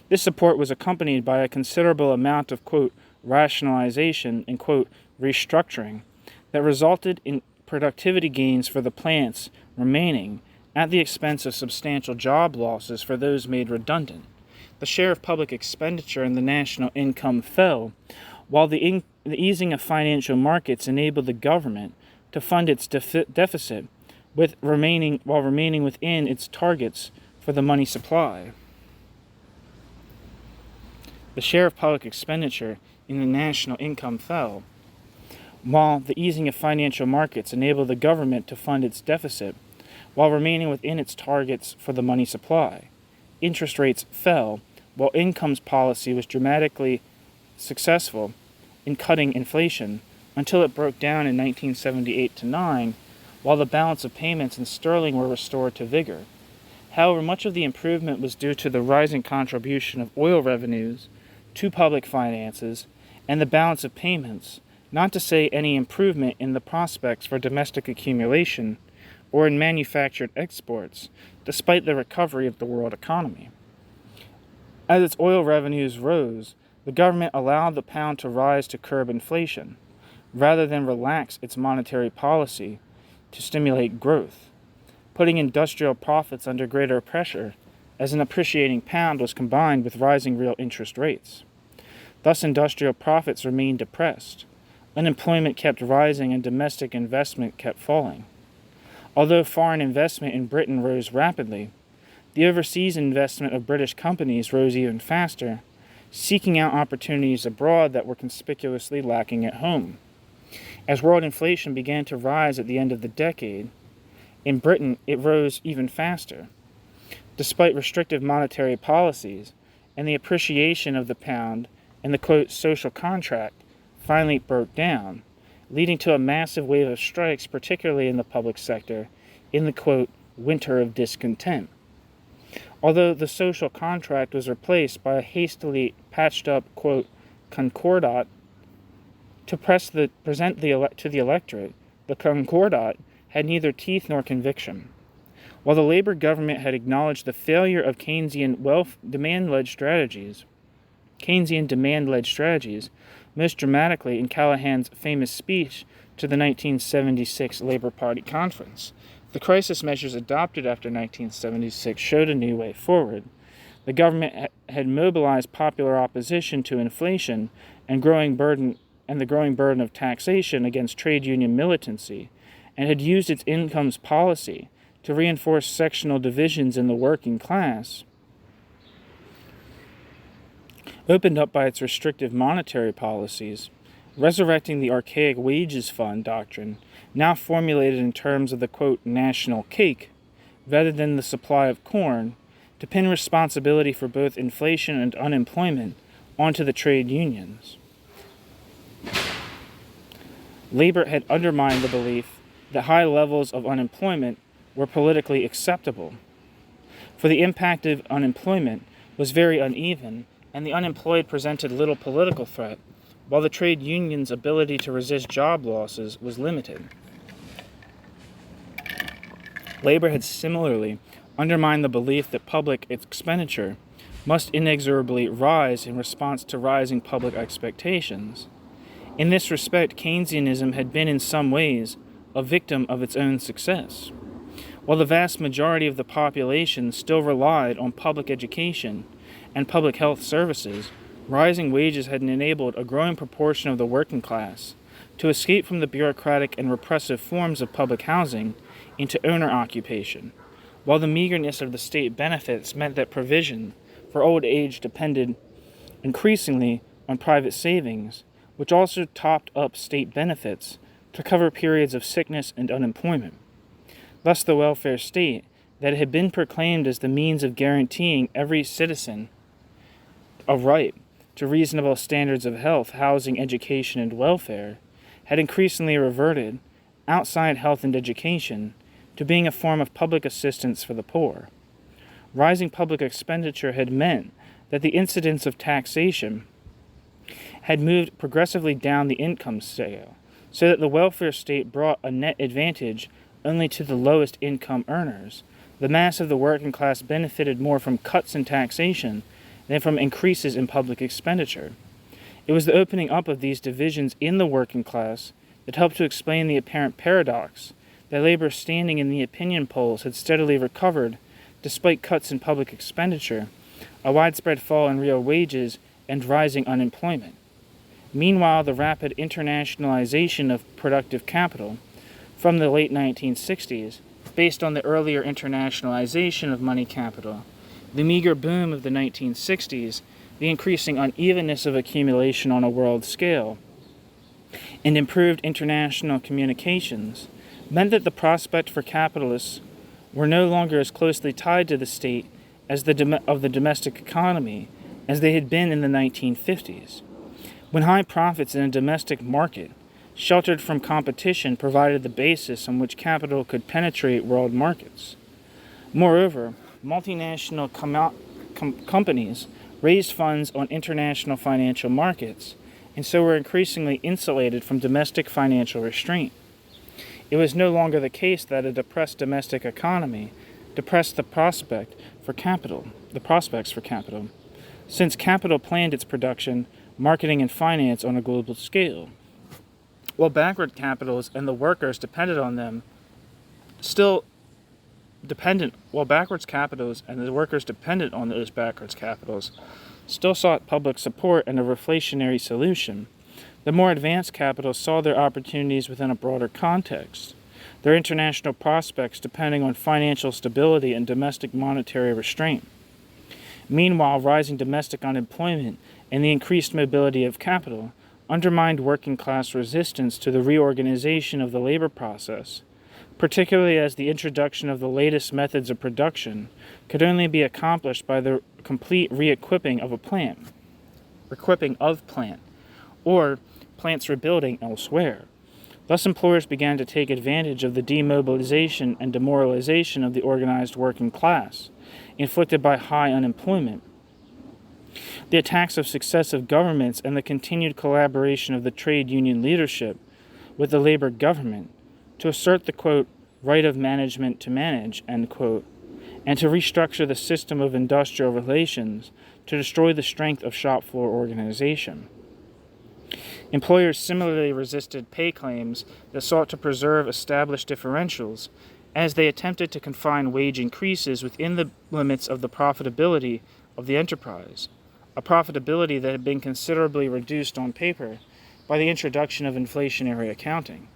This support was accompanied by a considerable amount of, quote, rationalization and, quote, restructuring that resulted in productivity gains for the plants remaining at the expense of substantial job losses for those made redundant. The share of public expenditure in the national income fell, while the easing of financial markets enabled the government to fund its deficit while remaining within its targets for the money supply. The share of public expenditure in the national income fell, while the easing of financial markets enabled the government to fund its deficit while remaining within its targets for the money supply. Interest rates fell, while incomes policy was dramatically successful in cutting inflation until it broke down in 1978-9, while the balance of payments in sterling were restored to vigor. However, much of the improvement was due to the rising contribution of oil revenues to public finances and the balance of payments, not to say any improvement in the prospects for domestic accumulation or in manufactured exports, despite the recovery of the world economy. As its oil revenues rose, the government allowed the pound to rise to curb inflation, rather than relax its monetary policy to stimulate growth, putting industrial profits under greater pressure as an appreciating pound was combined with rising real interest rates. Thus, industrial profits remained depressed, unemployment kept rising, and domestic investment kept falling. Although foreign investment in Britain rose rapidly, the overseas investment of British companies rose even faster, seeking out opportunities abroad that were conspicuously lacking at home. As world inflation began to rise at the end of the decade, in Britain it rose even faster. Despite restrictive monetary policies and the appreciation of the pound, and the, quote, social contract finally broke down, leading to a massive wave of strikes, particularly in the public sector, in the, quote, winter of discontent. Although the social contract was replaced by a hastily patched up, quote, concordat to present to the electorate, the concordat had neither teeth nor conviction. While the Labour government had acknowledged the failure of Keynesian demand-led strategies, most dramatically in Callaghan's famous speech to the 1976 Labour Party conference. The crisis measures adopted after 1976 showed a new way forward. The government had mobilized popular opposition to inflation and the growing burden of taxation against trade union militancy, and had used its incomes policy to reinforce sectional divisions in the working class, opened up by its restrictive monetary policies, resurrecting the archaic wages fund doctrine, now formulated in terms of the, quote, national cake, rather than the supply of corn, to pin responsibility for both inflation and unemployment onto the trade unions. Labor had undermined the belief that high levels of unemployment were politically acceptable, for the impact of unemployment was very uneven, and the unemployed presented little political threat, while the trade union's ability to resist job losses was limited. Labor had similarly undermined the belief that public expenditure must inexorably rise in response to rising public expectations. In this respect, Keynesianism had been in some ways a victim of its own success. While the vast majority of the population still relied on public education and public health services, rising wages had enabled a growing proportion of the working class to escape from the bureaucratic and repressive forms of public housing into owner occupation, while the meagerness of the state benefits meant that provision for old age depended increasingly on private savings, which also topped up state benefits to cover periods of sickness and unemployment. Thus, the welfare state, that had been proclaimed as the means of guaranteeing every citizen a right to reasonable standards of health, housing, education, and welfare, had increasingly reverted, outside health and education, to being a form of public assistance for the poor. rising public expenditure had meant that the incidence of taxation had moved progressively down the income scale, so that the welfare state brought a net advantage only to the lowest income earners. The mass of the working class benefited more from cuts in taxation than from increases in public expenditure. It was the opening up of these divisions in the working class that helped to explain the apparent paradox that labor's standing in the opinion polls had steadily recovered despite cuts in public expenditure, a widespread fall in real wages, and rising unemployment. Meanwhile, the rapid internationalization of productive capital from the late 1960s, based on the earlier internationalization of money capital, the meager boom of the 1960s, the increasing unevenness of accumulation on a world scale, and improved international communications meant that the prospect for capitalists were no longer as closely tied to the state as the domestic economy as they had been in the 1950s, when high profits in a domestic market, sheltered from competition, provided the basis on which capital could penetrate world markets. Moreover, multinational companies raised funds on international financial markets, and so were increasingly insulated from domestic financial restraint. It was no longer the case that a depressed domestic economy depressed the prospects for capital, since capital planned its production, marketing, and finance on a global scale. While backward capitals and the workers depended on them, while backwards capitals and the workers dependent on those backwards capitals still sought public support and a reflationary solution, the more advanced capitals saw their opportunities within a broader context, their international prospects depending on financial stability and domestic monetary restraint. Meanwhile, rising domestic unemployment and the increased mobility of capital undermined working class resistance to the reorganization of the labor process, particularly as the introduction of the latest methods of production could only be accomplished by the complete re-equipping of plant, or plants rebuilding elsewhere. Thus, employers began to take advantage of the demobilization and demoralization of the organized working class, inflicted by high unemployment. The attacks of successive governments and the continued collaboration of the trade union leadership with the labor government to assert the, quote, right of management to manage, end quote, and to restructure the system of industrial relations to destroy the strength of shop floor organization. Employers similarly resisted pay claims that sought to preserve established differentials as they attempted to confine wage increases within the limits of the profitability of the enterprise, a profitability that had been considerably reduced on paper by the introduction of inflationary accounting.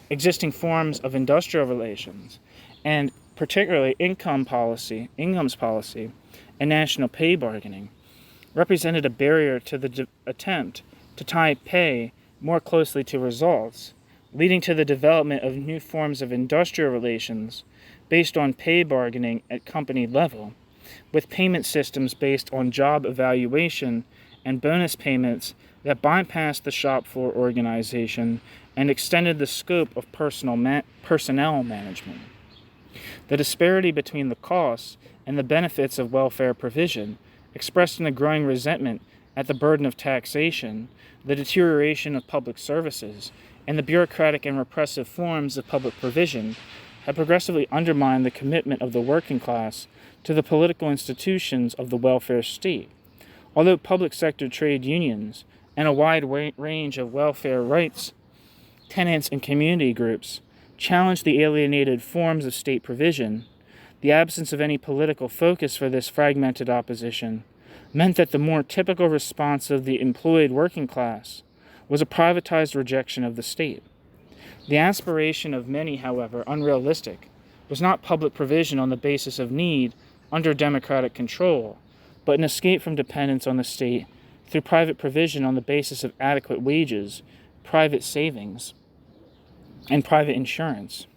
Existing forms of industrial relations, and particularly incomes policy, and national pay bargaining, represented a barrier to the attempt to tie pay more closely to results, leading to the development of new forms of industrial relations based on pay bargaining at company level, with payment systems based on job evaluation and bonus payments that bypassed the shop floor organization and extended the scope of personnel management. The disparity between the costs and the benefits of welfare provision, expressed in a growing resentment at the burden of taxation, the deterioration of public services, and the bureaucratic and repressive forms of public provision, had progressively undermined the commitment of the working class to the political institutions of the welfare state. Although public sector trade unions and a wide range of welfare rights tenants and community groups challenged the alienated forms of state provision, the absence of any political focus for this fragmented opposition meant that the more typical response of the employed working class was a privatized rejection of the state. The aspiration of many, however, unrealistic, was not public provision on the basis of need under democratic control, but an escape from dependence on the state through private provision on the basis of adequate wages, private savings, and private insurance.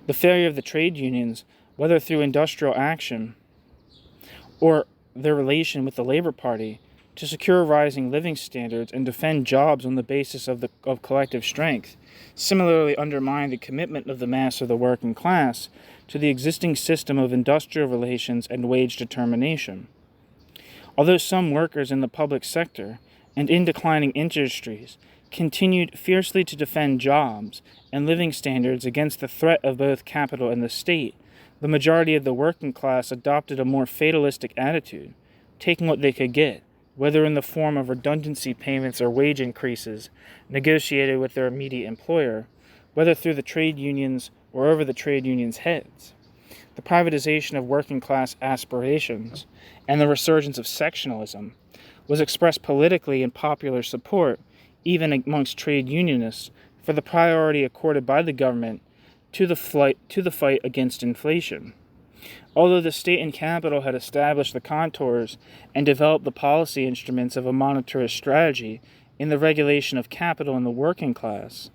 The failure of the trade unions, whether through industrial action or their relation with the Labor Party, to secure rising living standards and defend jobs on the basis of collective strength, similarly undermine the commitment of the mass of the working class to the existing system of industrial relations and wage determination. Although some workers in the public sector and in declining industries continued fiercely to defend jobs and living standards against the threat of both capital and the state, the majority of the working class adopted a more fatalistic attitude, taking what they could get, whether in the form of redundancy payments or wage increases negotiated with their immediate employer, whether through the trade unions or over the trade unions' heads. The privatization of working class aspirations and the resurgence of sectionalism was expressed politically in popular support, even amongst trade unionists, for the priority accorded by the government to the fight against inflation. Although the state and capital had established the contours and developed the policy instruments of a monetarist strategy in the regulation of capital in the working class,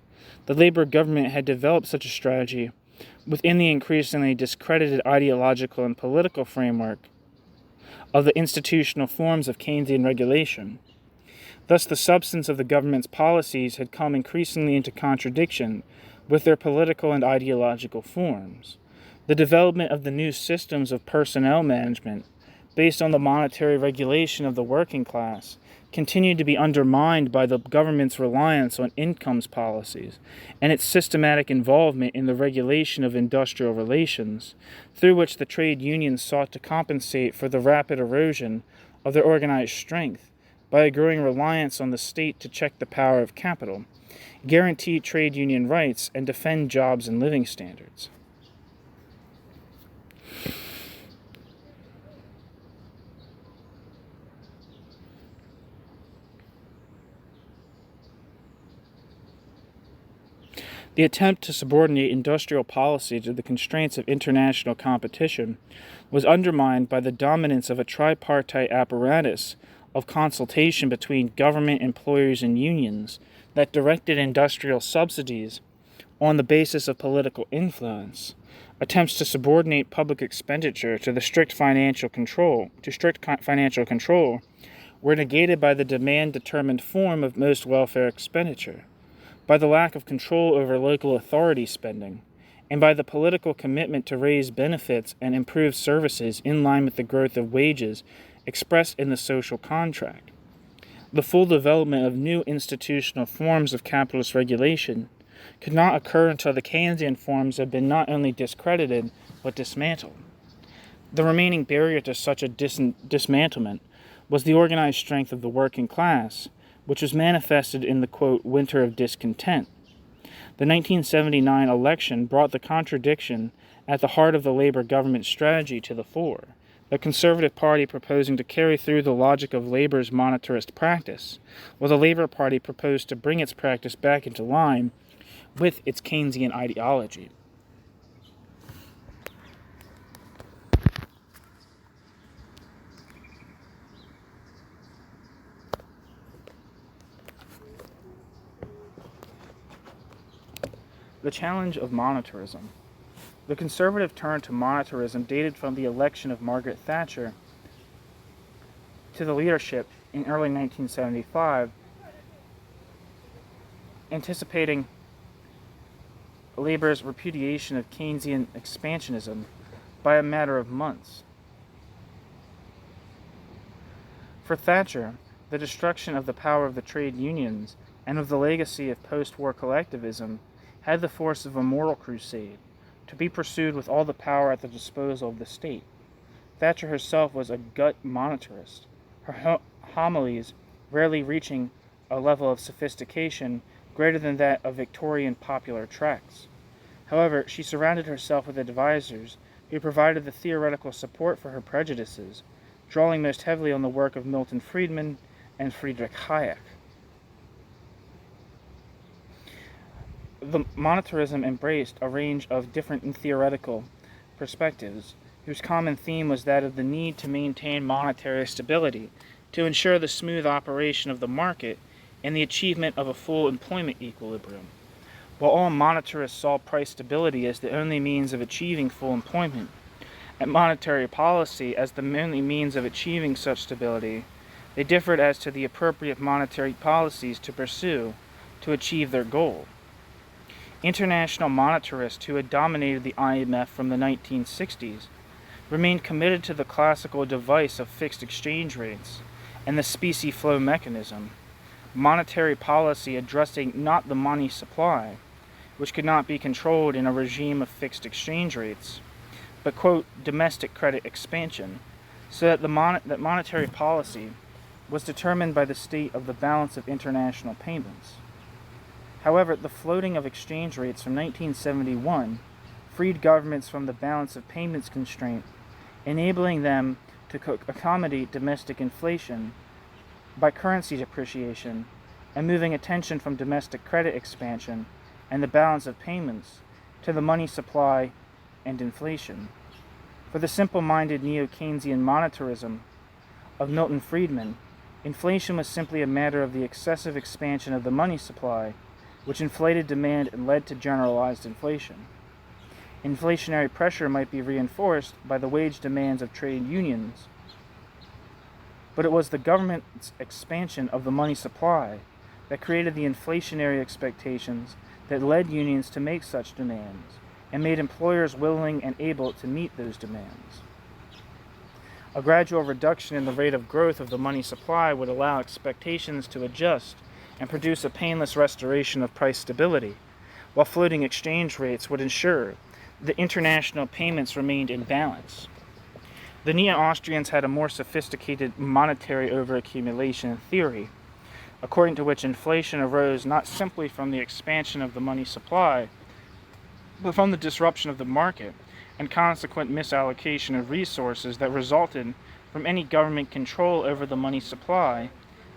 the labor government had developed such a strategy within the increasingly discredited ideological and political framework of the institutional forms of Keynesian regulation. Thus, the substance of the government's policies had come increasingly into contradiction with their political and ideological forms. The development of the new systems of personnel management, based on the monetary regulation of the working class, continued to be undermined by the government's reliance on incomes policies and its systematic involvement in the regulation of industrial relations, through which the trade unions sought to compensate for the rapid erosion of their organized strength by a growing reliance on the state to check the power of capital, guarantee trade union rights, and defend jobs and living standards. The attempt to subordinate industrial policy to the constraints of international competition was undermined by the dominance of a tripartite apparatus of consultation between government, employers, and unions that directed industrial subsidies on the basis of political influence. Attempts to subordinate public expenditure to strict financial control were negated by the demand-determined form of most welfare expenditure, by the lack of control over local authority spending, and by the political commitment to raise benefits and improve services in line with the growth of wages expressed in the social contract. The full development of new institutional forms of capitalist regulation could not occur until the Keynesian forms had been not only discredited, but dismantled. The remaining barrier to such a dismantlement was the organized strength of the working class, which was manifested in the, quote, winter of discontent. The 1979 election brought the contradiction at the heart of the labor government strategy to the fore, the Conservative Party proposing to carry through the logic of labor's monetarist practice, while the Labor Party proposed to bring its practice back into line with its Keynesian ideology. The challenge of monetarism. The conservative turn to monetarism dated from the election of Margaret Thatcher to the leadership in early 1975, anticipating Labor's repudiation of Keynesian expansionism by a matter of months. For Thatcher, the destruction of the power of the trade unions and of the legacy of post-war collectivism had the force of a moral crusade, to be pursued with all the power at the disposal of the state. Thatcher herself was a gut monetarist, her homilies rarely reaching a level of sophistication greater than that of Victorian popular tracts. However, she surrounded herself with advisors who provided the theoretical support for her prejudices, drawing most heavily on the work of Milton Friedman and Friedrich Hayek. The monetarism embraced a range of different theoretical perspectives, whose common theme was that of the need to maintain monetary stability, to ensure the smooth operation of the market and the achievement of a full employment equilibrium. While all monetarists saw price stability as the only means of achieving full employment, and monetary policy as the only means of achieving such stability, They differed as to the appropriate monetary policies to pursue to achieve their goal. International monetarists who had dominated the IMF from the 1960s remained committed to the classical device of fixed exchange rates and the specie flow mechanism, monetary policy addressing not the money supply, which could not be controlled in a regime of fixed exchange rates, but, quote, domestic credit expansion, so that that monetary policy was determined by the state of the balance of international payments. However, the floating of exchange rates from 1971 freed governments from the balance of payments constraint, enabling them to accommodate domestic inflation by currency depreciation and moving attention from domestic credit expansion and the balance of payments to the money supply and inflation. For the simple-minded neo-Keynesian monetarism of Milton Friedman, inflation was simply a matter of the excessive expansion of the money supply, which inflated demand and led to generalized inflation. Inflationary pressure might be reinforced by the wage demands of trade unions, but it was the government's expansion of the money supply that created the inflationary expectations that led unions to make such demands and made employers willing and able to meet those demands. A gradual reduction in the rate of growth of the money supply would allow expectations to adjust and produce a painless restoration of price stability, while floating exchange rates would ensure that international payments remained in balance. The neo-Austrians had a more sophisticated monetary overaccumulation theory, according to which inflation arose not simply from the expansion of the money supply, but from the disruption of the market and consequent misallocation of resources that resulted from any government control over the money supply,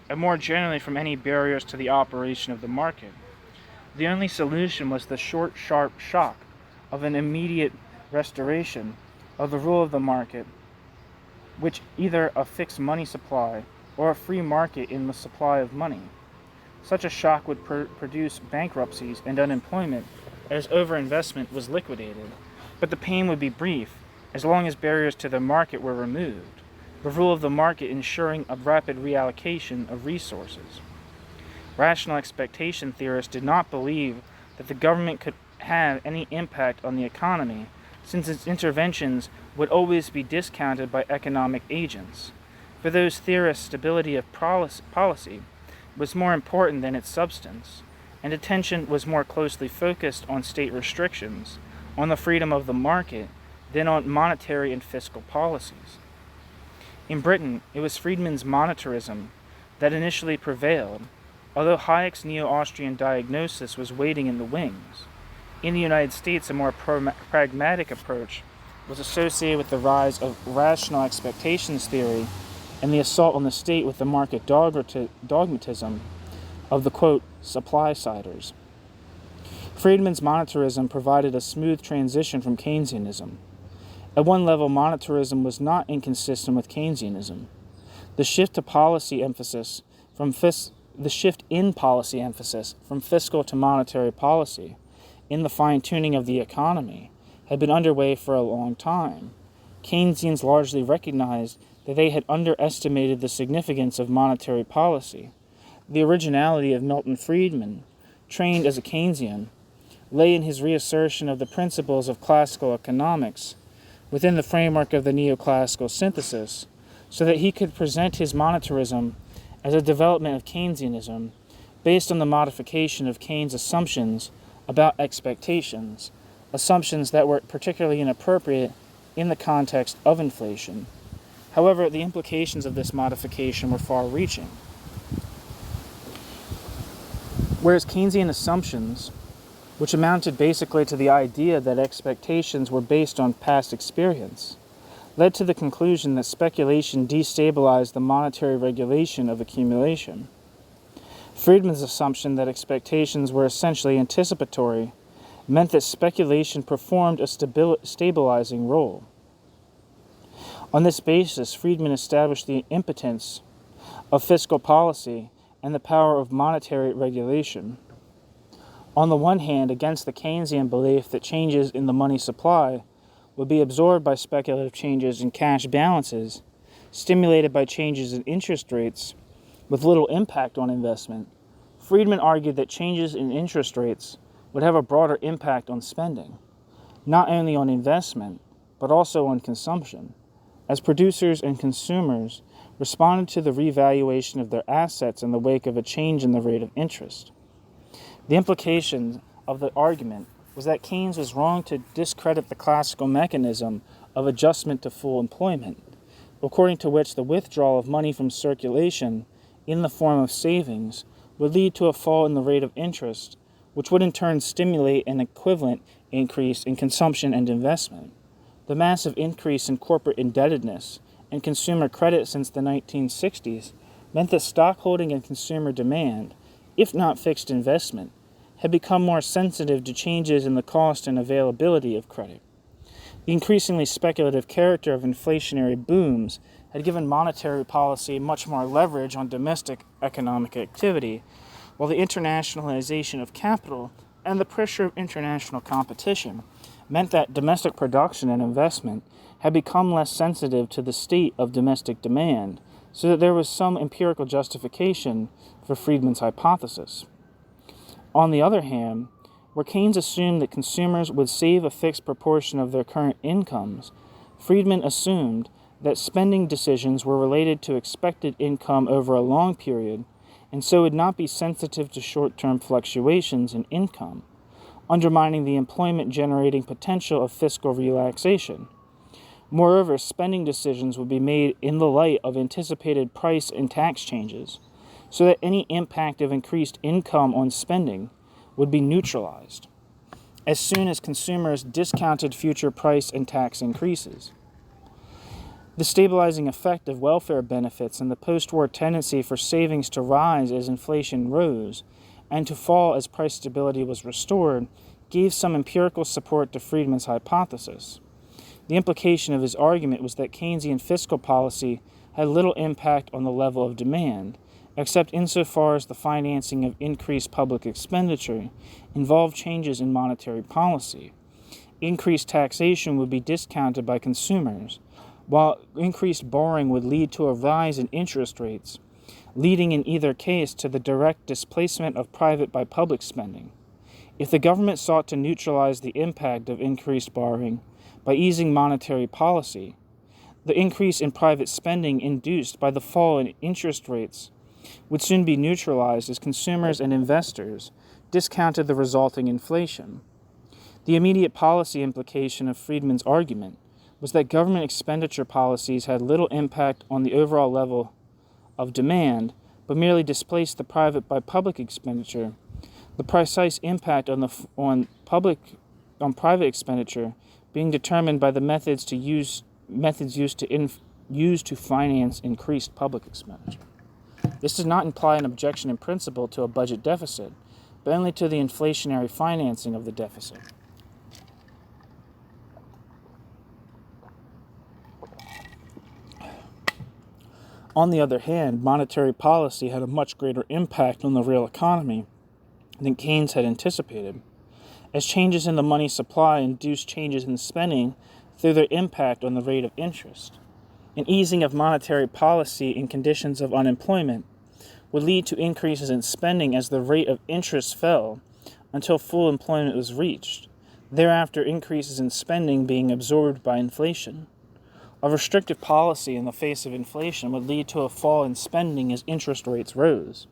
and more generally from any barriers to the operation of the market. The only solution was the short, sharp shock of an immediate restoration of the rule of the market, which either a fixed money supply or a free market in the supply of money. Such a shock would produce bankruptcies and unemployment as overinvestment was liquidated, but the pain would be brief as long as barriers to the market were removed, the rule of the market ensuring a rapid reallocation of resources. Rational expectation theorists did not believe that the government could have any impact on the economy, since its interventions would always be discounted by economic agents. For those theorists, stability of policy was more important than its substance, and attention was more closely focused on state restrictions, on the freedom of the market, than on monetary and fiscal policies. In Britain, it was Friedman's monetarism that initially prevailed, although Hayek's neo-Austrian diagnosis was waiting in the wings. In the United States, a more pragmatic approach was associated with the rise of rational expectations theory and the assault on the state with the market dogmatism of the, quote, supply-siders. Friedman's monetarism provided a smooth transition from Keynesianism. At one level, monetarism was not inconsistent with Keynesianism. The shift in policy emphasis from fiscal to monetary policy in the fine-tuning of the economy had been underway for a long time. Keynesians largely recognized that they had underestimated the significance of monetary policy. The originality of Milton Friedman, trained as a Keynesian, lay in his reassertion of the principles of classical economics within the framework of the neoclassical synthesis, so that he could present his monetarism as a development of Keynesianism based on the modification of Keynes' assumptions about expectations, assumptions that were particularly inappropriate in the context of inflation. However, the implications of this modification were far-reaching. Whereas Keynesian assumptions, which amounted basically to the idea that expectations were based on past experience, led to the conclusion that speculation destabilized the monetary regulation of accumulation. Friedman's assumption that expectations were essentially anticipatory meant that speculation performed a stabilizing role. On this basis, Friedman established the impotence of fiscal policy and the power of monetary regulation. On the one hand, against the Keynesian belief that changes in the money supply would be absorbed by speculative changes in cash balances, stimulated by changes in interest rates with little impact on investment, Friedman argued that changes in interest rates would have a broader impact on spending, not only on investment, but also on consumption, as producers and consumers responded to the revaluation of their assets in the wake of a change in the rate of interest. The implication of the argument was that Keynes was wrong to discredit the classical mechanism of adjustment to full employment, according to which the withdrawal of money from circulation in the form of savings would lead to a fall in the rate of interest, which would in turn stimulate an equivalent increase in consumption and investment. The massive increase in corporate indebtedness and consumer credit since the 1960s meant that stockholding and consumer demand, if not fixed investment, had become more sensitive to changes in the cost and availability of credit. The increasingly speculative character of inflationary booms had given monetary policy much more leverage on domestic economic activity, while the internationalization of capital and the pressure of international competition meant that domestic production and investment had become less sensitive to the state of domestic demand, so that there was some empirical justification for Friedman's hypothesis. On the other hand, where Keynes assumed that consumers would save a fixed proportion of their current incomes, Friedman assumed that spending decisions were related to expected income over a long period, and so would not be sensitive to short-term fluctuations in income, undermining the employment-generating potential of fiscal relaxation. Moreover, spending decisions would be made in the light of anticipated price and tax changes, so that any impact of increased income on spending would be neutralized as soon as consumers discounted future price and tax increases. The stabilizing effect of welfare benefits and the post-war tendency for savings to rise as inflation rose and to fall as price stability was restored gave some empirical support to Friedman's hypothesis. The implication of his argument was that Keynesian fiscal policy had little impact on the level of demand, except insofar as the financing of increased public expenditure involved changes in monetary policy. Increased taxation would be discounted by consumers, while increased borrowing would lead to a rise in interest rates, leading in either case to the direct displacement of private by public spending. If the government sought to neutralize the impact of increased borrowing by easing monetary policy, the increase in private spending induced by the fall in interest rates would soon be neutralized as consumers and investors discounted the resulting inflation. The immediate policy implication of Friedman's argument was that government expenditure policies had little impact on the overall level of demand, but merely displaced the private by public expenditure. The precise impact on private expenditure being determined by the methods used to finance increased public expenditure. This does not imply an objection in principle to a budget deficit, but only to the inflationary financing of the deficit. On the other hand, monetary policy had a much greater impact on the real economy than Keynes had anticipated, as changes in the money supply induced changes in spending through their impact on the rate of interest. An easing of monetary policy in conditions of unemployment would lead to increases in spending as the rate of interest fell until full employment was reached, thereafter increases in spending being absorbed by inflation. A restrictive policy in the face of inflation would lead to a fall in spending as interest rates rose.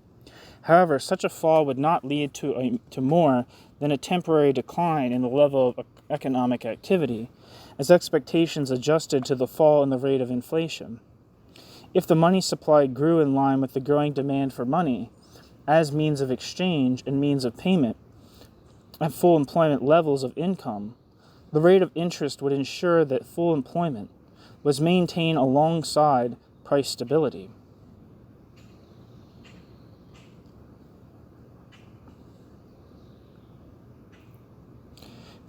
However, such a fall would not lead to more than a temporary decline in the level of economic activity, as expectations adjusted to the fall in the rate of inflation. If the money supply grew in line with the growing demand for money, as means of exchange and means of payment, at full employment levels of income, the rate of interest would ensure that full employment was maintained alongside price stability.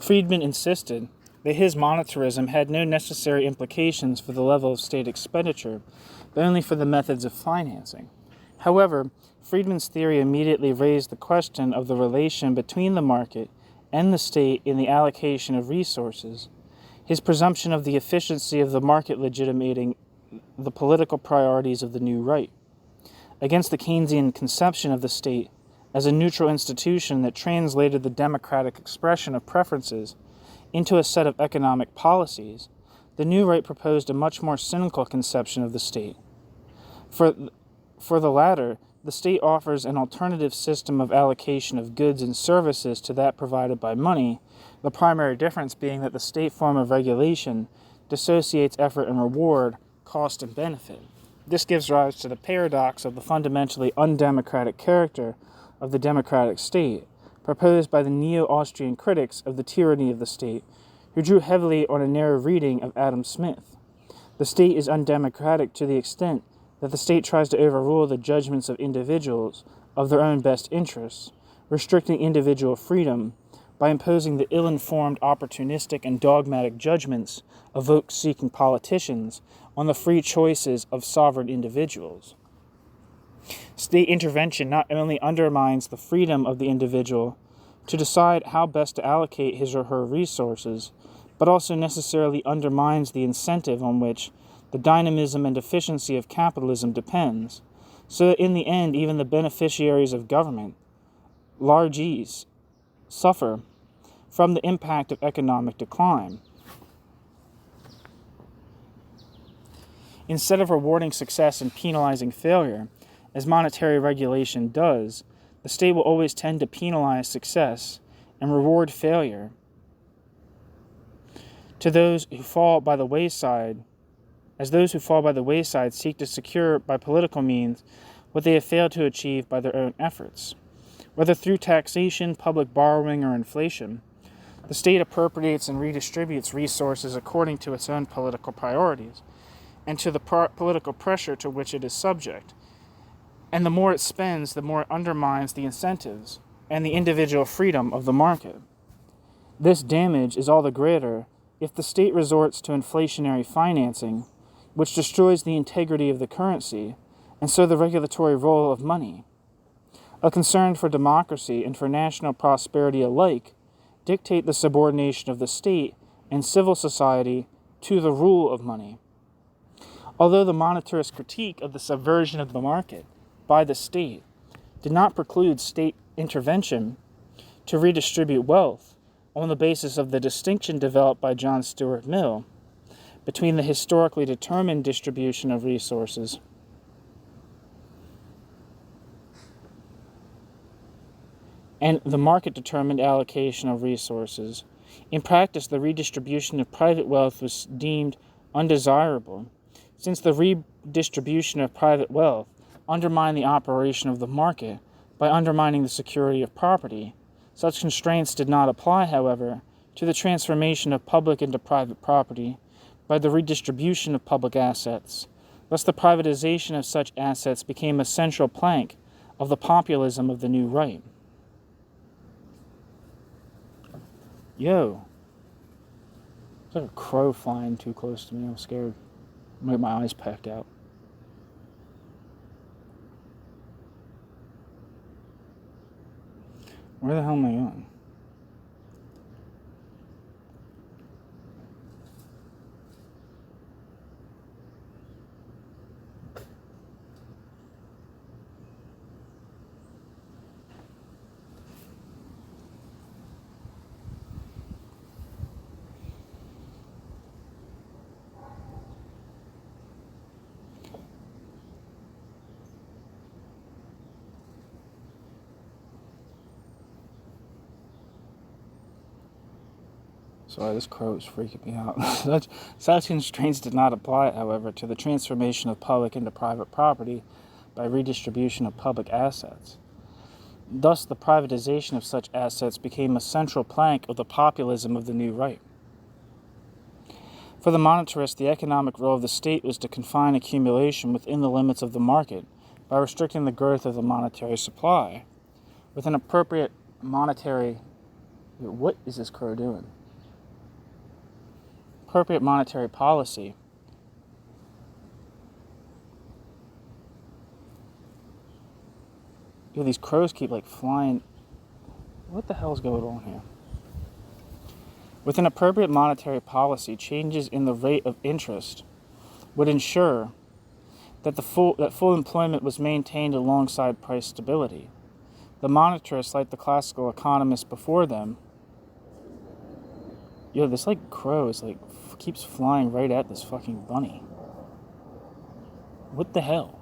Friedman insisted that his monetarism had no necessary implications for the level of state expenditure, but only for the methods of financing. However, Friedman's theory immediately raised the question of the relation between the market and the state in the allocation of resources. His presumption of the efficiency of the market legitimating the political priorities of the new right, against the Keynesian conception of the state as a neutral institution that translated the democratic expression of preferences into a set of economic policies. The new right proposed a much more cynical conception of the state. For the latter, the state offers an alternative system of allocation of goods and services to that provided by money, the primary difference being that the state form of regulation dissociates effort and reward, cost and benefit. This gives rise to the paradox of the fundamentally undemocratic character of the democratic state, proposed by the neo-Austrian critics of the tyranny of the state, who drew heavily on a narrow reading of Adam Smith. The state is undemocratic to the extent that the state tries to overrule the judgments of individuals of their own best interests, restricting individual freedom by imposing the ill-informed, opportunistic, and dogmatic judgments of vote-seeking politicians on the free choices of sovereign individuals. State intervention not only undermines the freedom of the individual to decide how best to allocate his or her resources, but also necessarily undermines the incentive on which the dynamism and efficiency of capitalism depends, so that in the end even the beneficiaries of government, largesse, suffer from the impact of economic decline. Instead of rewarding success and penalizing failure, as monetary regulation does, the state will always tend to penalize success and reward failure to those who fall by the wayside, as those who fall by the wayside seek to secure by political means what they have failed to achieve by their own efforts. Whether through taxation, public borrowing, or inflation, the state appropriates and redistributes resources according to its own political priorities and to the political pressure to which it is subject. And the more it spends, the more it undermines the incentives and the individual freedom of the market. This damage is all the greater if the state resorts to inflationary financing, which destroys the integrity of the currency, and so the regulatory role of money. A concern for democracy and for national prosperity alike dictate the subordination of the state and civil society to the rule of money. Although the monetarist critique of the subversion of the market by the state did not preclude state intervention to redistribute wealth on the basis of the distinction developed by John Stuart Mill between the historically determined distribution of resources and the market-determined allocation of resources. In practice, the redistribution of private wealth was deemed undesirable, since the redistribution of private wealth undermined the operation of the market by undermining the security of property. Such constraints did not apply, however, to the transformation of public into private property by the redistribution of public assets. Thus, the privatization of such assets became a central plank of the populism of the new right. Yo. There's like a crow flying too close to me. I'm scared. I'm gonna get my eyes packed out. Where the hell am I going? Sorry, this crow is freaking me out. Such constraints did not apply, however, to the transformation of public into private property by redistribution of public assets. Thus, the privatization of such assets became a central plank of the populism of the new right. For the monetarist, the economic role of the state was to confine accumulation within the limits of the market by restricting the growth of the monetary supply. With an appropriate monetary... What is this crow doing? Appropriate monetary policy these crows keep like flying. What the hell's going on here? With an appropriate monetary policy, changes in the rate of interest would ensure that full employment was maintained alongside price stability. The monetarists, like the classical economists before them, this crow is keeps flying right at this fucking bunny. What the hell?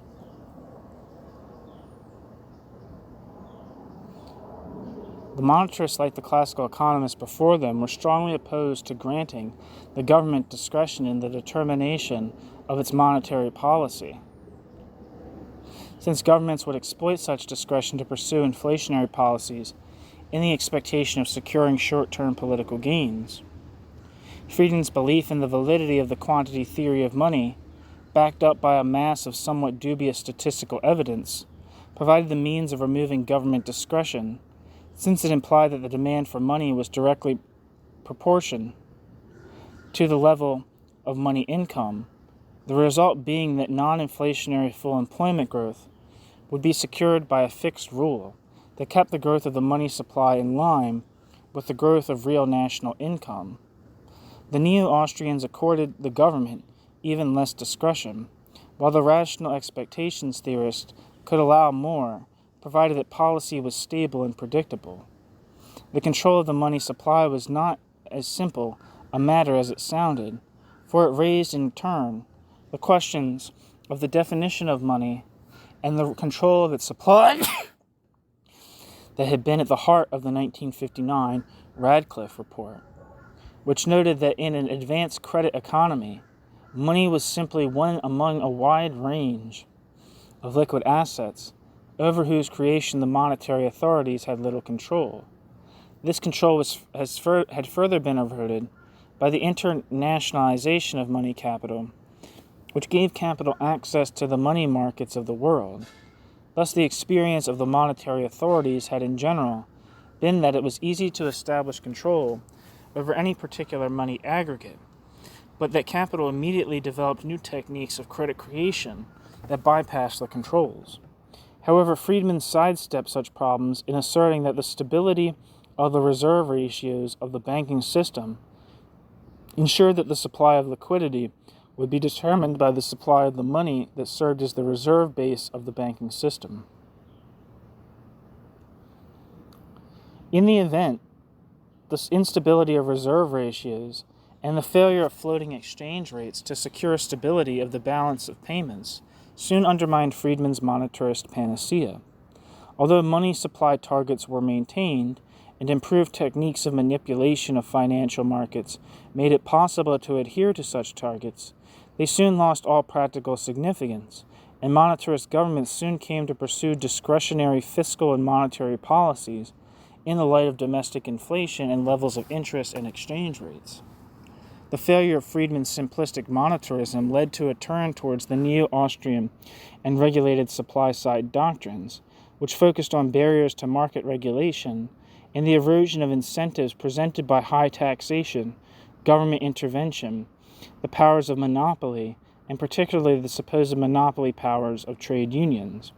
The monetarists, like the classical economists before them, were strongly opposed to granting the government discretion in the determination of its monetary policy, since governments would exploit such discretion to pursue inflationary policies in the expectation of securing short-term political gains. Friedman's belief in the validity of the quantity theory of money, backed up by a mass of somewhat dubious statistical evidence, provided the means of removing government discretion, since it implied that the demand for money was directly proportional to the level of money income, the result being that non-inflationary full employment growth would be secured by a fixed rule that kept the growth of the money supply in line with the growth of real national income. The neo-Austrians accorded the government even less discretion, while the rational expectations theorists could allow more, provided that policy was stable and predictable. The control of the money supply was not as simple a matter as it sounded, for it raised in turn the questions of the definition of money and the control of its supply that had been at the heart of the 1959 Radcliffe Report, which noted that in an advanced credit economy, money was simply one among a wide range of liquid assets over whose creation the monetary authorities had little control. This control had further been eroded by the internationalization of money capital, which gave capital access to the money markets of the world. Thus, the experience of the monetary authorities had in general been that it was easy to establish control over any particular money aggregate, but that capital immediately developed new techniques of credit creation that bypassed the controls. However, Friedman sidestepped such problems in asserting that the stability of the reserve ratios of the banking system ensured that the supply of liquidity would be determined by the supply of the money that served as the reserve base of the banking system. In the event, the instability of reserve ratios and the failure of floating exchange rates to secure stability of the balance of payments soon undermined Friedman's monetarist panacea. Although money supply targets were maintained and improved techniques of manipulation of financial markets made it possible to adhere to such targets, they soon lost all practical significance, and monetarist governments soon came to pursue discretionary fiscal and monetary policies in the light of domestic inflation and levels of interest and exchange rates. The failure of Friedman's simplistic monetarism led to a turn towards the neo-Austrian and regulated supply-side doctrines, which focused on barriers to market regulation and the erosion of incentives presented by high taxation, government intervention, the powers of monopoly, and particularly the supposed monopoly powers of trade unions.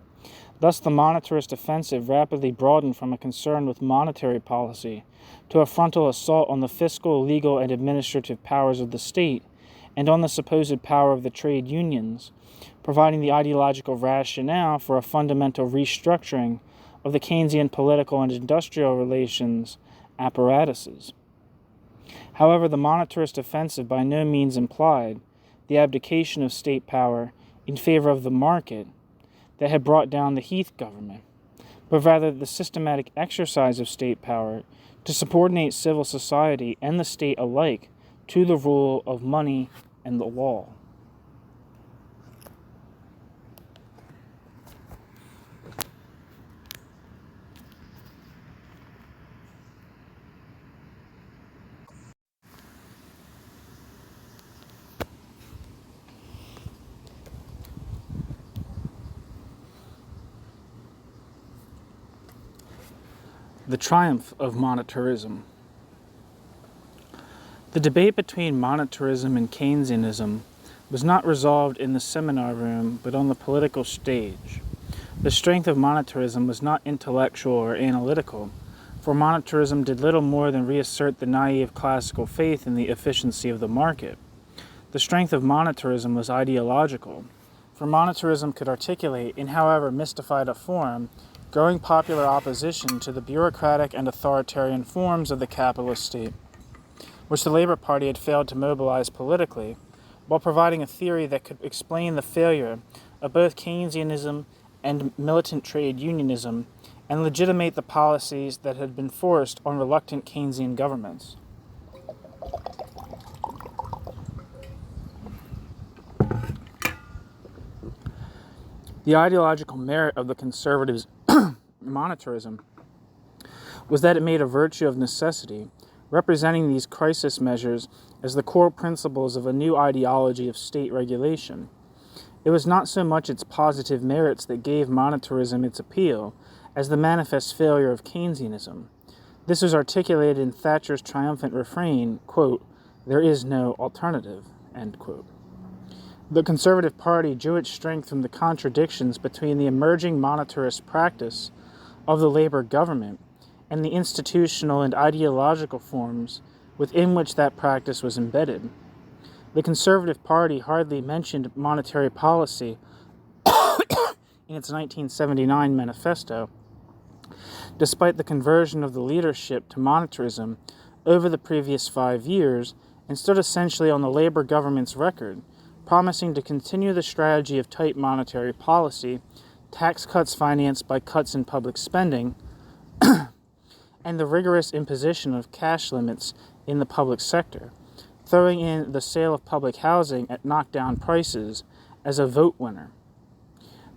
Thus, the monetarist offensive rapidly broadened from a concern with monetary policy to a frontal assault on the fiscal, legal, and administrative powers of the state and on the supposed power of the trade unions, providing the ideological rationale for a fundamental restructuring of the Keynesian political and industrial relations apparatuses. However, the monetarist offensive by no means implied the abdication of state power in favor of the market that had brought down the Heath government, but rather the systematic exercise of state power to subordinate civil society and the state alike to the rule of money and the law. The triumph of monetarism. The debate between monetarism and Keynesianism was not resolved in the seminar room, but on the political stage. The strength of monetarism was not intellectual or analytical, for monetarism did little more than reassert the naive classical faith in the efficiency of the market. The strength of monetarism was ideological, for monetarism could articulate, in however mystified a form, growing popular opposition to the bureaucratic and authoritarian forms of the capitalist state, which the Labor Party had failed to mobilize politically, while providing a theory that could explain the failure of both Keynesianism and militant trade unionism and legitimate the policies that had been forced on reluctant Keynesian governments. The ideological merit of the conservatives' monetarism was that it made a virtue of necessity, representing these crisis measures as the core principles of a new ideology of state regulation. It was not so much its positive merits that gave monetarism its appeal as the manifest failure of Keynesianism. This was articulated in Thatcher's triumphant refrain, quote, "There is no alternative," end quote. The Conservative Party drew its strength from the contradictions between the emerging monetarist practice of the Labor government and the institutional and ideological forms within which that practice was embedded. The Conservative Party hardly mentioned monetary policy in its 1979 manifesto, despite the conversion of the leadership to monetarism over the previous 5 years, and stood essentially on the Labor government's record, promising to continue the strategy of tight monetary policy, tax cuts financed by cuts in public spending, and the rigorous imposition of cash limits in the public sector, throwing in the sale of public housing at knockdown prices as a vote winner.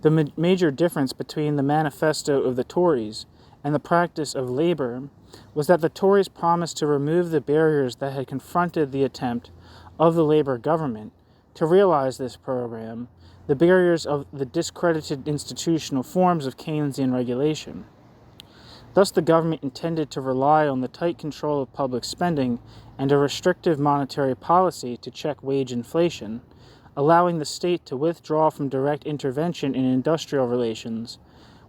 The major difference between the manifesto of the Tories and the practice of Labor was that the Tories promised to remove the barriers that had confronted the attempt of the Labor government to realize this program, the barriers of the discredited institutional forms of Keynesian regulation. Thus, the government intended to rely on the tight control of public spending and a restrictive monetary policy to check wage inflation, allowing the state to withdraw from direct intervention in industrial relations,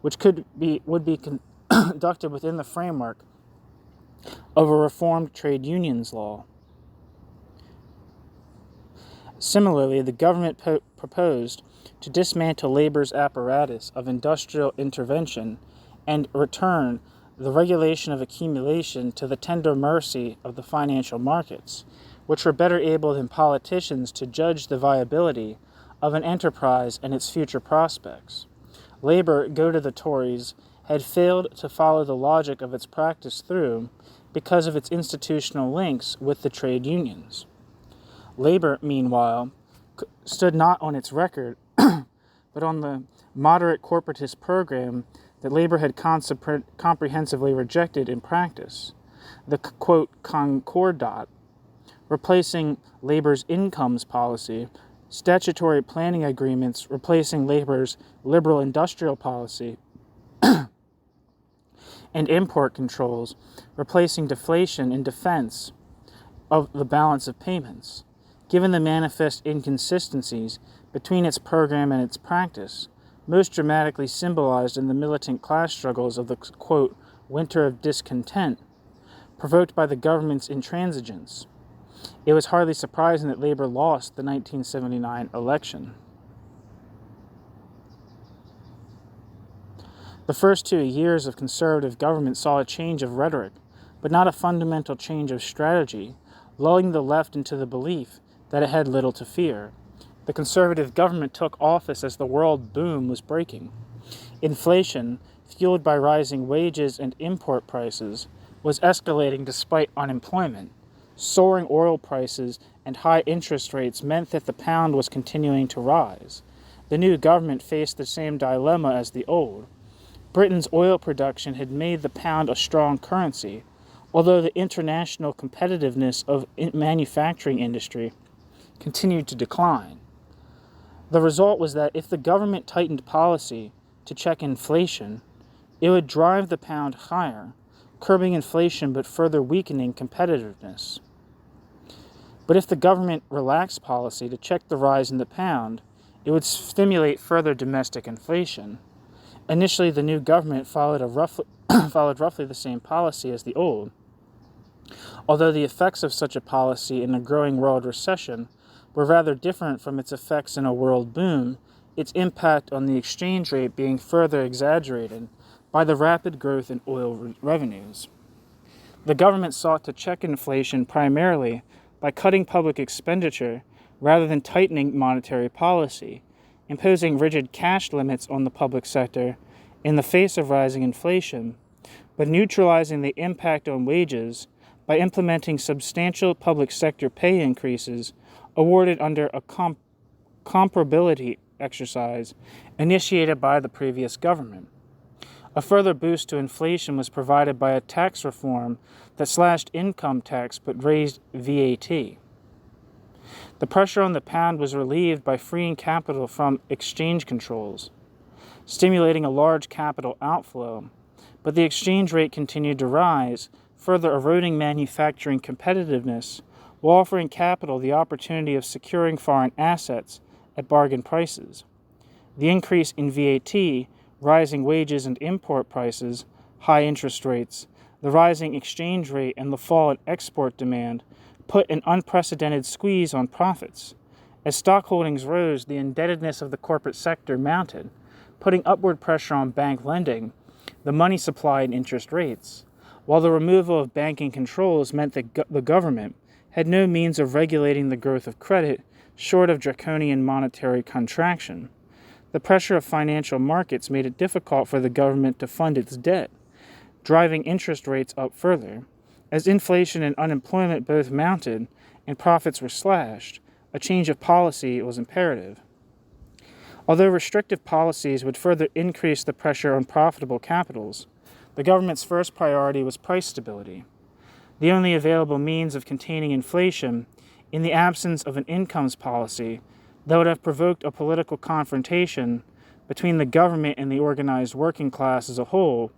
which would be conducted within the framework of a reformed trade unions law. Similarly, the government proposed to dismantle Labor's apparatus of industrial intervention and return the regulation of accumulation to the tender mercy of the financial markets, which were better able than politicians to judge the viability of an enterprise and its future prospects. Labor, go to the Tories, had failed to follow the logic of its practice through because of its institutional links with the trade unions. Labor, meanwhile, stood not on its record, but on the moderate corporatist program that Labor had comprehensively rejected in practice, the, quote, Concordat, replacing Labor's incomes policy, statutory planning agreements replacing Labor's liberal industrial policy, and import controls replacing deflation in defense of the balance of payments. Given the manifest inconsistencies between its program and its practice, most dramatically symbolized in the militant class struggles of the, quote, winter of discontent, provoked by the government's intransigence, it was hardly surprising that Labor lost the 1979 election. The first 2 years of conservative government saw a change of rhetoric, but not a fundamental change of strategy, lulling the left into the belief that it had little to fear. The conservative government took office as the world boom was breaking. Inflation, fueled by rising wages and import prices, was escalating despite unemployment. Soaring oil prices and high interest rates meant that the pound was continuing to rise. The new government faced the same dilemma as the old. Britain's oil production had made the pound a strong currency, although the international competitiveness of manufacturing industry continued to decline. The result was that if the government tightened policy to check inflation, it would drive the pound higher, curbing inflation but further weakening competitiveness. But if the government relaxed policy to check the rise in the pound, it would stimulate further domestic inflation. Initially, the new government followed roughly the same policy as the old, although the effects of such a policy in a growing world recession were rather different from its effects in a world boom, its impact on the exchange rate being further exaggerated by the rapid growth in oil revenues. The government sought to check inflation primarily by cutting public expenditure rather than tightening monetary policy, imposing rigid cash limits on the public sector in the face of rising inflation, but neutralizing the impact on wages by implementing substantial public sector pay increases awarded under a comparability exercise initiated by the previous government. A further boost to inflation was provided by a tax reform that slashed income tax but raised VAT. The pressure on the pound was relieved by freeing capital from exchange controls, stimulating a large capital outflow, but the exchange rate continued to rise, further eroding manufacturing competitiveness while offering capital the opportunity of securing foreign assets at bargain prices. The increase in VAT, rising wages and import prices, high interest rates, the rising exchange rate, and the fall in export demand put an unprecedented squeeze on profits. As stock holdings rose, the indebtedness of the corporate sector mounted, putting upward pressure on bank lending, the money supply, and interest rates, while the removal of banking controls meant that the government had no means of regulating the growth of credit short of draconian monetary contraction. The pressure of financial markets made it difficult for the government to fund its debt, driving interest rates up further. As inflation and unemployment both mounted and profits were slashed, a change of policy was imperative. Although restrictive policies would further increase the pressure on profitable capitals, the government's first priority was price stability, the only available means of containing inflation in the absence of an incomes policy that would have provoked a political confrontation between the government and the organized working class as a whole,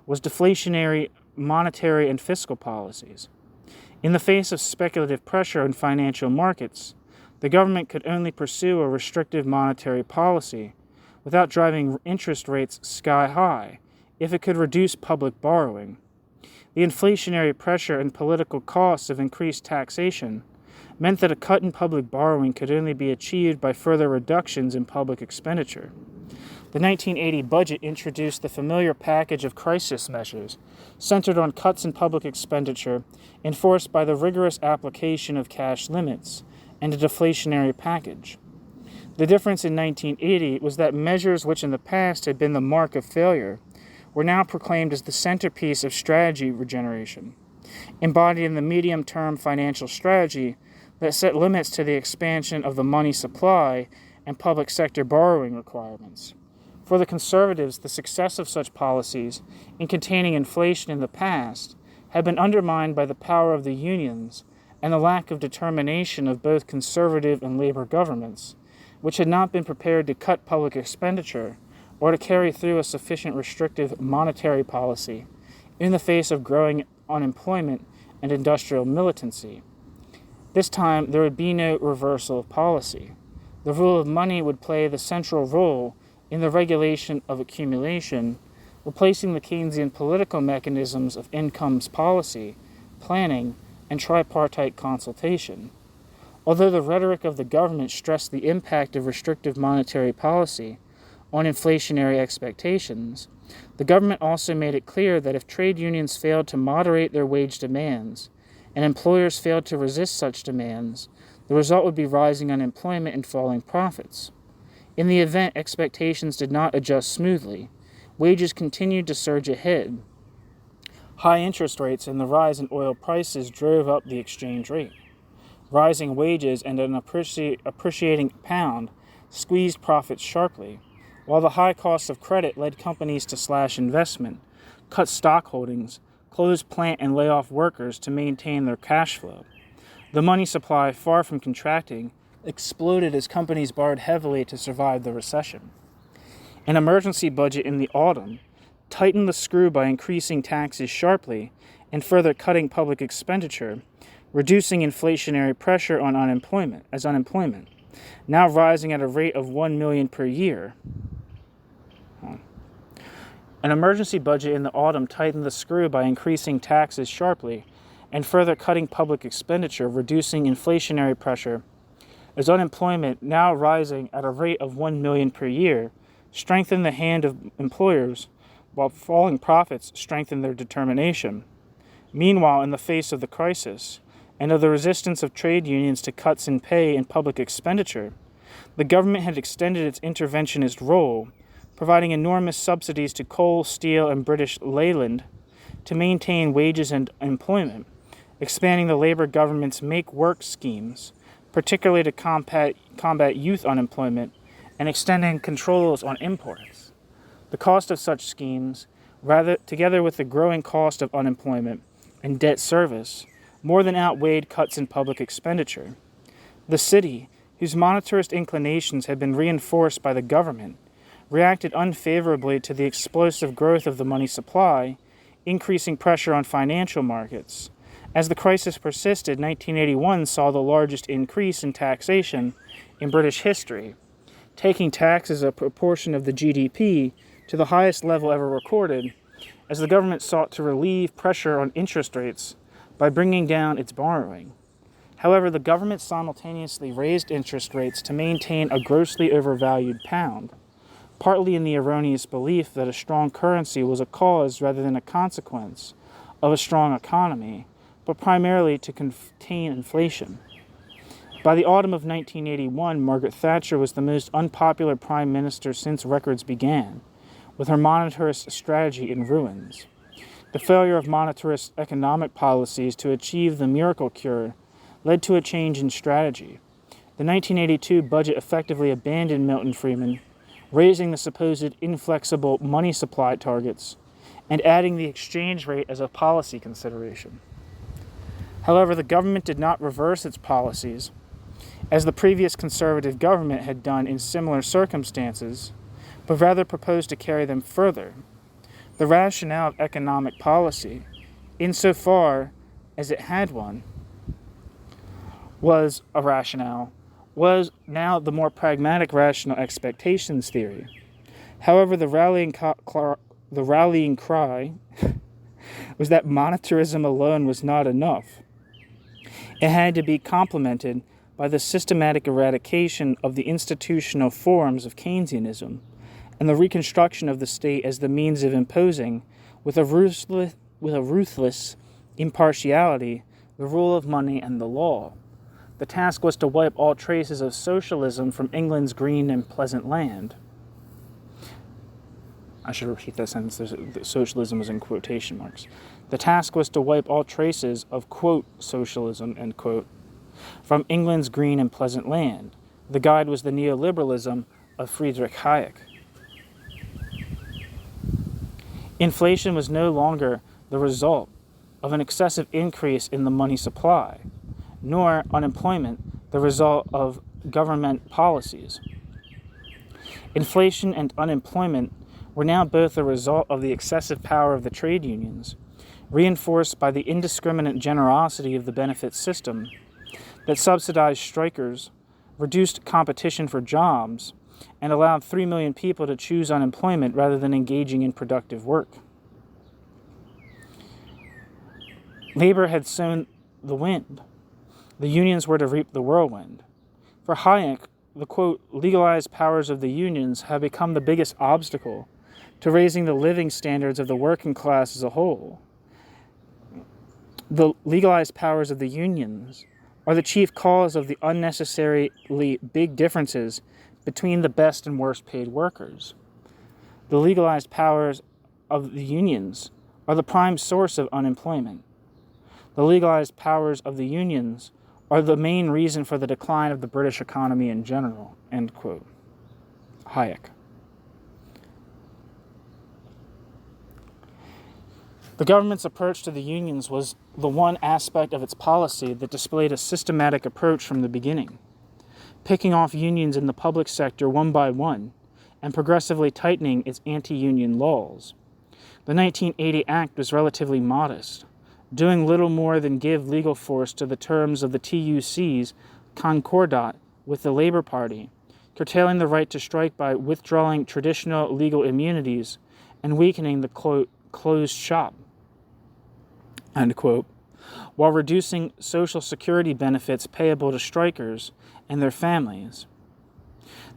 was deflationary monetary and fiscal policies. In the face of speculative pressure on financial markets, the government could only pursue a restrictive monetary policy without driving interest rates sky high if it could reduce public borrowing. The inflationary pressure and political costs of increased taxation meant that a cut in public borrowing could only be achieved by further reductions in public expenditure. The 1980 budget introduced the familiar package of crisis measures centered on cuts in public expenditure enforced by the rigorous application of cash limits and a deflationary package. The difference in 1980 was that measures which in the past had been the mark of failure were now proclaimed as the centerpiece of strategy regeneration, embodied in the medium-term financial strategy that set limits to the expansion of the money supply and public sector borrowing requirements. For the conservatives, the success of such policies in containing inflation in the past had been undermined by the power of the unions and the lack of determination of both conservative and labor governments, which had not been prepared to cut public expenditure or to carry through a sufficient restrictive monetary policy in the face of growing unemployment and industrial militancy. This time, there would be no reversal of policy. The rule of money would play the central role in the regulation of accumulation, replacing the Keynesian political mechanisms of incomes policy, planning, and tripartite consultation. Although the rhetoric of the government stressed the impact of restrictive monetary policy on inflationary expectations, the government also made it clear that if trade unions failed to moderate their wage demands and employers failed to resist such demands, the result would be rising unemployment and falling profits. In the event expectations did not adjust smoothly, wages continued to surge ahead. High interest rates and the rise in oil prices drove up the exchange rate. Rising wages and an appreciating pound squeezed profits sharply, while the high cost of credit led companies to slash investment, cut stock holdings, close plant and lay off workers to maintain their cash flow. The money supply, far from contracting, exploded as companies borrowed heavily to survive the recession. An emergency budget in the autumn tightened the screw by increasing taxes sharply and further cutting public expenditure, reducing inflationary pressure on unemployment, now rising at a rate of 1 million per year. An emergency budget in the autumn tightened the screw by increasing taxes sharply and further cutting public expenditure, reducing inflationary pressure as unemployment, now rising at a rate of 1 million per year, strengthened the hand of employers, while falling profits strengthened their determination. Meanwhile, in the face of the crisis, and of the resistance of trade unions to cuts in pay and public expenditure, the government had extended its interventionist role, providing enormous subsidies to coal, steel, and British Leyland to maintain wages and employment, expanding the labor government's make work schemes, particularly to combat youth unemployment, and extending controls on imports. The cost of such schemes, together with the growing cost of unemployment and debt service, more than outweighed cuts in public expenditure. The city, whose monetarist inclinations had been reinforced by the government, reacted unfavorably to the explosive growth of the money supply, increasing pressure on financial markets. As the crisis persisted, 1981 saw the largest increase in taxation in British history, taking tax as a proportion of the GDP to the highest level ever recorded, as the government sought to relieve pressure on interest rates by bringing down its borrowing. However, the government simultaneously raised interest rates to maintain a grossly overvalued pound, partly in the erroneous belief that a strong currency was a cause rather than a consequence of a strong economy, but primarily to contain inflation. By the autumn of 1981, Margaret Thatcher was the most unpopular prime minister since records began, with her monetarist strategy in ruins. The failure of monetarist economic policies to achieve the miracle cure led to a change in strategy. The 1982 budget effectively abandoned Milton Friedman, raising the supposed inflexible money supply targets and adding the exchange rate as a policy consideration. However, the government did not reverse its policies, as the previous conservative government had done in similar circumstances, but rather proposed to carry them further. The rationale of economic policy, insofar as it had one, was a rationale, was now the more pragmatic rational expectations theory. However, the rallying cry was that monetarism alone was not enough. It had to be complemented by the systematic eradication of the institutional forms of Keynesianism and the reconstruction of the state as the means of imposing, with a ruthless impartiality, the rule of money and the law. The task was to wipe all traces of socialism from England's green and pleasant land. I should repeat that sentence. Socialism was in quotation marks. The task was to wipe all traces of, quote, socialism, end quote, from England's green and pleasant land. The guide was the neoliberalism of Friedrich Hayek. Inflation was no longer the result of an excessive increase in the money supply, nor unemployment the result of government policies. Inflation and unemployment were now both the result of the excessive power of the trade unions, reinforced by the indiscriminate generosity of the benefit system that subsidized strikers, reduced competition for jobs, and allowed 3 million people to choose unemployment rather than engaging in productive work. Labor had sown the wind. The unions were to reap the whirlwind. For Hayek, the, quote, legalized powers of the unions have become the biggest obstacle to raising the living standards of the working class as a whole. The legalized powers of the unions are the chief cause of the unnecessarily big differences between the best and worst paid workers. The legalized powers of the unions are the prime source of unemployment. The legalized powers of the unions are the main reason for the decline of the British economy in general, end quote. Hayek. The government's approach to the unions was the one aspect of its policy that displayed a systematic approach from the beginning, picking off unions in the public sector one by one and progressively tightening its anti-union laws. The 1980 Act was relatively modest, doing little more than give legal force to the terms of the TUC's concordat with the Labour Party, curtailing the right to strike by withdrawing traditional legal immunities and weakening the, quote, closed shop, end quote, while reducing Social Security benefits payable to strikers and their families.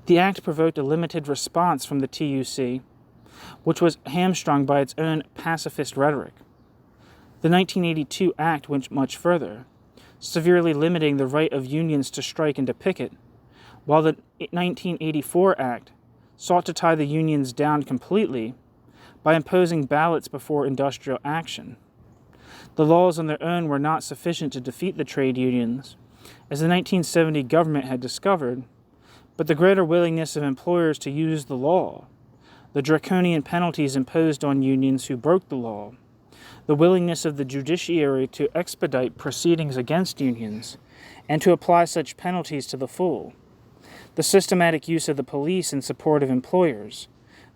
The act provoked a limited response from the TUC, which was hamstrung by its own pacifist rhetoric. The 1982 Act went much further, severely limiting the right of unions to strike and to picket, while the 1984 Act sought to tie the unions down completely by imposing ballots before industrial action. The laws on their own were not sufficient to defeat the trade unions, as the 1970 government had discovered, but the greater willingness of employers to use the law, the draconian penalties imposed on unions who broke the law, the willingness of the judiciary to expedite proceedings against unions and to apply such penalties to the full, the systematic use of the police in support of employers,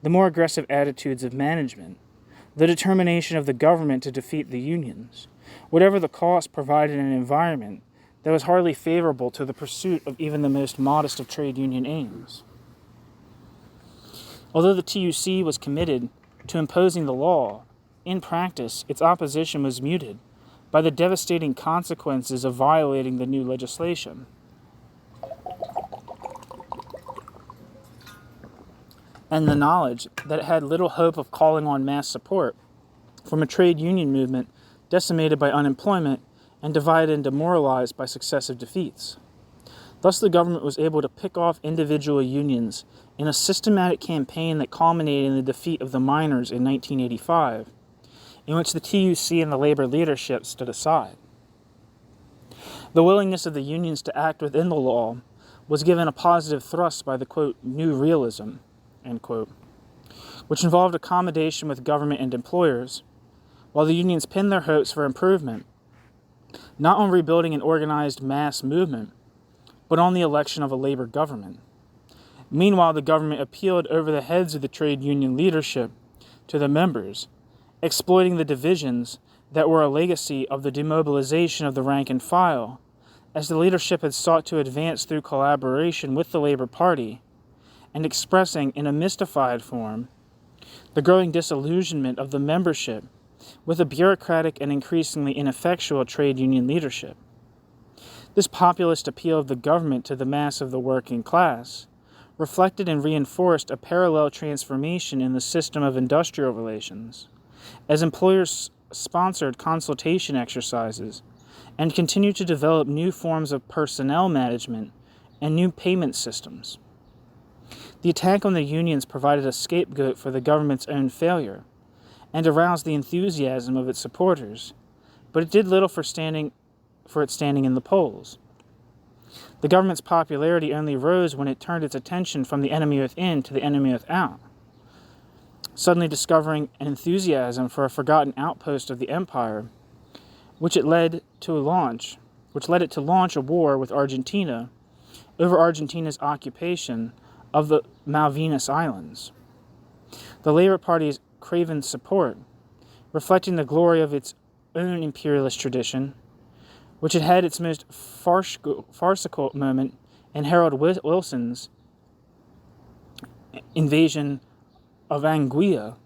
the more aggressive attitudes of management, the determination of the government to defeat the unions, whatever the cost, provided an environment that was hardly favorable to the pursuit of even the most modest of trade union aims. Although the TUC was committed to imposing the law, in practice its opposition was muted by the devastating consequences of violating the new legislation. And the knowledge that it had little hope of calling on mass support from a trade union movement decimated by unemployment and divided and demoralized by successive defeats. Thus the government was able to pick off individual unions in a systematic campaign that culminated in the defeat of the miners in 1985, in which the TUC and the labor leadership stood aside. The willingness of the unions to act within the law was given a positive thrust by the, quote, new realism, end quote, which involved accommodation with government and employers, while the unions pinned their hopes for improvement not on rebuilding an organized mass movement, but on the election of a labor government. Meanwhile, the government appealed over the heads of the trade union leadership to the members, exploiting the divisions that were a legacy of the demobilization of the rank and file, as the leadership had sought to advance through collaboration with the Labor Party, and expressing in a mystified form the growing disillusionment of the membership with a bureaucratic and increasingly ineffectual trade union leadership. This populist appeal of the government to the mass of the working class reflected and reinforced a parallel transformation in the system of industrial relations, as employers sponsored consultation exercises and continued to develop new forms of personnel management and new payment systems. The attack on the unions provided a scapegoat for the government's own failure and aroused the enthusiasm of its supporters, but it did little for its standing in the polls. The government's popularity only rose when it turned its attention from the enemy within to the enemy without, suddenly discovering an enthusiasm for a forgotten outpost of the empire, which led it to launch a war with Argentina over Argentina's occupation of the Malvinas Islands. The Labor Party's craven support, reflecting the glory of its own imperialist tradition, which had had its most farcical moment in Harold Wilson's invasion of Anguilla,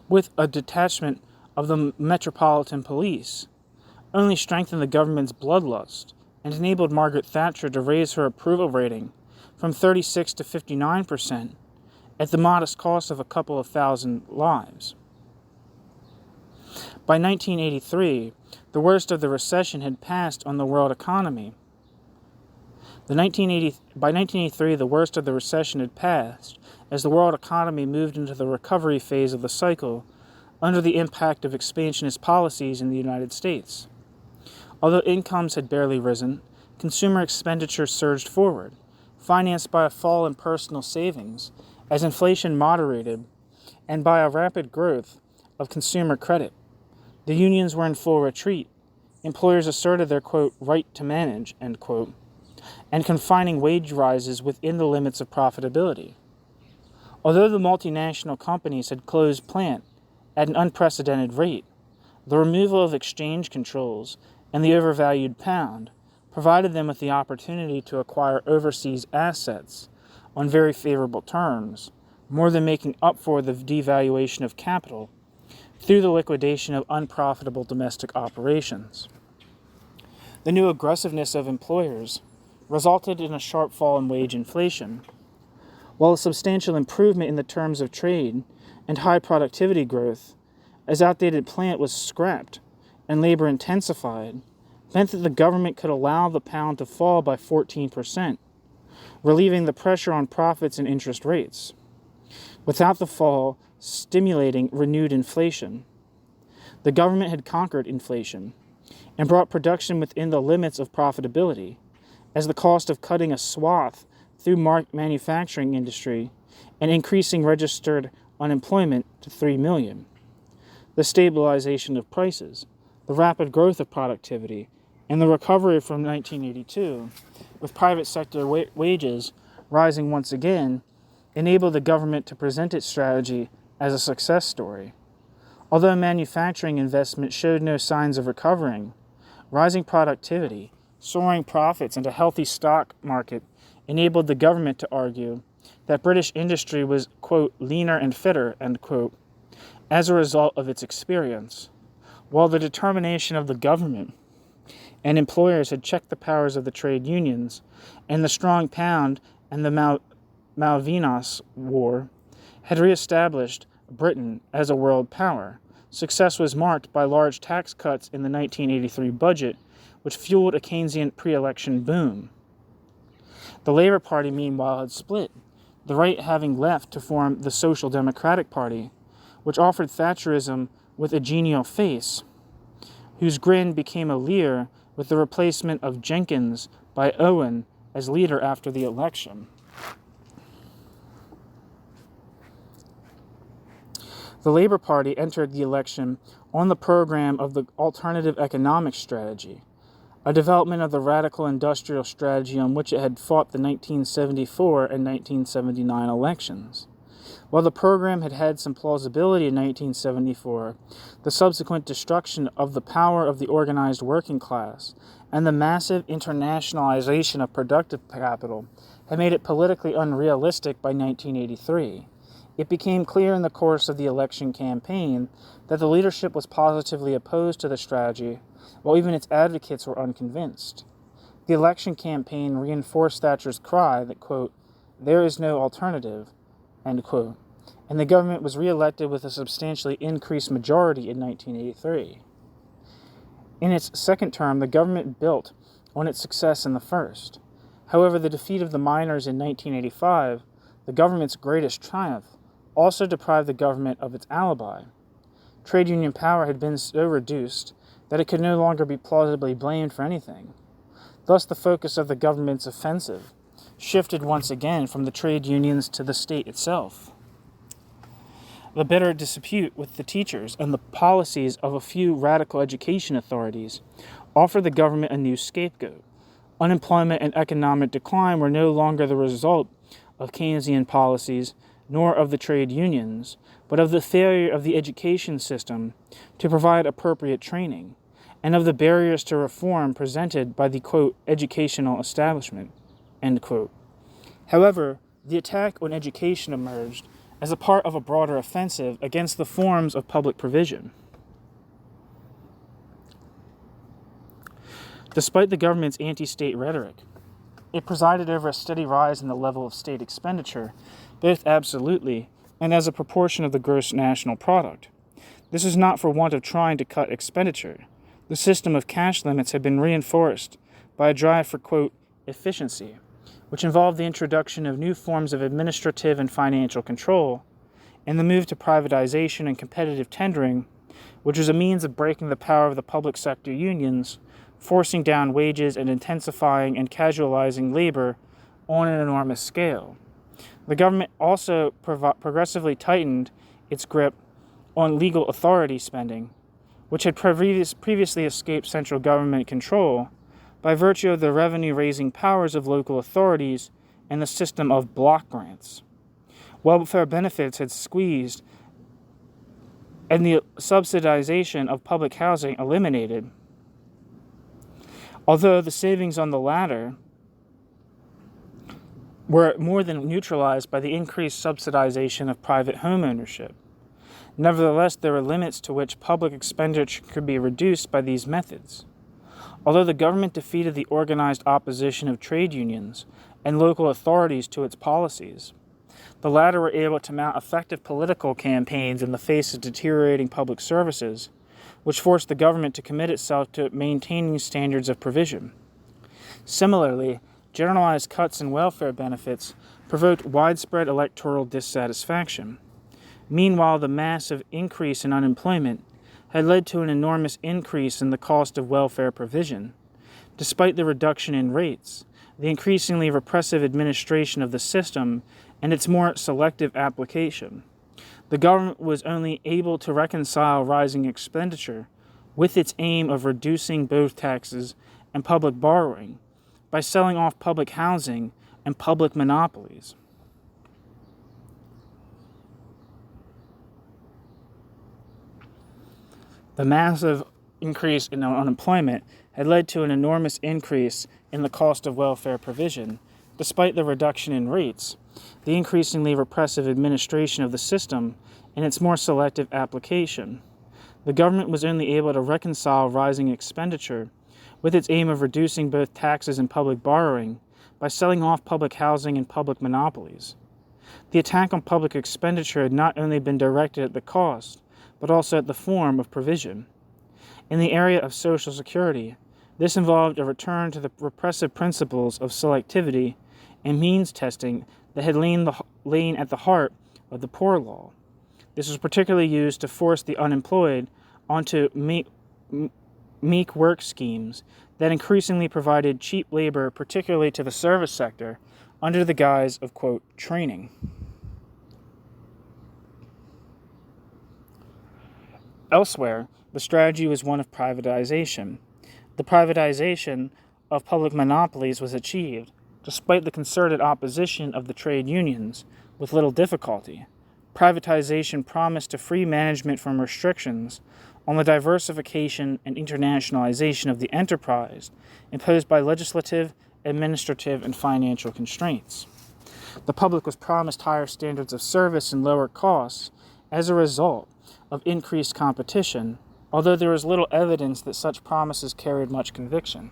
with a detachment of the Metropolitan Police, only strengthened the government's bloodlust and enabled Margaret Thatcher to raise her approval rating from 36 to 59%, at the modest cost of a couple of thousand lives. By 1983, the worst of the recession had passed on the world economy. By 1983, the worst of the recession had passed, as the world economy moved into the recovery phase of the cycle under the impact of expansionist policies in the United States. Although incomes had barely risen, consumer expenditure surged forward, financed by a fall in personal savings as inflation moderated, and by a rapid growth of consumer credit. The unions were in full retreat. Employers asserted their, quote, right to manage, end quote, and confining wage rises within the limits of profitability. Although the multinational companies had closed plant at an unprecedented rate, the removal of exchange controls and the overvalued pound provided them with the opportunity to acquire overseas assets on very favorable terms, more than making up for the devaluation of capital through the liquidation of unprofitable domestic operations. The new aggressiveness of employers resulted in a sharp fall in wage inflation, while a substantial improvement in the terms of trade and high productivity growth, as outdated plant was scrapped and labor intensified, meant that the government could allow the pound to fall by 14%, relieving the pressure on profits and interest rates, without the fall stimulating renewed inflation. The government had conquered inflation and brought production within the limits of profitability, as the cost of cutting a swath through manufacturing industry and increasing registered unemployment to 3 million. The stabilization of prices, the rapid growth of productivity, and the recovery from 1982, with private sector wages rising once again, enabled the government to present its strategy as a success story. Although manufacturing investment showed no signs of recovering, rising productivity, soaring profits, and a healthy stock market enabled the government to argue that British industry was, quote, leaner and fitter, end quote, as a result of its experience, while the determination of the government and employers had checked the powers of the trade unions, and the strong pound and the Malvinas War had reestablished Britain as a world power. Success was marked by large tax cuts in the 1983 budget, which fueled a Keynesian pre-election boom. The Labour Party, meanwhile, had split, the right having left to form the Social Democratic Party, which offered Thatcherism with a genial face, whose grin became a leer with the replacement of Jenkins by Owen as leader after the election. The Labour Party entered the election on the program of the alternative economic strategy, a development of the radical industrial strategy on which it had fought the 1974 and 1979 elections. While the program had had some plausibility in 1974, the subsequent destruction of the power of the organized working class and the massive internationalization of productive capital had made it politically unrealistic by 1983. It became clear in the course of the election campaign that the leadership was positively opposed to the strategy, while even its advocates were unconvinced. The election campaign reinforced Thatcher's cry that, quote, there is no alternative, end quote, and the government was re-elected with a substantially increased majority in 1983. In its second term, the government built on its success in the first. However, the defeat of the miners in 1985, the government's greatest triumph, also deprived the government of its alibi. Trade union power had been so reduced that it could no longer be plausibly blamed for anything. Thus, the focus of the government's offensive shifted once again from the trade unions to the state itself. The bitter dispute with the teachers and the policies of a few radical education authorities offered the government a new scapegoat. Unemployment and economic decline were no longer the result of Keynesian policies nor of the trade unions, but of the failure of the education system to provide appropriate training, and of the barriers to reform presented by the, quote, educational establishment, end quote. However, the attack on education emerged as a part of a broader offensive against the forms of public provision. Despite the government's anti-state rhetoric, it presided over a steady rise in the level of state expenditure, both absolutely and as a proportion of the gross national product. This is not for want of trying to cut expenditure. The system of cash limits had been reinforced by a drive for, quote, efficiency, which involved the introduction of new forms of administrative and financial control, and the move to privatization and competitive tendering, which was a means of breaking the power of the public sector unions, forcing down wages and intensifying and casualizing labor on an enormous scale. The government also progressively tightened its grip on legal authority spending, which had previously escaped central government control by virtue of the revenue-raising powers of local authorities and the system of block grants. Welfare benefits had squeezed and the subsidization of public housing eliminated, although the savings on the latter were more than neutralized by the increased subsidization of private home ownership. Nevertheless, there were limits to which public expenditure could be reduced by these methods. Although the government defeated the organized opposition of trade unions and local authorities to its policies, the latter were able to mount effective political campaigns in the face of deteriorating public services, which forced the government to commit itself to maintaining standards of provision. Similarly, generalized cuts in welfare benefits provoked widespread electoral dissatisfaction. Meanwhile, the massive increase in unemployment had led to an enormous increase in the cost of welfare provision. Despite the reduction in rates, the increasingly repressive administration of the system and its more selective application, the government was only able to reconcile rising expenditure with its aim of reducing both taxes and public borrowing by selling off public housing and public monopolies. The massive increase in unemployment had led to an enormous increase in the cost of welfare provision. Despite the reduction in rates, the increasingly repressive administration of the system and its more selective application, the government was only able to reconcile rising expenditure with its aim of reducing both taxes and public borrowing by selling off public housing and public monopolies. The attack on public expenditure had not only been directed at the cost, but also at the form of provision. In the area of Social Security, this involved a return to the repressive principles of selectivity and means testing that had lain at the heart of the Poor Law. This was particularly used to force the unemployed onto meek work schemes that increasingly provided cheap labor, particularly to the service sector, under the guise of, quote, training. Elsewhere, the strategy was one of privatization. The privatization of public monopolies was achieved, despite the concerted opposition of the trade unions, with little difficulty. Privatization promised to free management from restrictions on the diversification and internationalization of the enterprise imposed by legislative, administrative, and financial constraints. The public was promised higher standards of service and lower costs as a result of increased competition, although there was little evidence that such promises carried much conviction.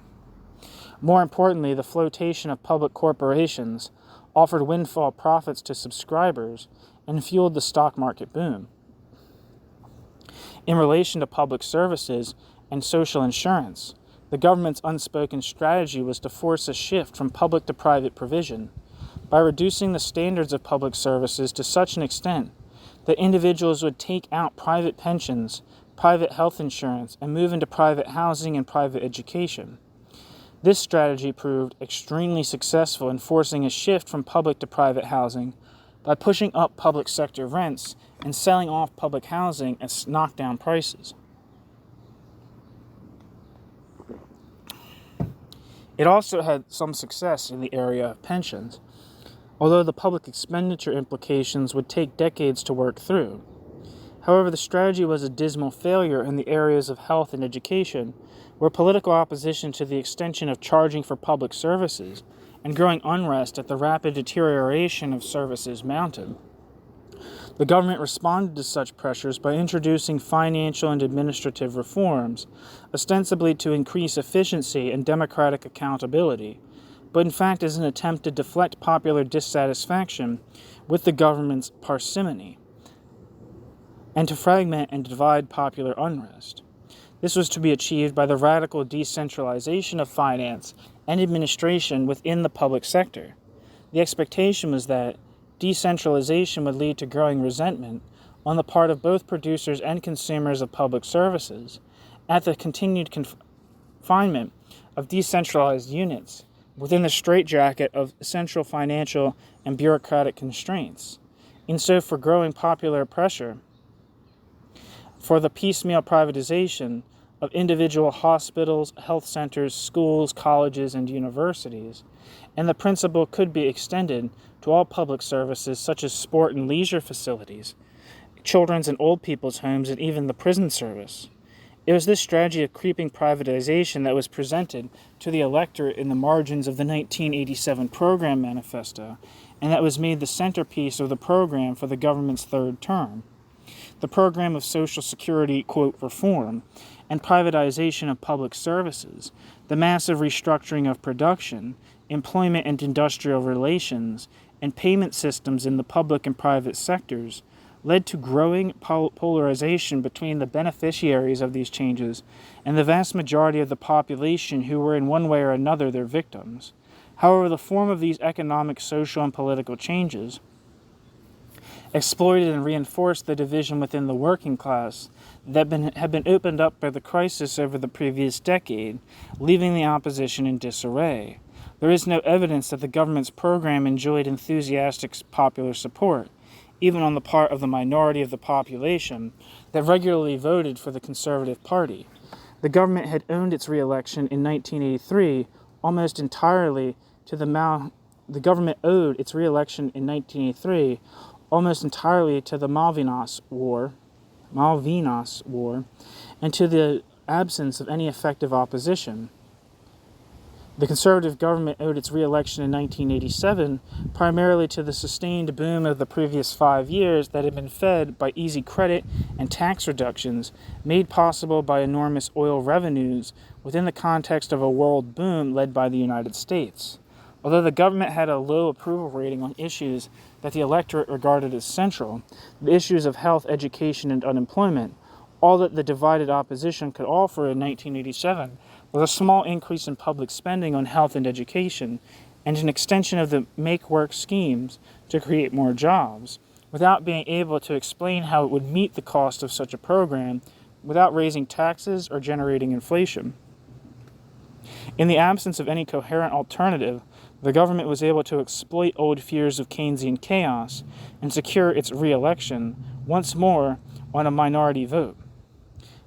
More importantly, the flotation of public corporations offered windfall profits to subscribers and fueled the stock market boom. In relation to public services and social insurance, the government's unspoken strategy was to force a shift from public to private provision by reducing the standards of public services to such an extent that individuals would take out private pensions, private health insurance, and move into private housing and private education. This strategy proved extremely successful in forcing a shift from public to private housing by pushing up public sector rents and selling off public housing at knockdown prices. It also had some success in the area of pensions, although the public expenditure implications would take decades to work through. However, the strategy was a dismal failure in the areas of health and education, where political opposition to the extension of charging for public services and growing unrest at the rapid deterioration of services mounted. The government responded to such pressures by introducing financial and administrative reforms, ostensibly to increase efficiency and democratic accountability, but in fact as an attempt to deflect popular dissatisfaction with the government's parsimony, and to fragment and divide popular unrest. This was to be achieved by the radical decentralization of finance and administration within the public sector. The expectation was that decentralization would lead to growing resentment on the part of both producers and consumers of public services at the continued confinement of decentralized units within the straitjacket of central financial and bureaucratic constraints. And so for growing popular pressure for the piecemeal privatization of individual hospitals, health centers, schools, colleges, and universities, and the principle could be extended to all public services such as sport and leisure facilities, children's and old people's homes, and even the prison service. It was this strategy of creeping privatization that was presented to the electorate in the margins of the 1987 program manifesto, and that was made the centerpiece of the program for the government's third term. The program of Social Security, quote, reform and privatization of public services The massive restructuring of production, employment and industrial relations, and payment systems in the public and private sectors led to growing polarization between the beneficiaries of these changes and the vast majority of the population who were in one way or another their victims. However, the form of these economic, social, and political changes exploited and reinforced the division within the working class that had been opened up by the crisis over the previous decade, leaving the opposition in disarray. There is no evidence that the government's program enjoyed enthusiastic popular support, even on the part of the minority of the population that regularly voted for the Conservative Party. The government had owned its re-election in 1983 almost entirely to the government owed its re-election in 1983 almost entirely to the Malvinas War, and to the absence of any effective opposition. The Conservative government owed its re-election in 1987 primarily to the sustained boom of the previous 5 years that had been fed by easy credit and tax reductions made possible by enormous oil revenues within the context of a world boom led by the United States. Although the government had a low approval rating on issues that the electorate regarded as central, the issues of health, education, and unemployment, all that the divided opposition could offer in 1987 was a small increase in public spending on health and education and an extension of the make-work schemes to create more jobs, without being able to explain how it would meet the cost of such a program without raising taxes or generating inflation. In the absence of any coherent alternative, the government was able to exploit old fears of Keynesian chaos and secure its re-election once more on a minority vote.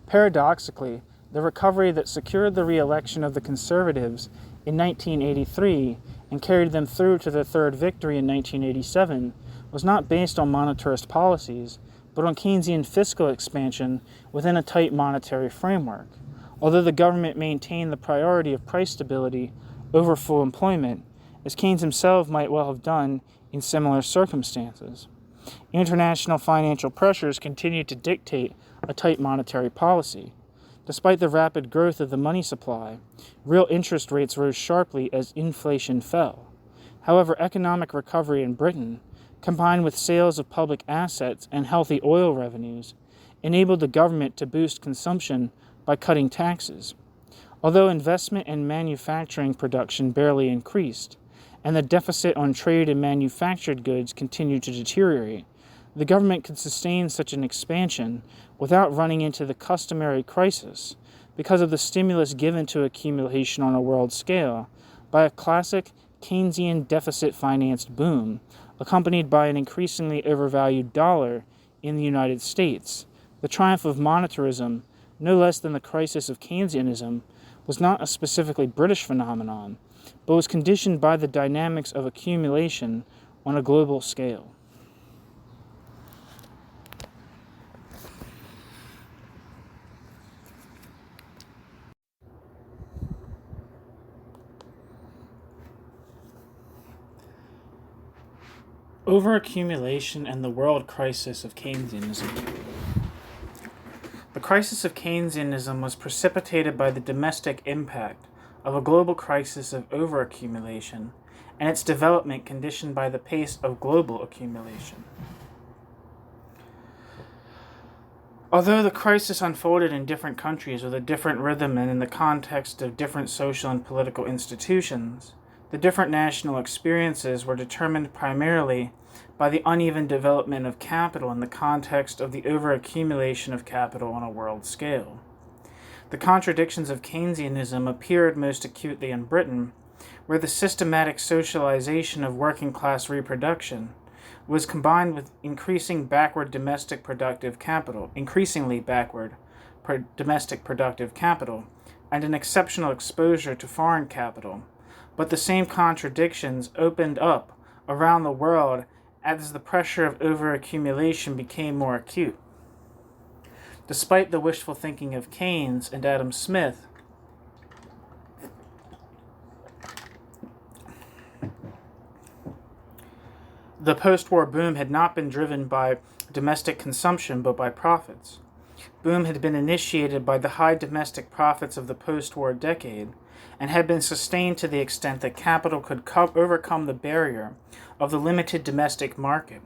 Paradoxically, the recovery that secured the re-election of the Conservatives in 1983 and carried them through to their third victory in 1987 was not based on monetarist policies, but on Keynesian fiscal expansion within a tight monetary framework. Although the government maintained the priority of price stability over full employment, as Keynes himself might well have done in similar circumstances. International financial pressures continued to dictate a tight monetary policy. Despite the rapid growth of the money supply, real interest rates rose sharply as inflation fell. However, economic recovery in Britain, combined with sales of public assets and healthy oil revenues, enabled the government to boost consumption by cutting taxes. Although investment and manufacturing production barely increased, and the deficit on trade and manufactured goods continued to deteriorate, the government could sustain such an expansion without running into the customary crisis because of the stimulus given to accumulation on a world scale by a classic Keynesian deficit-financed boom, accompanied by an increasingly overvalued dollar in the United States. The triumph of monetarism, no less than the crisis of Keynesianism, was not a specifically British phenomenon, but was conditioned by the dynamics of accumulation on a global scale. Overaccumulation and the world crisis of Keynesianism. The crisis of Keynesianism was precipitated by the domestic impact of a global crisis of overaccumulation and its development conditioned by the pace of global accumulation. Although the crisis unfolded in different countries with a different rhythm and in the context of different social and political institutions, the different national experiences were determined primarily by the uneven development of capital in the context of the overaccumulation of capital on a world scale. The contradictions of Keynesianism appeared most acutely in Britain, where the systematic socialization of working-class reproduction was combined with increasingly backward domestic productive capital, and an exceptional exposure to foreign capital. But the same contradictions opened up around the world as the pressure of overaccumulation became more acute. Despite the wishful thinking of Keynes and Adam Smith, the post-war boom had not been driven by domestic consumption but by profits. Boom had been initiated by the high domestic profits of the post-war decade and had been sustained to the extent that capital could overcome the barrier of the limited domestic market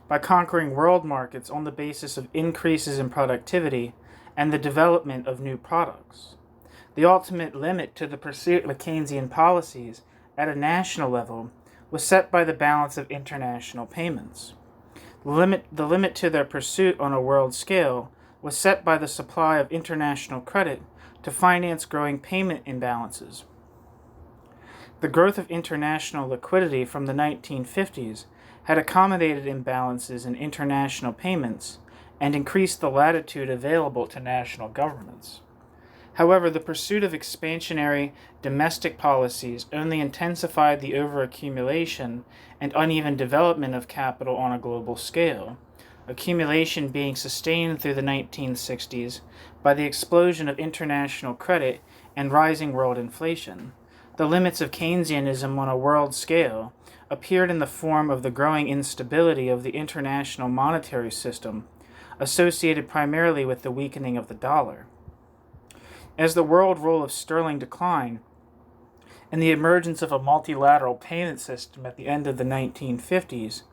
by conquering world markets on the basis of increases in productivity and the development of new products. The ultimate limit to the pursuit of Keynesian policies at a national level was set by the balance of international payments. The limit to their pursuit on a world scale was set by the supply of international credit to finance growing payment imbalances. The growth of international liquidity from the 1950s had accommodated imbalances in international payments and increased the latitude available to national governments. However, the pursuit of expansionary domestic policies only intensified the overaccumulation and uneven development of capital on a global scale, accumulation being sustained through the 1960s by the explosion of international credit and rising world inflation. The limits of Keynesianism on a world scale appeared in the form of the growing instability of the international monetary system, associated primarily with the weakening of the dollar. As the world role of sterling declined, and the emergence of a multilateral payment system at the end of the 1950s,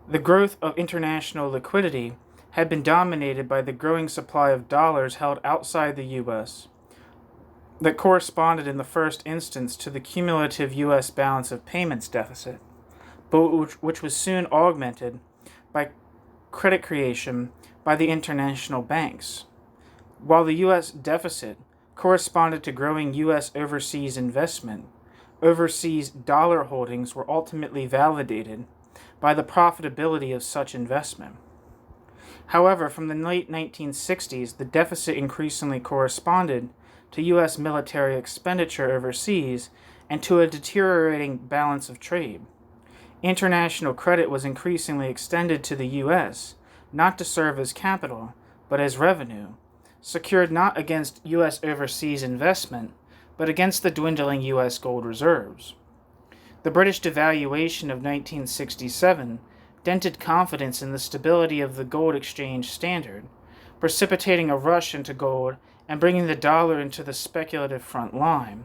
the growth of international liquidity had been dominated by the growing supply of dollars held outside the U.S. that corresponded in the first instance to the cumulative U.S. balance of payments deficit, but which was soon augmented by credit creation by the international banks. While the U.S. deficit corresponded to growing U.S. overseas investment, overseas dollar holdings were ultimately validated by the profitability of such investment. However, from the late 1960s, the deficit increasingly corresponded to U.S. military expenditure overseas and to a deteriorating balance of trade. International credit was increasingly extended to the U.S., not to serve as capital, but as revenue, secured not against U.S. overseas investment, but against the dwindling U.S. gold reserves. The British devaluation of 1967 dented confidence in the stability of the gold exchange standard, precipitating a rush into gold and bringing the dollar into the speculative front line.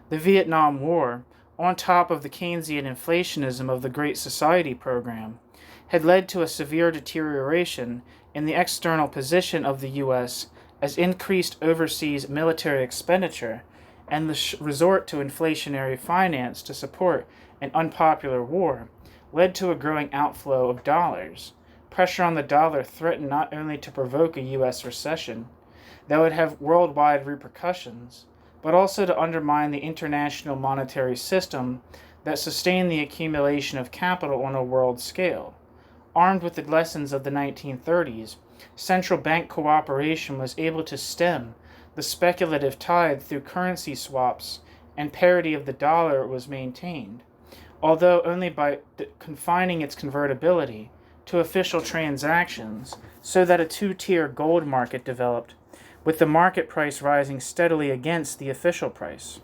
The Vietnam War, on top of the Keynesian inflationism of the Great Society program, had led to a severe deterioration in the external position of the U.S. as increased overseas military expenditure and the resort to inflationary finance to support an unpopular war led to a growing outflow of dollars. Pressure on the dollar threatened not only to provoke a U.S. recession that would have worldwide repercussions, but also to undermine the international monetary system that sustained the accumulation of capital on a world scale. Armed with the lessons of the 1930s, central bank cooperation was able to stem the speculative tide through currency swaps, and parity of the dollar was maintained, although only by confining its convertibility to official transactions, so that a two-tier gold market developed, with the market price rising steadily against the official price.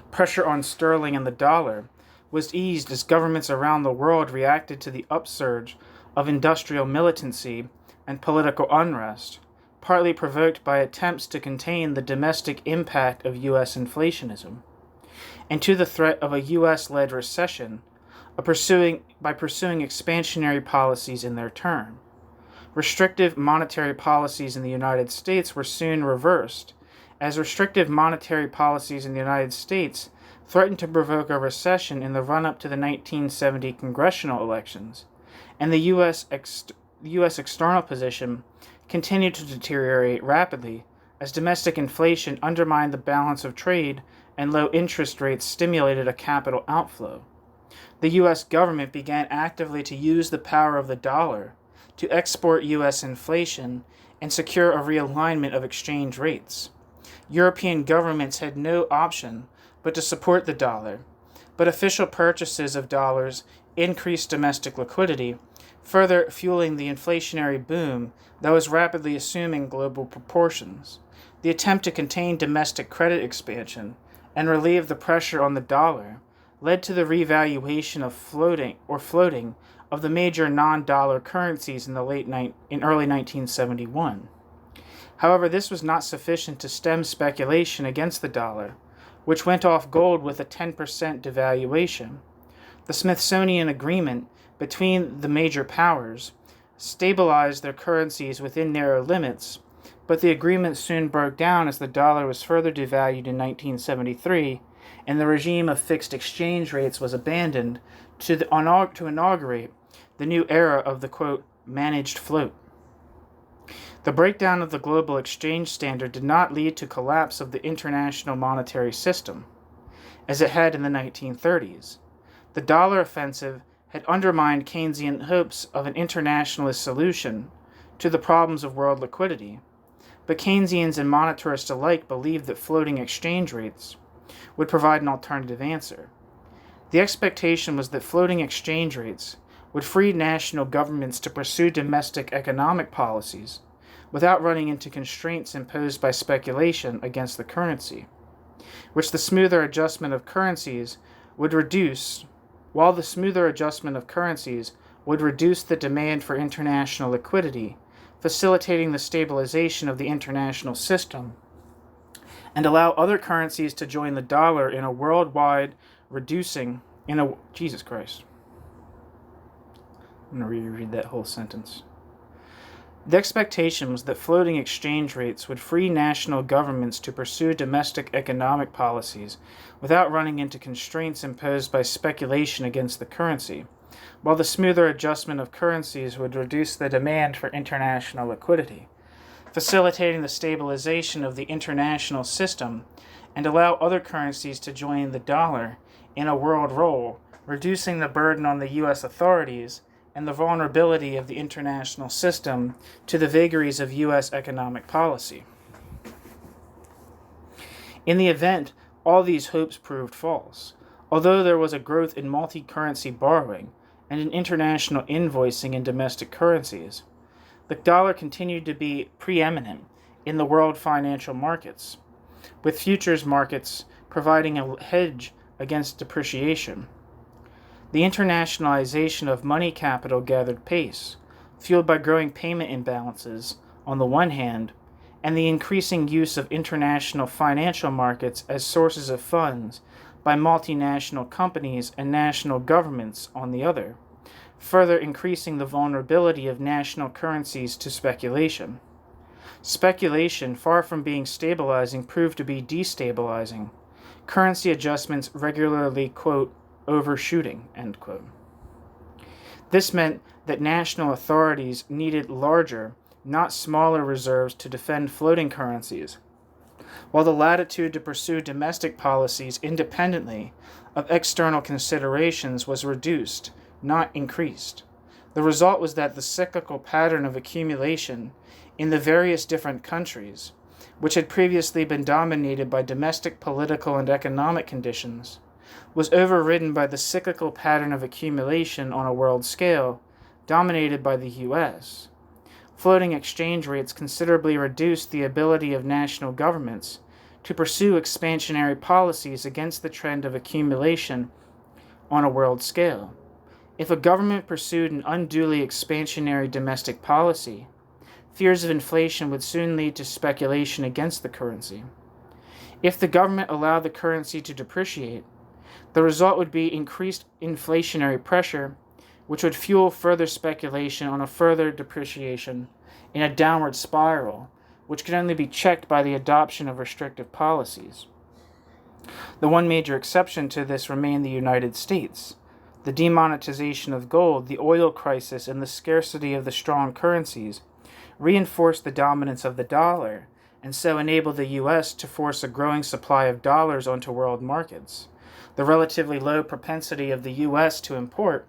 Pressure on sterling and the dollar was eased as governments around the world reacted to the upsurge of industrial militancy and political unrest, partly provoked by attempts to contain the domestic impact of U.S. inflationism, and to the threat of a U.S.-led recession by pursuing expansionary policies in their turn. Restrictive monetary policies in the United States were soon reversed, as restrictive monetary policies in the United States threatened to provoke a recession in the run-up to the 1970 congressional elections, and the U.S. external position continued to deteriorate rapidly as domestic inflation undermined the balance of trade and low interest rates stimulated a capital outflow. The U.S. government began actively to use the power of the dollar to export U.S. inflation and secure a realignment of exchange rates. European governments had no option but to support the dollar, but official purchases of dollars increased domestic liquidity, further fueling the inflationary boom that was rapidly assuming global proportions. The attempt to contain domestic credit expansion and relieve the pressure on the dollar led to the revaluation of floating of the major non-dollar currencies in early 1971. However, this was not sufficient to stem speculation against the dollar, which went off gold with a 10% devaluation. The Smithsonian Agreement between the major powers stabilized their currencies within narrow limits, but the agreement soon broke down as the dollar was further devalued in 1973, and the regime of fixed exchange rates was abandoned to inaugurate the new era of the, quote, managed float. The breakdown of the global exchange standard did not lead to collapse of the international monetary system, as it had in the 1930s. The dollar offensive had undermined Keynesian hopes of an internationalist solution to the problems of world liquidity, but Keynesians and monetarists alike believed that floating exchange rates would provide an alternative answer. The expectation was that floating exchange rates would free national governments to pursue domestic economic policies without running into constraints imposed by speculation against the currency, which the smoother adjustment of currencies would reduce, while the smoother adjustment of currencies would reduce the demand for international liquidity, facilitating the stabilization of the international system, and allow other currencies to join the dollar in a worldwide reducing in a Jesus Christ. I'm going to reread that whole sentence. The expectation was that floating exchange rates would free national governments to pursue domestic economic policies without running into constraints imposed by speculation against the currency, while the smoother adjustment of currencies would reduce the demand for international liquidity, facilitating the stabilization of the international system, and allow other currencies to join the dollar in a world role, reducing the burden on the U.S. authorities and the vulnerability of the international system to the vagaries of U.S. economic policy. In the event, all these hopes proved false. Although there was a growth in multi-currency borrowing and in international invoicing in domestic currencies, the dollar continued to be preeminent in the world financial markets, with futures markets providing a hedge against depreciation. The internationalization of money capital gathered pace, fueled by growing payment imbalances on the one hand, and the increasing use of international financial markets as sources of funds by multinational companies and national governments on the other, further increasing the vulnerability of national currencies to speculation. Speculation, far from being stabilizing, proved to be destabilizing, currency adjustments regularly, quote, overshooting, end quote. This meant that national authorities needed larger, not smaller reserves to defend floating currencies, while the latitude to pursue domestic policies independently of external considerations was reduced, not increased. The result was that the cyclical pattern of accumulation in the various different countries, which had previously been dominated by domestic political and economic conditions, was overridden by the cyclical pattern of accumulation on a world scale, dominated by the U.S. Floating exchange rates considerably reduced the ability of national governments to pursue expansionary policies against the trend of accumulation on a world scale. If a government pursued an unduly expansionary domestic policy, fears of inflation would soon lead to speculation against the currency. If the government allowed the currency to depreciate, the result would be increased inflationary pressure, which would fuel further speculation on a further depreciation in a downward spiral, which could only be checked by the adoption of restrictive policies. The one major exception to this remained the United States. The demonetization of gold, the oil crisis, and the scarcity of the strong currencies reinforced the dominance of the dollar, and so enabled the U.S. to force a growing supply of dollars onto world markets. The relatively low propensity of the U.S. to import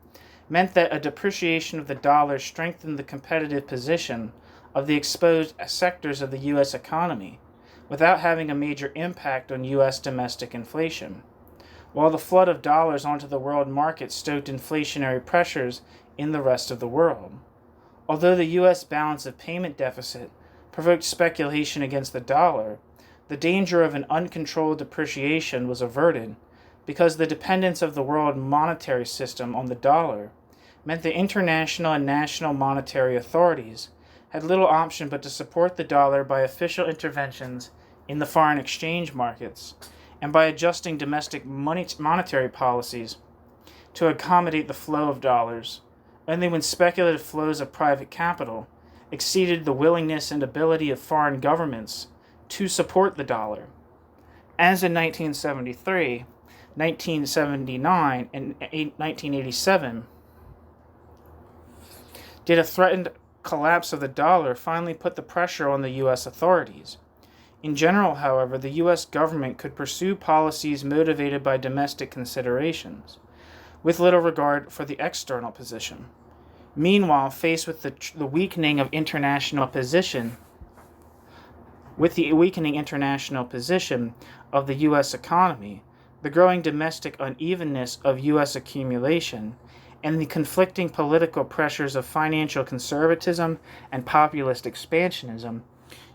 meant that a depreciation of the dollar strengthened the competitive position of the exposed sectors of the U.S. economy, without having a major impact on U.S. domestic inflation, while the flood of dollars onto the world market stoked inflationary pressures in the rest of the world. Although the U.S. balance of payment deficit provoked speculation against the dollar, the danger of an uncontrolled depreciation was averted, because the dependence of the world monetary system on the dollar meant that international and national monetary authorities had little option but to support the dollar by official interventions in the foreign exchange markets and by adjusting domestic monetary policies to accommodate the flow of dollars, only when speculative flows of private capital exceeded the willingness and ability of foreign governments to support the dollar. As in 1973, 1979, and 1987, did a threatened collapse of the dollar finally put the pressure on the U.S. authorities. In general, however, the U.S. government could pursue policies motivated by domestic considerations, with little regard for the external position. Meanwhile, faced with the weakening international position of the U.S. economy, the growing domestic unevenness of U.S. accumulation, and the conflicting political pressures of financial conservatism and populist expansionism,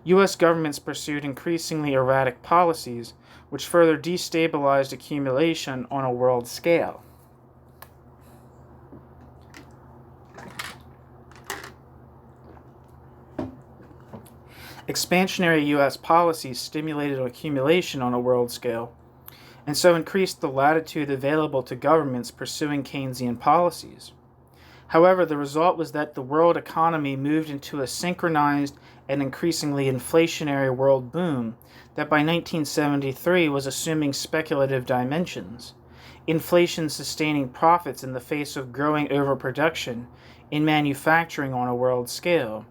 U.S. governments pursued increasingly erratic policies which further destabilized accumulation on a world scale. Expansionary U.S. policies stimulated accumulation on a world scale, and so increased the latitude available to governments pursuing Keynesian policies. However, the result was that the world economy moved into a synchronized and increasingly inflationary world boom that by 1973 was assuming speculative dimensions, inflation sustaining profits in the face of growing overproduction in manufacturing on a world scale,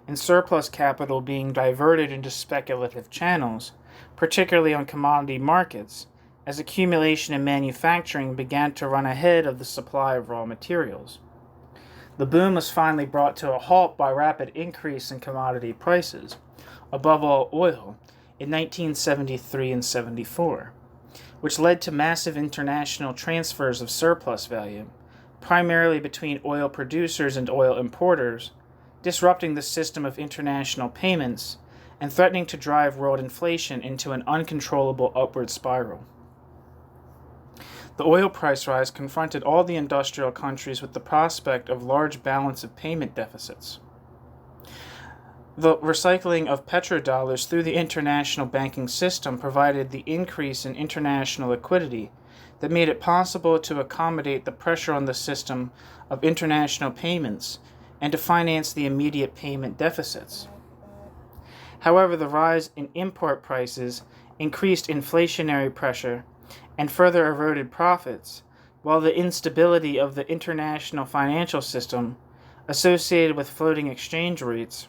and surplus capital being diverted into speculative channels, particularly on commodity markets, as accumulation and manufacturing began to run ahead of the supply of raw materials. The boom was finally brought to a halt by rapid increase in commodity prices, above all oil, in 1973 and 74, which led to massive international transfers of surplus value, primarily between oil producers and oil importers, disrupting the system of international payments and threatening to drive world inflation into an uncontrollable upward spiral. The oil price rise confronted all the industrial countries with the prospect of large balance of payment deficits. The recycling of petrodollars through the international banking system provided the increase in international liquidity that made it possible to accommodate the pressure on the system of international payments and to finance the immediate payment deficits. However, the rise in import prices increased inflationary pressure and further eroded profits, while the instability of the international financial system associated with floating exchange rates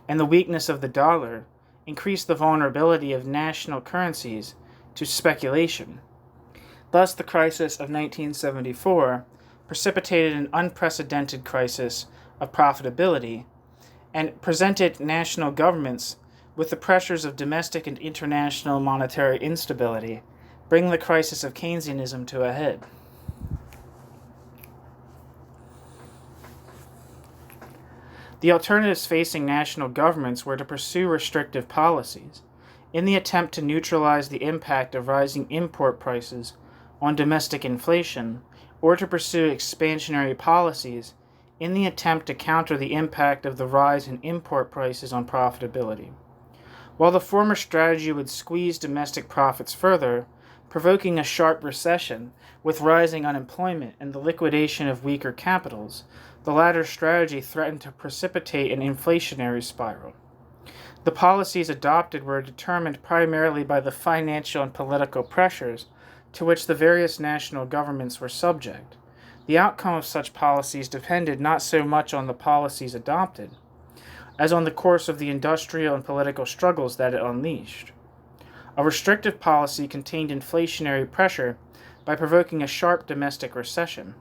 and the weakness of the dollar increased the vulnerability of national currencies to speculation. Thus, the crisis of 1974 precipitated an unprecedented crisis of profitability and presented national governments with the pressures of domestic and international monetary instability, bringing the crisis of Keynesianism to a head. The alternatives facing national governments were to pursue restrictive policies in the attempt to neutralize the impact of rising import prices on domestic inflation, or to pursue expansionary policies in the attempt to counter the impact of the rise in import prices on profitability. While the former strategy would squeeze domestic profits further, provoking a sharp recession with rising unemployment and the liquidation of weaker capitals, the latter strategy threatened to precipitate an inflationary spiral. The policies adopted were determined primarily by the financial and political pressures to which the various national governments were subject. The outcome of such policies depended not so much on the policies adopted, as on the course of the industrial and political struggles that it unleashed. A restrictive policy contained inflationary pressure by provoking a sharp domestic recession.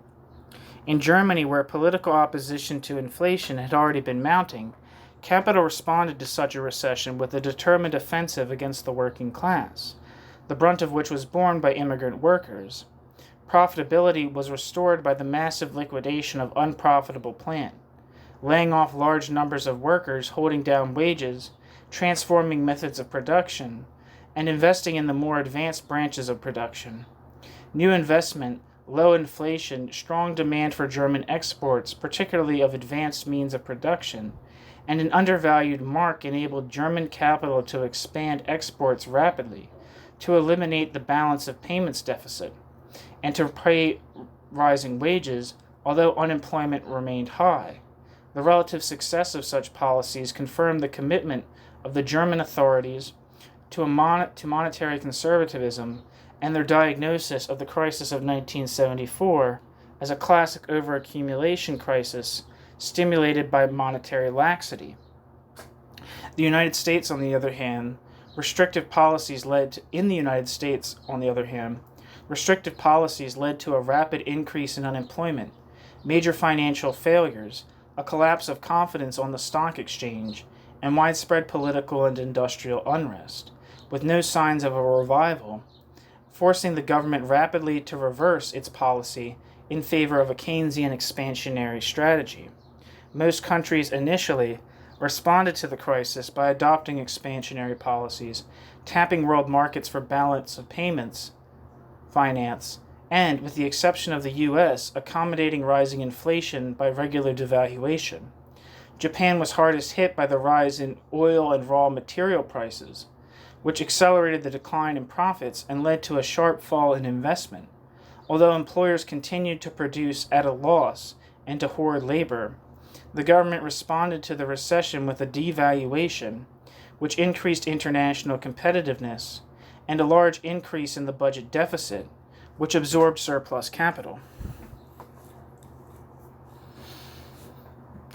In Germany, where political opposition to inflation had already been mounting, capital responded to such a recession with a determined offensive against the working class, the brunt of which was borne by immigrant workers. Profitability was restored by the massive liquidation of unprofitable plant, laying off large numbers of workers, holding down wages, transforming methods of production, and investing in the more advanced branches of production. New investment, low inflation, strong demand for German exports, particularly of advanced means of production, and an undervalued mark enabled German capital to expand exports rapidly, to eliminate the balance of payments deficit, and to pay rising wages, although unemployment remained high. The relative success of such policies confirmed the commitment of the German authorities to monetary conservatism and their diagnosis of the crisis of 1974 as a classic overaccumulation crisis stimulated by monetary laxity. The United States, on the other hand, restrictive policies led to a rapid increase in unemployment, major financial failures, a collapse of confidence on the stock exchange, and widespread political and industrial unrest, with no signs of a revival, forcing the government rapidly to reverse its policy in favor of a Keynesian expansionary strategy. Most countries initially responded to the crisis by adopting expansionary policies, tapping world markets for balance of payments finance, and, with the exception of the U.S., accommodating rising inflation by regular devaluation. Japan was hardest hit by the rise in oil and raw material prices, which accelerated the decline in profits and led to a sharp fall in investment. Although employers continued to produce at a loss and to hoard labor, the government responded to the recession with a devaluation, which increased international competitiveness, and a large increase in the budget deficit, which absorbed surplus capital.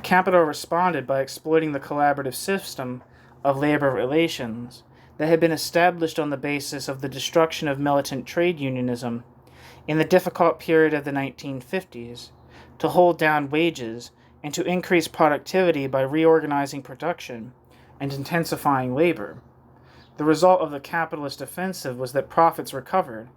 Capital responded by exploiting the collaborative system of labor relations that had been established on the basis of the destruction of militant trade unionism in the difficult period of the 1950s, to hold down wages and to increase productivity by reorganizing production and intensifying labor. The result of the capitalist offensive was that profits recovered,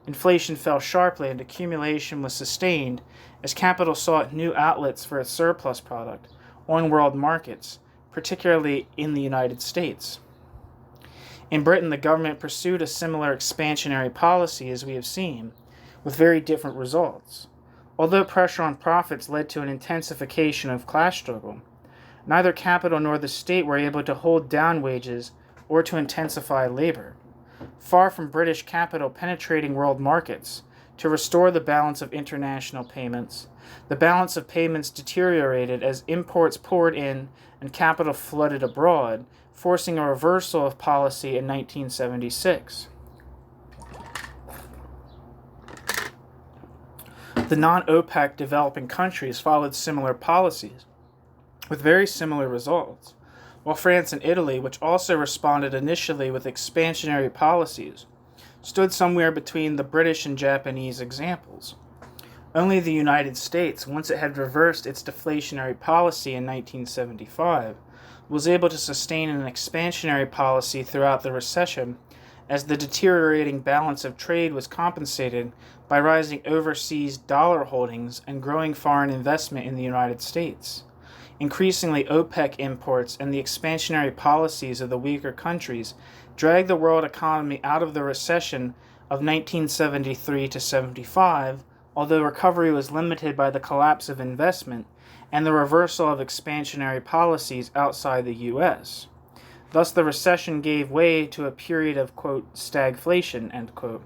inflation fell sharply, and accumulation was sustained as capital sought new outlets for its surplus product on world markets, particularly in the United States. In Britain, the government pursued a similar expansionary policy, as we have seen, with very different results. Although pressure on profits led to an intensification of class struggle, neither capital nor the state were able to hold down wages or to intensify labor. Far from British capital penetrating world markets to restore the balance of international payments, the balance of payments deteriorated as imports poured in and capital flooded abroad, forcing a reversal of policy in 1976. The non-OPEC developing countries followed similar policies, with very similar results, while France and Italy, which also responded initially with expansionary policies, stood somewhere between the British and Japanese examples. Only the United States, once it had reversed its deflationary policy in 1975, was able to sustain an expansionary policy throughout the recession, as the deteriorating balance of trade was compensated by rising overseas dollar holdings and growing foreign investment in the United States. Increasingly, OPEC imports and the expansionary policies of the weaker countries dragged the world economy out of the recession of 1973 to 75, although recovery was limited by the collapse of investment and the reversal of expansionary policies outside the U.S. Thus, the recession gave way to a period of, quote, stagflation, end quote,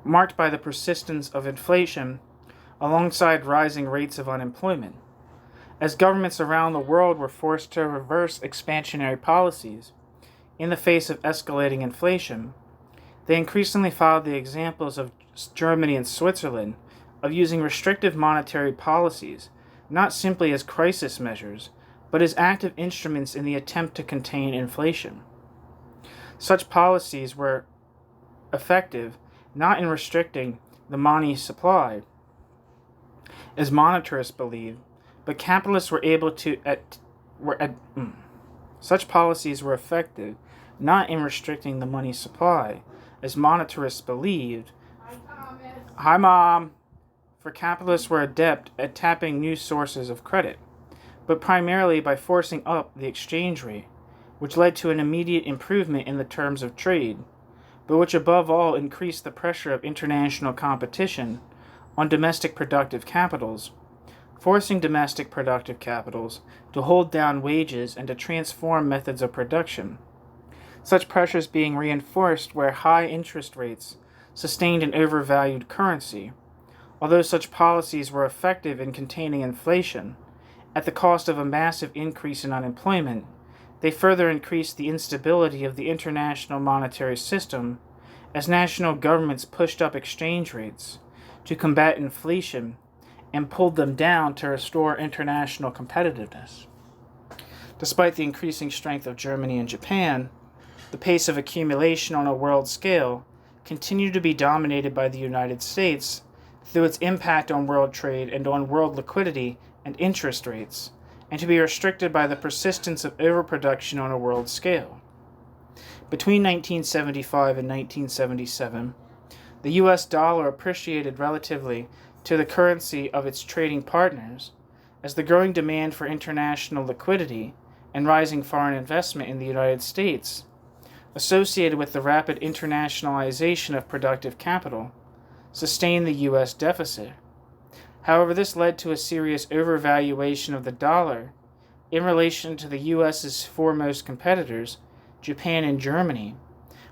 marked by the persistence of inflation alongside rising rates of unemployment. As governments around the world were forced to reverse expansionary policies in the face of escalating inflation, they increasingly followed the examples of Germany and Switzerland of using restrictive monetary policies, not simply as crisis measures, but as active instruments in the attempt to contain inflation. Such policies were effective not in restricting the money supply, as monetarists believe, but capitalists were able to such policies were effective not in restricting the money supply, as monetarists believed. Hi, Mom. For capitalists were adept at tapping new sources of credit, but primarily by forcing up the exchange rate, which led to an immediate improvement in the terms of trade, but which above all increased the pressure of international competition on domestic productive capitals, forcing domestic productive capitals to hold down wages and to transform methods of production. Such pressures being reinforced where high interest rates sustained an overvalued currency. Although such policies were effective in containing inflation, at the cost of a massive increase in unemployment, they further increased the instability of the international monetary system as national governments pushed up exchange rates to combat inflation and pulled them down to restore international competitiveness. Despite the increasing strength of Germany and Japan, the pace of accumulation on a world scale continued to be dominated by the United States through its impact on world trade and on world liquidity and interest rates, and to be restricted by the persistence of overproduction on a world scale. Between 1975 and 1977, the US dollar appreciated relatively to the currency of its trading partners as the growing demand for international liquidity and rising foreign investment in the United States, associated with the rapid internationalization of productive capital, sustained the U.S. deficit. However, this led to a serious overvaluation of the dollar in relation to the U.S.'s foremost competitors, Japan and Germany,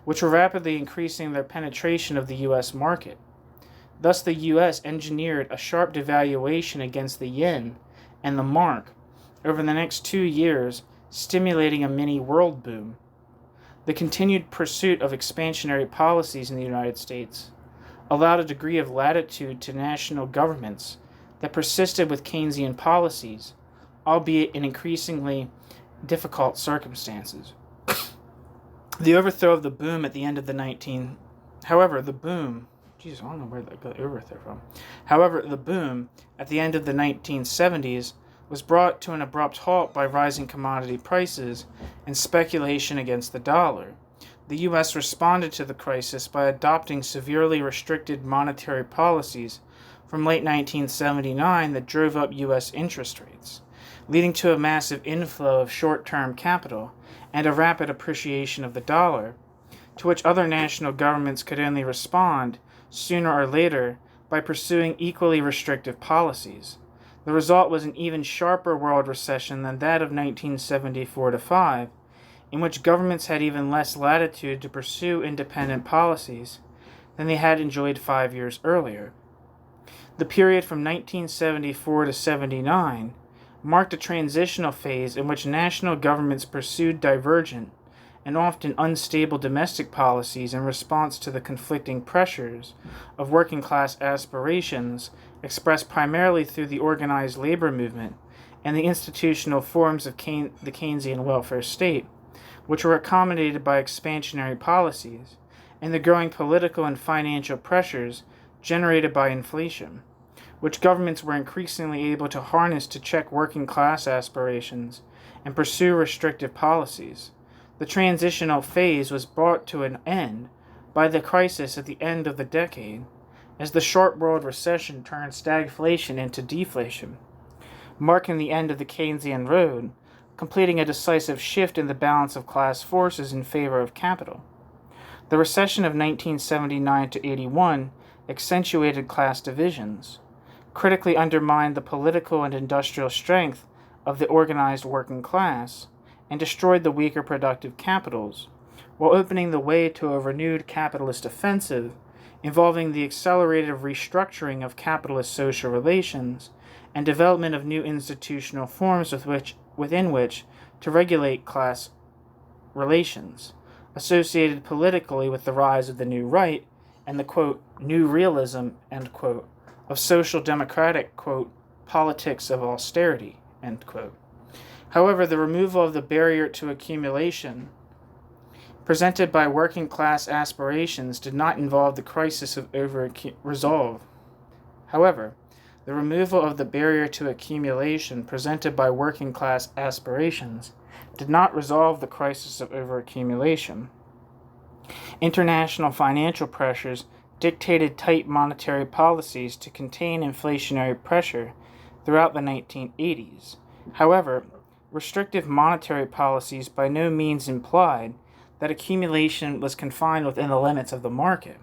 which were rapidly increasing their penetration of the U.S. market. Thus, the U.S. engineered a sharp devaluation against the yen and the mark over the next 2 years, stimulating a mini world boom. The continued pursuit of expansionary policies in the United States allowed a degree of latitude to national governments that persisted with Keynesian policies, albeit in increasingly difficult circumstances. The overthrow of the boom at the end of the However, the boom at the end of the 1970s was brought to an abrupt halt by rising commodity prices and speculation against the dollar. The U.S. responded to the crisis by adopting severely restricted monetary policies from late 1979 that drove up U.S. interest rates, leading to a massive inflow of short-term capital and a rapid appreciation of the dollar, to which other national governments could only respond sooner or later by pursuing equally restrictive policies. The result was an even sharper world recession than that of 1974-5, in which governments had even less latitude to pursue independent policies than they had enjoyed 5 years earlier. The period from 1974 to 79 marked a transitional phase in which national governments pursued divergent and often unstable domestic policies in response to the conflicting pressures of working-class aspirations expressed primarily through the organized labor movement and the institutional forms of the Keynesian welfare state, which were accommodated by expansionary policies, and the growing political and financial pressures generated by inflation, which governments were increasingly able to harness to check working-class aspirations and pursue restrictive policies. The transitional phase was brought to an end by the crisis at the end of the decade, as the short world recession turned stagflation into deflation, marking the end of the Keynesian road, completing a decisive shift in the balance of class forces in favor of capital. The recession of 1979 to 81 accentuated class divisions, critically undermined the political and industrial strength of the organized working class, and destroyed the weaker productive capitals, while opening the way to a renewed capitalist offensive involving the accelerated restructuring of capitalist social relations and development of new institutional forms within which to regulate class relations, associated politically with the rise of the New Right and the, quote, new realism, end quote, of social democratic, quote, politics of austerity, end quote. However, the removal of the barrier to accumulation presented by working class aspirations did not involve the crisis of over-resolve. However, the removal of the barrier to accumulation presented by working class aspirations did not resolve the crisis of overaccumulation. International financial pressures dictated tight monetary policies to contain inflationary pressure throughout the 1980s. However, restrictive monetary policies by no means implied that accumulation was confined within the limits of the market.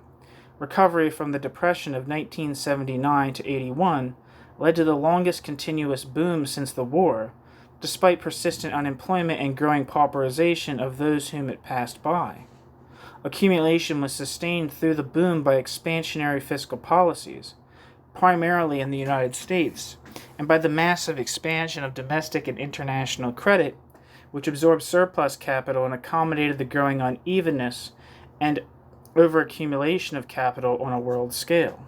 Recovery from the Depression of 1979 to 81 led to the longest continuous boom since the war, despite persistent unemployment and growing pauperization of those whom it passed by. Accumulation was sustained through the boom by expansionary fiscal policies, primarily in the United States, and by the massive expansion of domestic and international credit, which absorbed surplus capital and accommodated the growing unevenness and overaccumulation of capital on a world scale.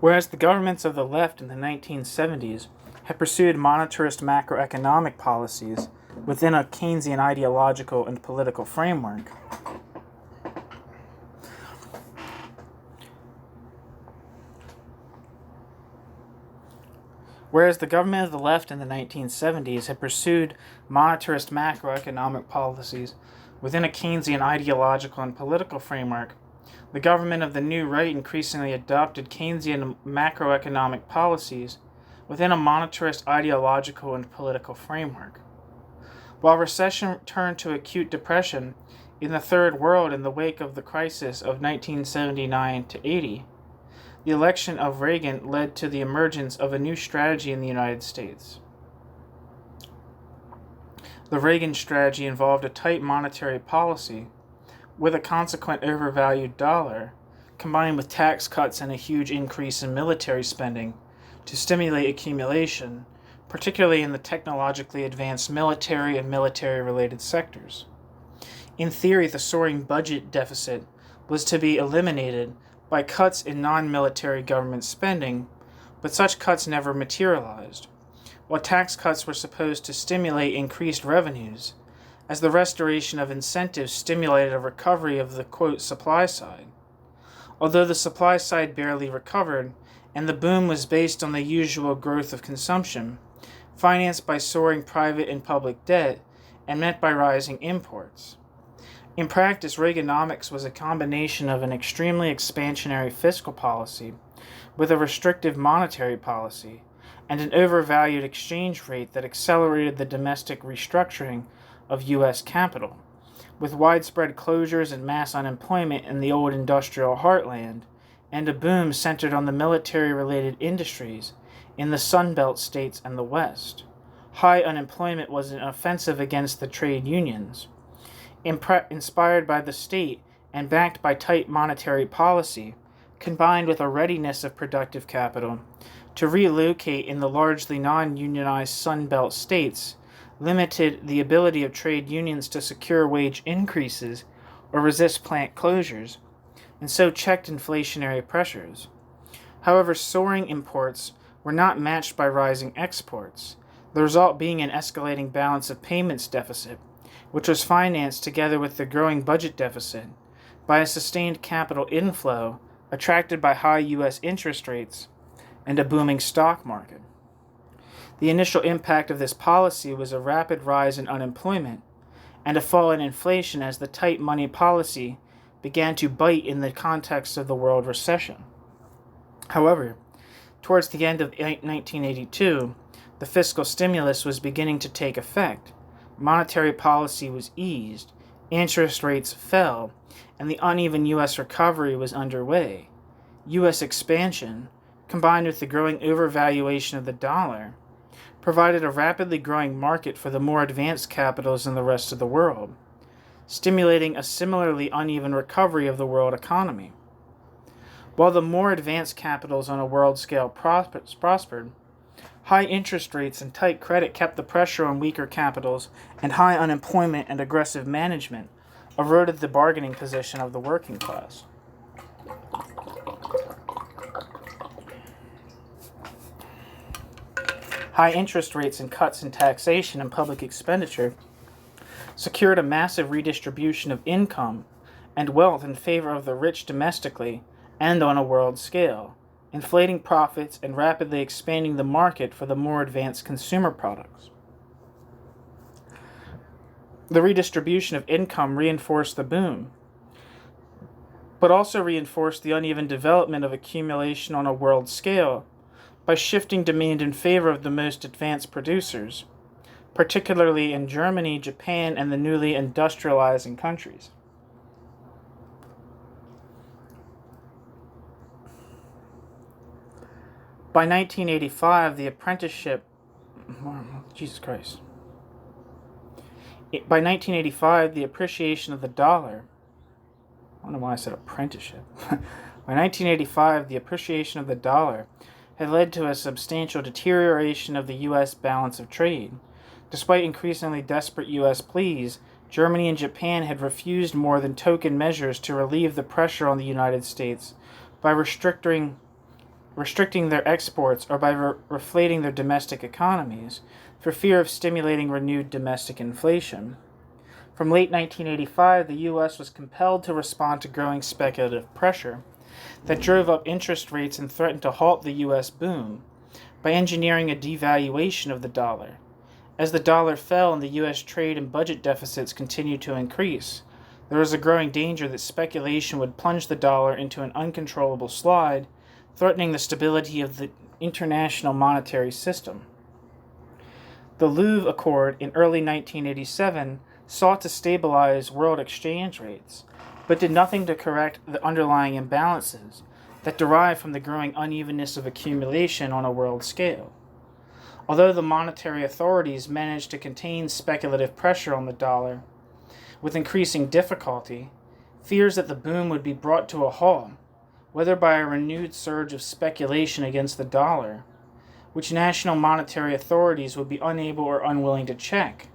Whereas the governments of the left in the 1970s had pursued monetarist macroeconomic policies within a Keynesian ideological and political framework, Whereas the government of the left in the 1970s had pursued monetarist macroeconomic policies within a Keynesian ideological and political framework, the government of the new right increasingly adopted Keynesian macroeconomic policies within a monetarist ideological and political framework. While recession turned to acute depression in the Third World in the wake of the crisis of 1979 to 80, the election of Reagan led to the emergence of a new strategy in the United States. The Reagan strategy involved a tight monetary policy with a consequent overvalued dollar, combined with tax cuts and a huge increase in military spending to stimulate accumulation, particularly in the technologically advanced military and military-related sectors. In theory, the soaring budget deficit was to be eliminated by cuts in non-military government spending, but such cuts never materialized, while tax cuts were supposed to stimulate increased revenues, as the restoration of incentives stimulated a recovery of the, quote, supply side. Although the supply side barely recovered, and the boom was based on the usual growth of consumption, financed by soaring private and public debt, and met by rising imports. In practice, Reaganomics was a combination of an extremely expansionary fiscal policy with a restrictive monetary policy and an overvalued exchange rate that accelerated the domestic restructuring of U.S. capital, with widespread closures and mass unemployment in the old industrial heartland and a boom centered on the military-related industries in the Sun Belt states and the West. High unemployment was an offensive against the trade unions. Inspired by the state and backed by tight monetary policy, combined with a readiness of productive capital to relocate in the largely non-unionized Sun Belt states, limited the ability of trade unions to secure wage increases or resist plant closures, and so checked inflationary pressures. However, soaring imports were not matched by rising exports, the result being an escalating balance of payments deficit, which was financed together with the growing budget deficit by a sustained capital inflow attracted by high U.S. interest rates and a booming stock market. The initial impact of this policy was a rapid rise in unemployment and a fall in inflation as the tight money policy began to bite in the context of the world recession. However, towards the end of 1982, the fiscal stimulus was beginning to take effect. Monetary policy was eased, interest rates fell, and the uneven U.S. recovery was underway. U.S. expansion, combined with the growing overvaluation of the dollar, provided a rapidly growing market for the more advanced capitals in the rest of the world, stimulating a similarly uneven recovery of the world economy. While the more advanced capitals on a world scale prospered, high interest rates and tight credit kept the pressure on weaker capitals, and high unemployment and aggressive management eroded the bargaining position of the working class. High interest rates and cuts in taxation and public expenditure secured a massive redistribution of income and wealth in favor of the rich domestically and on a world scale, inflating profits and rapidly expanding the market for the more advanced consumer products. The redistribution of income reinforced the boom, but also reinforced the uneven development of accumulation on a world scale by shifting demand in favor of the most advanced producers, particularly in Germany, Japan, and the newly industrializing countries. By 1985, the apprenticeship. Jesus Christ. By 1985, the appreciation of the dollar. I don't know why I said apprenticeship. By 1985, the appreciation of the dollar had led to a substantial deterioration of the U.S. balance of trade. Despite increasingly desperate U.S. pleas, Germany and Japan had refused more than token measures to relieve the pressure on the United States by restricting their exports or by reflating their domestic economies for fear of stimulating renewed domestic inflation. From late 1985, the U.S. was compelled to respond to growing speculative pressure that drove up interest rates and threatened to halt the U.S. boom by engineering a devaluation of the dollar. As the dollar fell and the U.S. trade and budget deficits continued to increase, there was a growing danger that speculation would plunge the dollar into an uncontrollable slide, threatening the stability of the international monetary system. The Louvre Accord in early 1987 sought to stabilize world exchange rates, but did nothing to correct the underlying imbalances that derive from the growing unevenness of accumulation on a world scale. Although the monetary authorities managed to contain speculative pressure on the dollar, with increasing difficulty, fears that the boom would be brought to a halt, whether by a renewed surge of speculation against the dollar, which national monetary authorities would be unable or unwilling to check,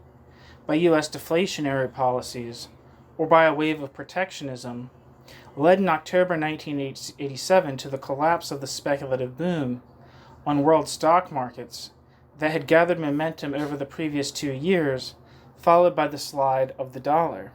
by U.S. deflationary policies, or by a wave of protectionism, led in October 1987 to the collapse of the speculative boom on world stock markets that had gathered momentum over the previous 2 years, followed by the slide of the dollar.